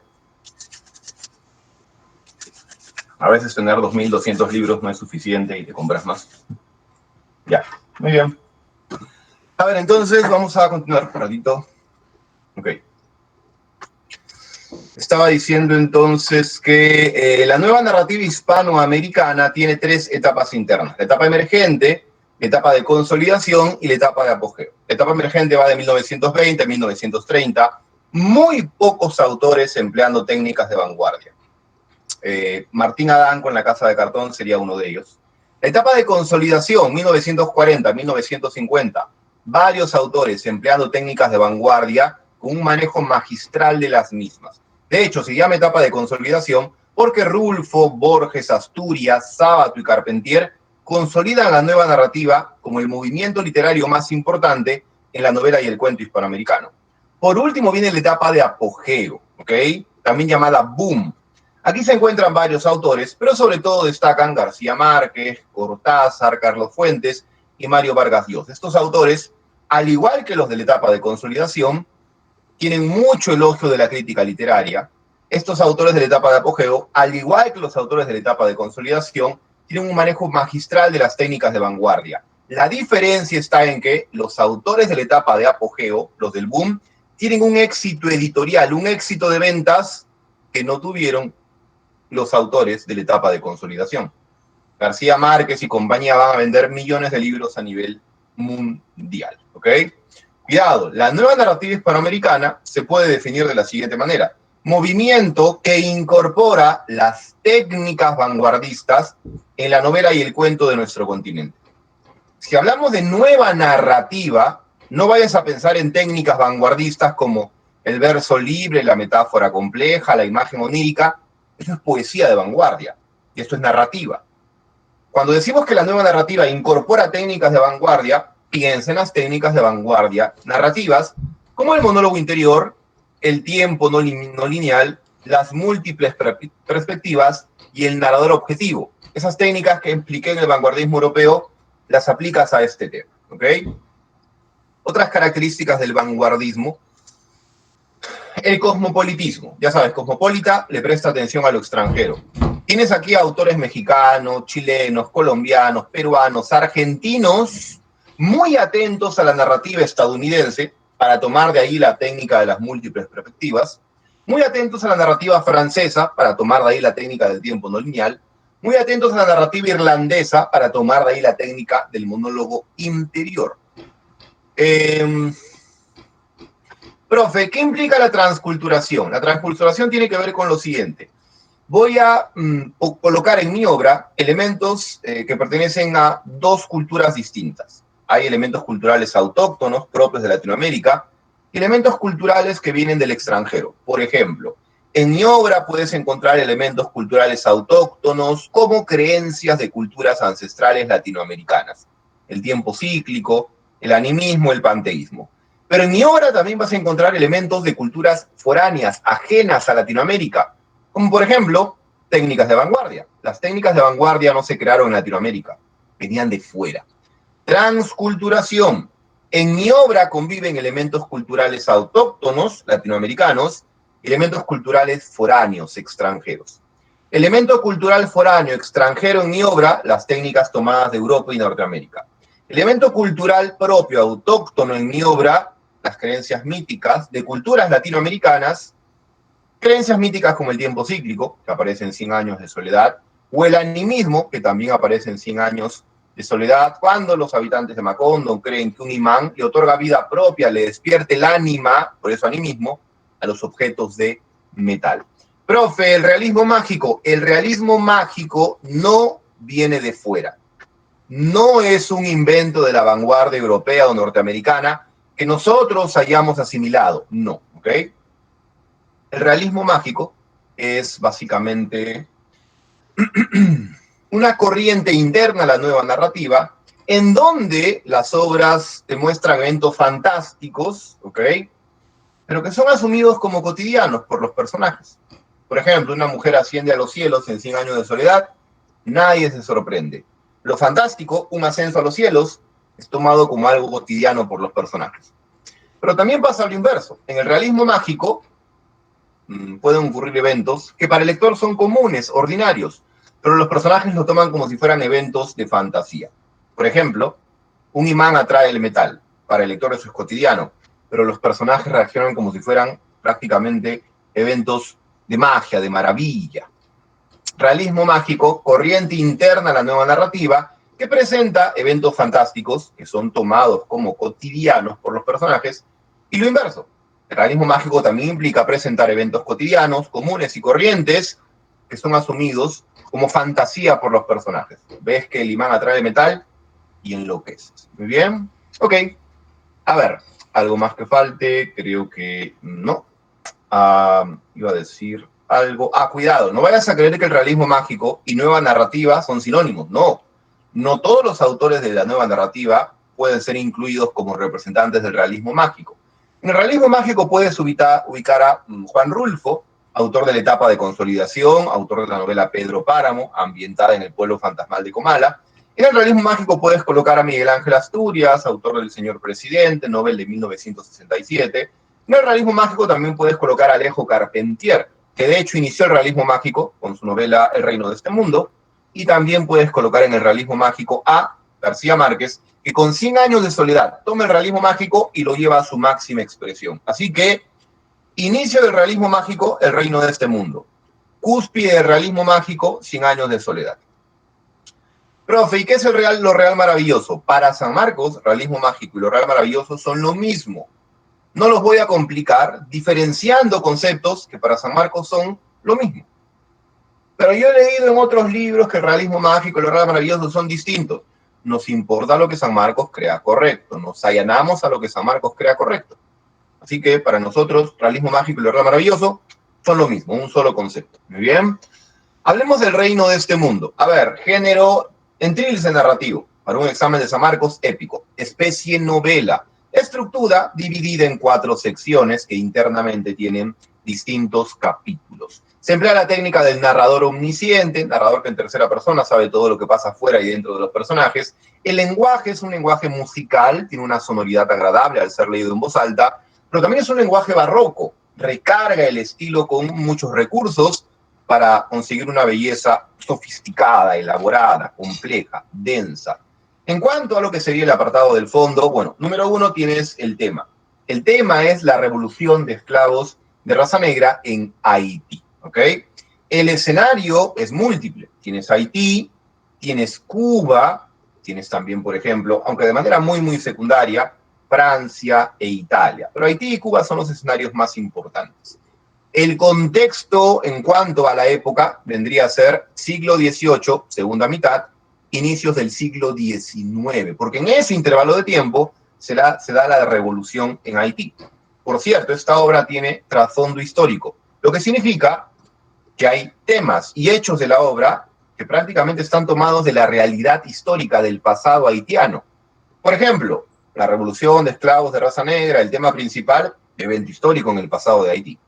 A veces tener 2.200 libros no es suficiente y te compras más. Ya, muy bien. A ver, entonces vamos a continuar un ratito. Ok. Estaba diciendo entonces que la nueva narrativa hispanoamericana tiene 3 etapas internas. La etapa emergente, la etapa de consolidación y la etapa de apogeo. La etapa emergente va de 1920 a 1930. Muy pocos autores empleando técnicas de vanguardia. Martín Adán con La Casa de Cartón sería uno de ellos. La etapa de consolidación, 1940-1950, varios autores empleando técnicas de vanguardia con un manejo magistral de las mismas. De hecho, se llama etapa de consolidación porque Rulfo, Borges, Asturias, Sábato y Carpentier consolidan la nueva narrativa como el movimiento literario más importante en la novela y el cuento hispanoamericano. Por último viene la etapa de apogeo, ¿ok? También llamada boom. Aquí se encuentran varios autores, pero sobre todo destacan García Márquez, Cortázar, Carlos Fuentes y Mario Vargas Llosa. Estos autores, al igual que los de la etapa de consolidación, tienen mucho elogio de la crítica literaria. Estos autores de la etapa de apogeo, al igual que los autores de la etapa de consolidación, tienen un manejo magistral de las técnicas de vanguardia. La diferencia está en que los autores de la etapa de apogeo, los del boom, tienen un éxito editorial, un éxito de ventas que no tuvieron los autores de la etapa de consolidación. García Márquez y compañía van a vender millones de libros a nivel mundial, ¿ok? Cuidado, la nueva narrativa hispanoamericana se puede definir de la siguiente manera: movimiento que incorpora las técnicas vanguardistas en la novela y el cuento de nuestro continente. Si hablamos de nueva narrativa, no vayas a pensar en técnicas vanguardistas como el verso libre, la metáfora compleja, la imagen onírica. Eso es poesía de vanguardia y esto es narrativa. Cuando decimos que la nueva narrativa incorpora técnicas de vanguardia, piensa en las técnicas de vanguardia narrativas, como el monólogo interior, el tiempo no lineal, las múltiples perspectivas y el narrador objetivo. Esas técnicas que expliqué en el vanguardismo europeo las aplicas a este tema, ¿ok? Otras características del vanguardismo: el cosmopolitismo. Ya sabes, cosmopolita le presta atención a lo extranjero. Tienes aquí autores mexicanos, chilenos, colombianos, peruanos, argentinos, muy atentos a la narrativa estadounidense para tomar de ahí la técnica de las múltiples perspectivas, muy atentos a la narrativa francesa para tomar de ahí la técnica del tiempo no lineal, muy atentos a la narrativa irlandesa para tomar de ahí la técnica del monólogo interior. Profe, ¿qué implica la transculturación? La transculturación tiene que ver con lo siguiente. Voy a colocar en mi obra elementos que pertenecen a dos culturas distintas. Hay elementos culturales autóctonos propios de Latinoamérica y elementos culturales que vienen del extranjero. Por ejemplo, en mi obra puedes encontrar elementos culturales autóctonos como creencias de culturas ancestrales latinoamericanas, el tiempo cíclico, el animismo, el panteísmo. Pero en mi obra también vas a encontrar elementos de culturas foráneas, ajenas a Latinoamérica, como por ejemplo, técnicas de vanguardia. Las técnicas de vanguardia no se crearon en Latinoamérica, venían de fuera. Transculturación. En mi obra conviven elementos culturales autóctonos, latinoamericanos, y elementos culturales foráneos, extranjeros. Elemento cultural foráneo, extranjero en mi obra, las técnicas tomadas de Europa y Norteamérica. Elemento cultural propio, autóctono en mi obra, las creencias míticas de culturas latinoamericanas, creencias míticas como el tiempo cíclico, que aparece en 100 años de soledad, o el animismo, que también aparece en 100 años de soledad, cuando los habitantes de Macondo creen que un imán le otorga vida propia, le despierte el ánima, por eso animismo, a los objetos de metal. Profe, el realismo mágico no viene de fuera. No es un invento de la vanguardia europea o norteamericana que nosotros hayamos asimilado, no, ¿ok? El realismo mágico es básicamente una corriente interna a la nueva narrativa en donde las obras te muestran eventos fantásticos, ¿ok? Pero que son asumidos como cotidianos por los personajes. Por ejemplo, una mujer asciende a los cielos en 100 años de soledad, nadie se sorprende. Lo fantástico, un ascenso a los cielos, es tomado como algo cotidiano por los personajes. Pero también pasa lo inverso. En el realismo mágico pueden ocurrir eventos que para el lector son comunes, ordinarios, pero los personajes lo toman como si fueran eventos de fantasía. Por ejemplo, un imán atrae el metal. Para el lector eso es cotidiano, pero los personajes reaccionan como si fueran prácticamente eventos de magia, de maravilla. Realismo mágico, corriente interna a la nueva narrativa, que presenta eventos fantásticos que son tomados como cotidianos por los personajes, y lo inverso. El realismo mágico también implica presentar eventos cotidianos, comunes y corrientes, que son asumidos como fantasía por los personajes. Ves que el imán atrae metal y enloqueces. Muy bien. Ok. A ver, algo más que falte, creo que no. Iba a decir algo. Cuidado, no vayas a creer que el realismo mágico y nueva narrativa son sinónimos. No. No todos los autores de la nueva narrativa pueden ser incluidos como representantes del realismo mágico. En el realismo mágico puedes ubicar a Juan Rulfo, autor de la etapa de consolidación, autor de la novela Pedro Páramo, ambientada en el pueblo fantasmal de Comala. En el realismo mágico puedes colocar a Miguel Ángel Asturias, autor del Señor Presidente, novela de 1967. En el realismo mágico también puedes colocar a Alejo Carpentier, que de hecho inició el realismo mágico con su novela El reino de este mundo. Y también puedes colocar en el realismo mágico a García Márquez, que con 100 años de soledad toma el realismo mágico y lo lleva a su máxima expresión. Así que, inicio del realismo mágico, el reino de este mundo. Cúspide del realismo mágico, 100 años de soledad. Profe, ¿y qué es lo real maravilloso? Para San Marcos, realismo mágico y lo real maravilloso son lo mismo. No los voy a complicar diferenciando conceptos que para San Marcos son lo mismo. Pero yo he leído en otros libros que el realismo mágico y lo real maravilloso son distintos. Nos importa lo que San Marcos crea correcto. Nos allanamos a lo que San Marcos crea correcto. Así que para nosotros, realismo mágico y lo real maravilloso son lo mismo, un solo concepto. Muy bien. Hablemos del reino de este mundo. A ver, género en trilce narrativo, para un examen de San Marcos épico. Especie novela. Estructura dividida en 4 secciones que internamente tienen distintos capítulos. Se emplea la técnica del narrador omnisciente, narrador que en tercera persona sabe todo lo que pasa fuera y dentro de los personajes. El lenguaje es un lenguaje musical, tiene una sonoridad agradable al ser leído en voz alta, pero también es un lenguaje barroco. Recarga el estilo con muchos recursos para conseguir una belleza sofisticada, elaborada, compleja, densa. En cuanto a lo que sería el apartado del fondo, bueno, número 1 tienes el tema. El tema es la revolución de esclavos de raza negra en Haití, ¿ok? El escenario es múltiple. Tienes Haití, tienes Cuba, tienes también, por ejemplo, aunque de manera muy secundaria, Francia e Italia. Pero Haití y Cuba son los escenarios más importantes. El contexto en cuanto a la época vendría a ser siglo XVIII, segunda mitad, inicios del siglo XIX, porque en ese intervalo de tiempo se da la revolución en Haití. Por cierto, esta obra tiene trasfondo histórico, lo que significa que hay temas y hechos de la obra que prácticamente están tomados de la realidad histórica del pasado haitiano. Por ejemplo, la revolución de esclavos de raza negra, el tema principal, evento histórico en el pasado de Haití.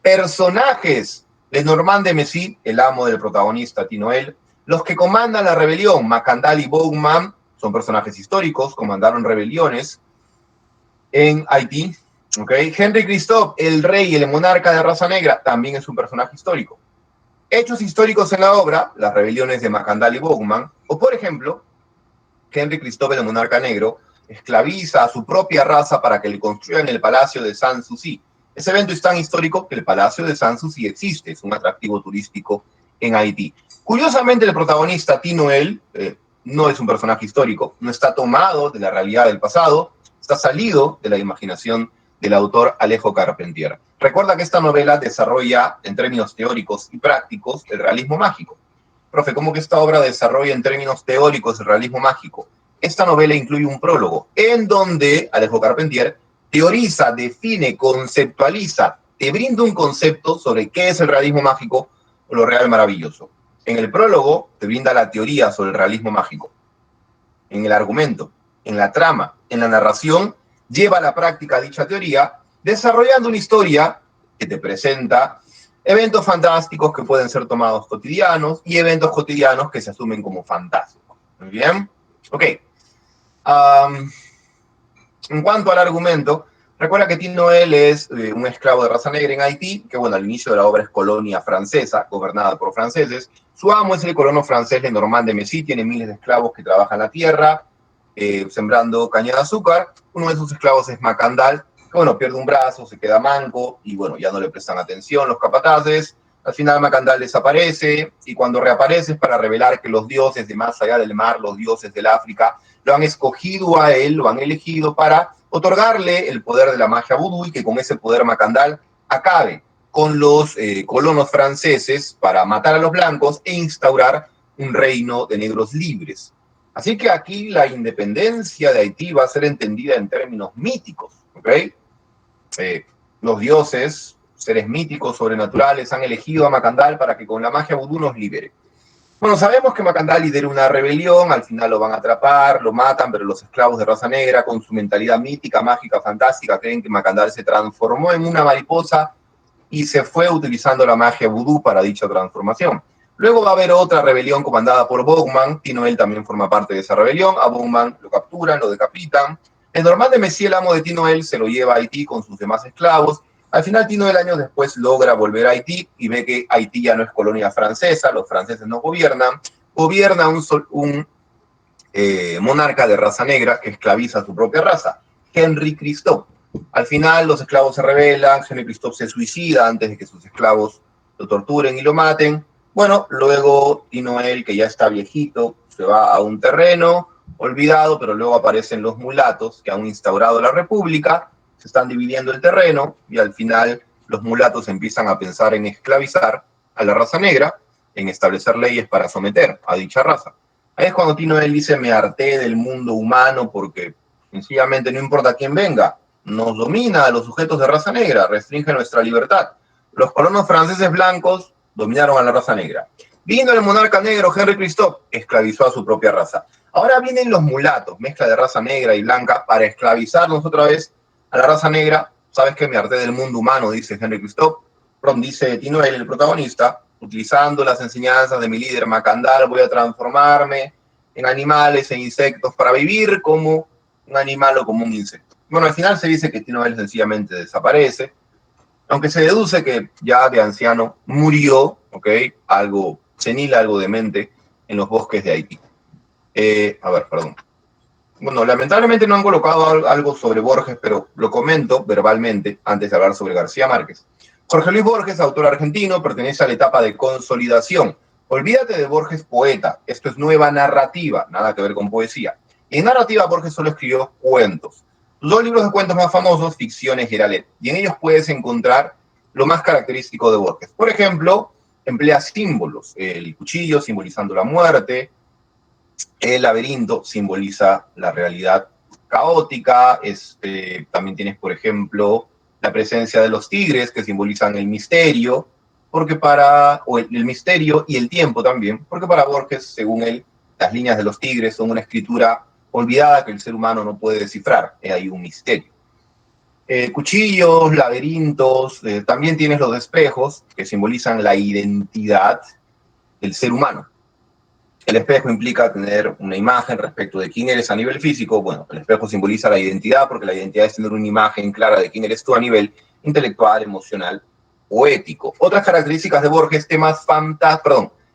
Personajes: Lenormand de Messy, el amo del protagonista Tinoel. Los que comandan la rebelión, Macandal y Bowman, son personajes históricos, comandaron rebeliones en Haití. ¿Okay? Henry Christophe, el rey y el monarca de raza negra, también es un personaje histórico. Hechos históricos en la obra, las rebeliones de Macandal y Bowman, o por ejemplo, Henry Christophe, el monarca negro, esclaviza a su propia raza para que le construyan el palacio de Sanssouci. Ese evento es tan histórico que el Palacio de Sanssouci existe, es un atractivo turístico en Haití. Curiosamente, el protagonista, Tinoel, no es un personaje histórico, no está tomado de la realidad del pasado, está salido de la imaginación del autor Alejo Carpentier. Recuerda que esta novela desarrolla, en términos teóricos y prácticos, el realismo mágico. Profe, ¿cómo que esta obra desarrolla en términos teóricos el realismo mágico? Esta novela incluye un prólogo en donde Alejo Carpentier teoriza, define, conceptualiza, te brinda un concepto sobre qué es el realismo mágico o lo real maravilloso. En el prólogo te brinda la teoría sobre el realismo mágico. En el argumento, en la trama, en la narración, lleva a la práctica dicha teoría, desarrollando una historia que te presenta eventos fantásticos que pueden ser tomados cotidianos y eventos cotidianos que se asumen como fantásticos. ¿Muy bien? Ok. En cuanto al argumento, recuerda que Tinoel es un esclavo de raza negra en Haití, que bueno, al inicio de la obra es colonia francesa, gobernada por franceses. Su amo es el colono francés Lenormand de Messy, tiene miles de esclavos que trabajan la tierra, sembrando caña de azúcar. Uno de sus esclavos es Macandal, que bueno, pierde un brazo, se queda manco, y bueno, ya no le prestan atención los capataces. Al final Macandal desaparece, y cuando reaparece es para revelar que los dioses de más allá del mar, los dioses del África, lo han escogido a él, lo han elegido para otorgarle el poder de la magia vudú y que con ese poder Macandal acabe con los colonos franceses para matar a los blancos e instaurar un reino de negros libres. Así que aquí la independencia de Haití va a ser entendida en términos míticos, ¿ok? Los dioses, seres míticos, sobrenaturales, han elegido a Macandal para que con la magia vudú nos libere. Bueno, sabemos que Macandal lidera una rebelión, al final lo van a atrapar, lo matan, pero los esclavos de raza negra, con su mentalidad mítica, mágica, fantástica, creen que Macandal se transformó en una mariposa y se fue utilizando la magia vudú para dicha transformación. Luego va a haber otra rebelión comandada por Bowman, Tinoel también forma parte de esa rebelión, a Bowman lo capturan, lo decapitan. Lenormand de Messy, el amo de Tinoel, se lo lleva a Haití con sus demás esclavos. Al final, Tinoel años después logra volver a Haití y ve que Haití ya no es colonia francesa, los franceses no gobiernan, gobierna un monarca de raza negra que esclaviza a su propia raza, Henry Christophe. Al final los esclavos se rebelan, Henry Christophe se suicida antes de que sus esclavos lo torturen y lo maten. Bueno, luego Tinoel, que ya está viejito, se va a un terreno olvidado, pero luego aparecen los mulatos que han instaurado la república, se están dividiendo el terreno y al final los mulatos empiezan a pensar en esclavizar a la raza negra, en establecer leyes para someter a dicha raza. Ahí es cuando Tinoel dice: me harté del mundo humano porque sencillamente no importa quién venga, nos domina a los sujetos de raza negra, restringe nuestra libertad. Los colonos franceses blancos dominaron a la raza negra. Vino el monarca negro Henry Christophe, esclavizó a su propia raza. Ahora vienen los mulatos, mezcla de raza negra y blanca, para esclavizarnos otra vez a la raza negra. ¿Sabes qué? Me harté del mundo humano, dice Henry Christophe. Dice Tinoel, el protagonista: utilizando las enseñanzas de mi líder Macandal, voy a transformarme en animales e insectos para vivir como un animal o como un insecto. Bueno, al final se dice que Tinoel sencillamente desaparece, aunque se deduce que ya de anciano murió, ¿ok? Algo senil, algo demente, en los bosques de Haití. Perdón. Bueno, lamentablemente no han colocado algo sobre Borges, pero lo comento verbalmente antes de hablar sobre García Márquez. Jorge Luis Borges, autor argentino, pertenece a la etapa de consolidación. Olvídate de Borges poeta, esto es nueva narrativa, nada que ver con poesía. Y en narrativa Borges solo escribió cuentos. Sus dos libros de cuentos más famosos, Ficciones y Eralet, y en ellos puedes encontrar lo más característico de Borges. Por ejemplo, emplea símbolos, el cuchillo simbolizando la muerte, el laberinto simboliza la realidad caótica, también tienes, por ejemplo, la presencia de los tigres que simbolizan el misterio, el misterio y el tiempo también, porque para Borges, según él, las líneas de los tigres son una escritura olvidada que el ser humano no puede descifrar, hay un misterio. Cuchillos, laberintos, también tienes los espejos que simbolizan la identidad del ser humano. El espejo implica tener una imagen respecto de quién eres a nivel físico. Bueno, el espejo simboliza la identidad, porque la identidad es tener una imagen clara de quién eres tú a nivel intelectual, emocional o ético. Otras características de Borges: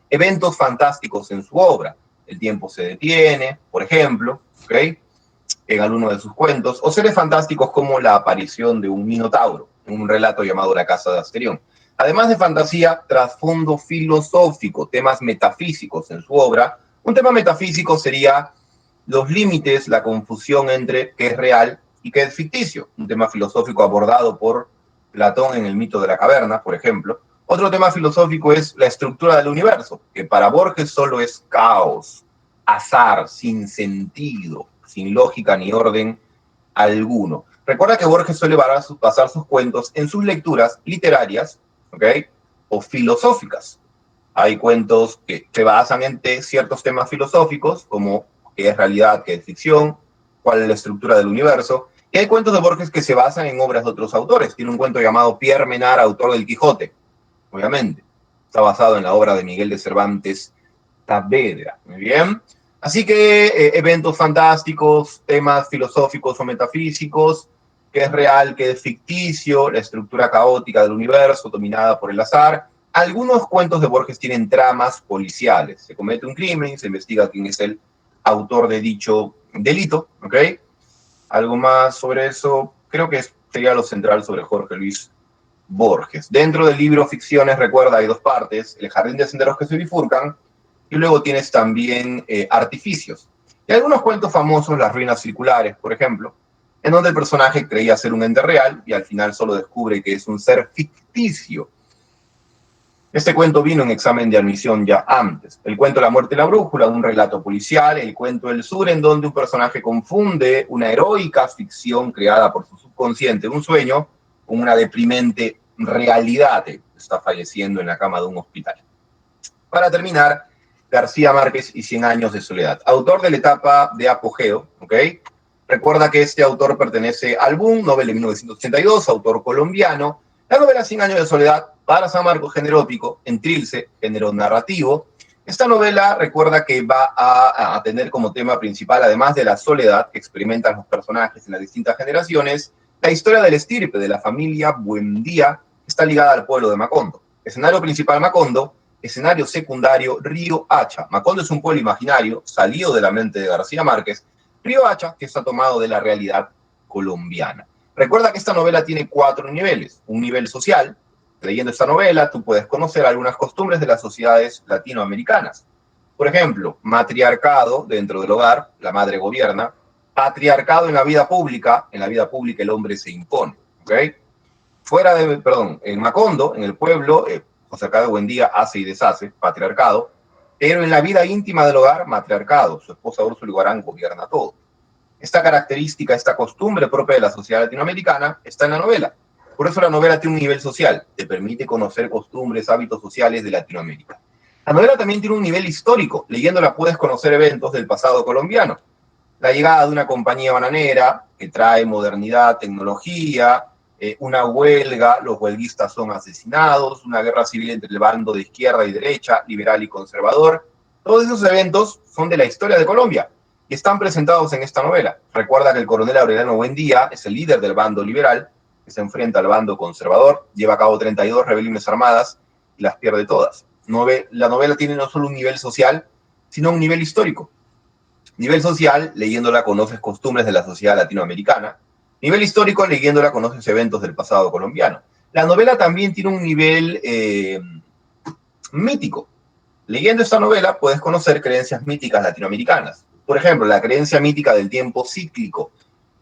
eventos fantásticos en su obra. El tiempo se detiene, por ejemplo, ¿ok? En alguno de sus cuentos, o seres fantásticos como la aparición de un minotauro, en un relato llamado La Casa de Asterión. Además de fantasía, trasfondo filosófico, temas metafísicos en su obra. Un tema metafísico sería los límites, la confusión entre qué es real y qué es ficticio. Un tema filosófico abordado por Platón en el mito de la caverna, por ejemplo. Otro tema filosófico es la estructura del universo, que para Borges solo es caos, azar, sin sentido, sin lógica ni orden alguno. Recuerda que Borges suele basar sus cuentos en sus lecturas literarias, ¿ok? O filosóficas. Hay cuentos que se basan en ciertos temas filosóficos, como qué es realidad, qué es ficción, cuál es la estructura del universo. Y hay cuentos de Borges que se basan en obras de otros autores. Tiene un cuento llamado Pierre Menard, autor del Quijote, obviamente. Está basado en la obra de Miguel de Cervantes Saavedra. Muy bien. Así que eventos fantásticos, temas filosóficos o metafísicos, qué es real, qué es ficticio, la estructura caótica del universo dominada por el azar. Algunos cuentos de Borges tienen tramas policiales. Se comete un crimen, se investiga quién es el autor de dicho delito, ¿ok? Algo más sobre eso, creo que sería lo central sobre Jorge Luis Borges. Dentro del libro Ficciones, recuerda, hay dos partes: el jardín de senderos que se bifurcan, y luego tienes también artificios. Y algunos cuentos famosos, Las ruinas circulares, por ejemplo, en donde el personaje creía ser un ente real y al final solo descubre que es un ser ficticio. Este cuento vino en examen de admisión ya antes. El cuento La muerte y la brújula, un relato policial. El cuento El sur, en donde un personaje confunde una heroica ficción creada por su subconsciente, un sueño, con una deprimente realidad. Está falleciendo en la cama de un hospital. Para terminar, García Márquez y 100 años de soledad. Autor de la etapa de apogeo, ¿ok? Recuerda que este autor pertenece al boom, novela de 1982, autor colombiano. La novela 100 años de soledad, para San Marcos, género épico, en Trilce, género narrativo. Esta novela recuerda que va a tener como tema principal, además de la soledad que experimentan los personajes en las distintas generaciones, la historia del estirpe de la familia Buendía, que está ligada al pueblo de Macondo. Escenario principal Macondo, Escenario secundario, Río Hacha. Macondo es un pueblo imaginario, salido de la mente de García Márquez. Río Hacha, que está tomado de la realidad colombiana. Recuerda que esta novela tiene 4 niveles. Un nivel social. Leyendo esta novela, tú puedes conocer algunas costumbres de las sociedades latinoamericanas. Por ejemplo, matriarcado dentro del hogar, la madre gobierna. Patriarcado en la vida pública el hombre se impone. ¿Ok? En Macondo, en el pueblo, José Arcadio Buendía hace y deshace, patriarcado, pero en la vida íntima del hogar, matriarcado. Su esposa Úrsula Iguarán gobierna todo. Esta característica, esta costumbre propia de la sociedad latinoamericana está en la novela. Por eso la novela tiene un nivel social, te permite conocer costumbres, hábitos sociales de Latinoamérica. La novela también tiene un nivel histórico. Leyéndola puedes conocer eventos del pasado colombiano. La llegada de una compañía bananera que trae modernidad, tecnología, una huelga, los huelguistas son asesinados, una guerra civil entre el bando de izquierda y derecha, liberal y conservador. Todos esos eventos son de la historia de Colombia y están presentados en esta novela. Recuerda que el coronel Aureliano Buendía es el líder del bando liberal, que se enfrenta al bando conservador, lleva a cabo 32 rebeliones armadas y las pierde todas. La novela tiene no solo un nivel social, sino un nivel histórico. Nivel social, leyéndola conoces costumbres de la sociedad latinoamericana. Nivel histórico, leyéndola conoces eventos del pasado colombiano. La novela también tiene un nivel mítico. Leyendo esta novela puedes conocer creencias míticas latinoamericanas. Por ejemplo, la creencia mítica del tiempo cíclico.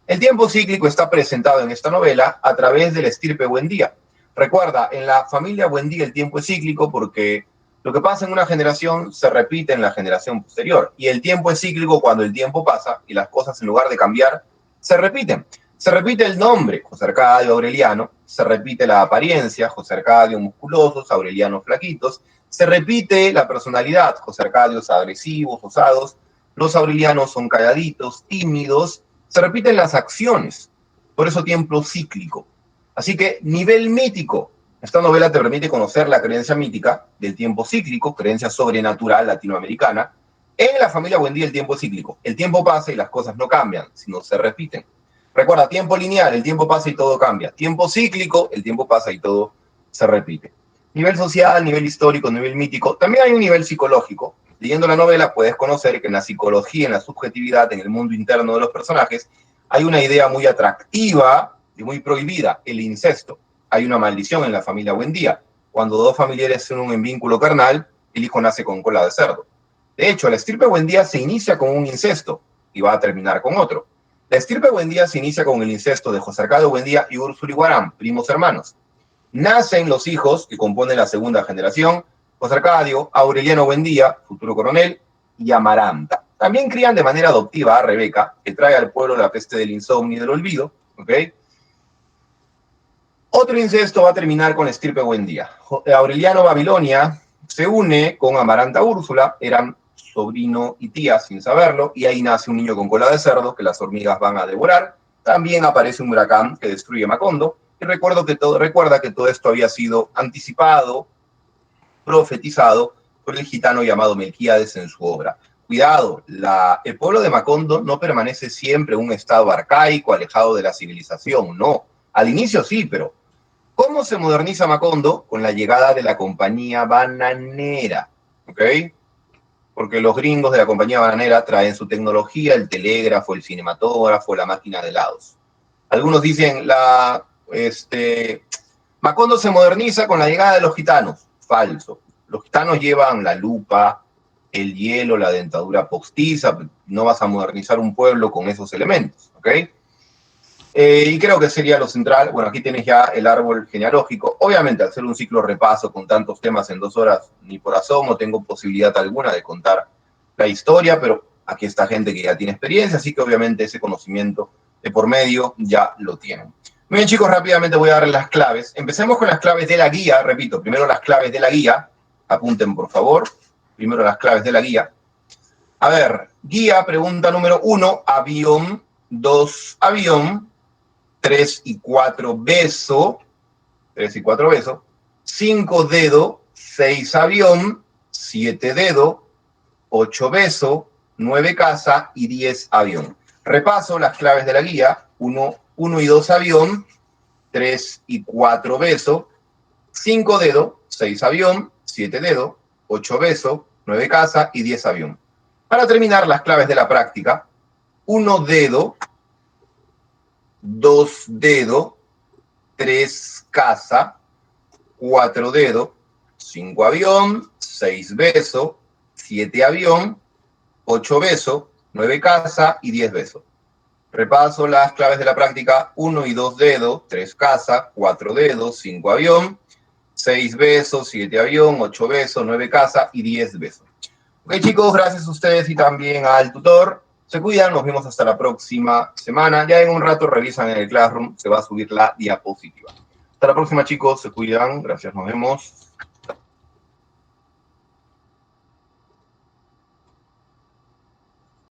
El tiempo cíclico está presentado en esta novela a través de la estirpe Buendía. Recuerda, en la familia Buendía el tiempo es cíclico porque lo que pasa en una generación se repite en la generación posterior. Y el tiempo es cíclico cuando el tiempo pasa y las cosas, en lugar de cambiar, se repiten. Se repite el nombre, José Arcadio Aureliano, se repite la apariencia, José Arcadio musculosos, Aureliano flaquitos, se repite la personalidad, José Arcadios agresivos, osados, los aurelianos son calladitos, tímidos, se repiten las acciones, por eso tiempo cíclico. Así que nivel mítico, esta novela te permite conocer la creencia mítica del tiempo cíclico, creencia sobrenatural latinoamericana. En la familia Buendía el tiempo es cíclico. El tiempo pasa y las cosas no cambian, sino se repiten. Recuerda, tiempo lineal, el tiempo pasa y todo cambia. Tiempo cíclico, el tiempo pasa y todo se repite. Nivel social, nivel histórico, nivel mítico. También hay un nivel psicológico. Leyendo la novela puedes conocer que en la psicología, en la subjetividad, en el mundo interno de los personajes, hay una idea muy atractiva y muy prohibida, el incesto. Hay una maldición en la familia Buendía. Cuando dos familiares se unen en vínculo carnal, el hijo nace con cola de cerdo. De hecho, la estirpe Buendía se inicia con un incesto y va a terminar con otro. La estirpe Buendía se inicia con el incesto de José Arcadio Buendía y Úrsula Iguarán, primos hermanos. Nacen los hijos que componen la segunda generación, José Arcadio, Aureliano Buendía, futuro coronel, y Amaranta. También crían de manera adoptiva a Rebeca, que trae al pueblo la peste del insomnio y del olvido. ¿Okay? Otro incesto va a terminar con estirpe Buendía. Aureliano Babilonia se une con Amaranta Úrsula, eran sobrino y tía sin saberlo, y ahí nace un niño con cola de cerdo que las hormigas van a devorar. También aparece un huracán que destruye Macondo, y recuerda que todo esto había sido anticipado, profetizado por el gitano llamado Melquíades en su obra. Cuidado, el pueblo de Macondo no permanece siempre en un estado arcaico, alejado de la civilización, no. Al inicio sí, pero ¿cómo se moderniza Macondo? Con la llegada de la compañía bananera, ¿ok? Porque los gringos de la compañía bananera traen su tecnología, el telégrafo, el cinematógrafo, la máquina de helados. Algunos dicen, Macondo se moderniza con la llegada de los gitanos. Falso. Los gitanos llevan la lupa, el hielo, la dentadura postiza. No vas a modernizar un pueblo con esos elementos, ¿ok? Y creo que sería lo central. Bueno, aquí tienes ya el árbol genealógico. Obviamente, al ser un ciclo repaso con tantos temas en 2 horas, ni por asomo tengo posibilidad alguna de contar la historia, pero aquí está gente que ya tiene experiencia, así que obviamente ese conocimiento de por medio ya lo tienen. Muy bien, chicos, rápidamente voy a darles las claves. Empecemos con las claves de la guía. Repito, primero las claves de la guía. Apunten, por favor. Primero las claves de la guía. A ver, guía, pregunta número 1, avión. 2, avión. 3 y 4, beso. 3 y 4, beso. 5, dedo. 6, avión. 7, dedo. 8, beso. 9, casa. Y 10, avión. Repaso las claves de la guía. 1 y 2, avión. 3 y 4, beso. 5, dedo. 6, avión. 7, dedo. 8 beso, 9 casa y 10 avión. Para terminar, las claves de la práctica: 1 dedo, 2 dedo, 3 casa, 4 dedo, 5 avión, 6 beso, 7 avión, 8 beso, 9 casa y 10 beso. Repaso las claves de la práctica: 1 y 2 dedos, 3 casa, 4 dedos, 5 avión, 6 besos, 7 avión, 8 besos, 9 casa y 10 besos. Ok, chicos, gracias a ustedes y también al tutor. Se cuidan, nos vemos hasta la próxima semana. Ya en un rato revisan en el Classroom, se va a subir la diapositiva. Hasta la próxima, chicos, se cuidan. Gracias, nos vemos.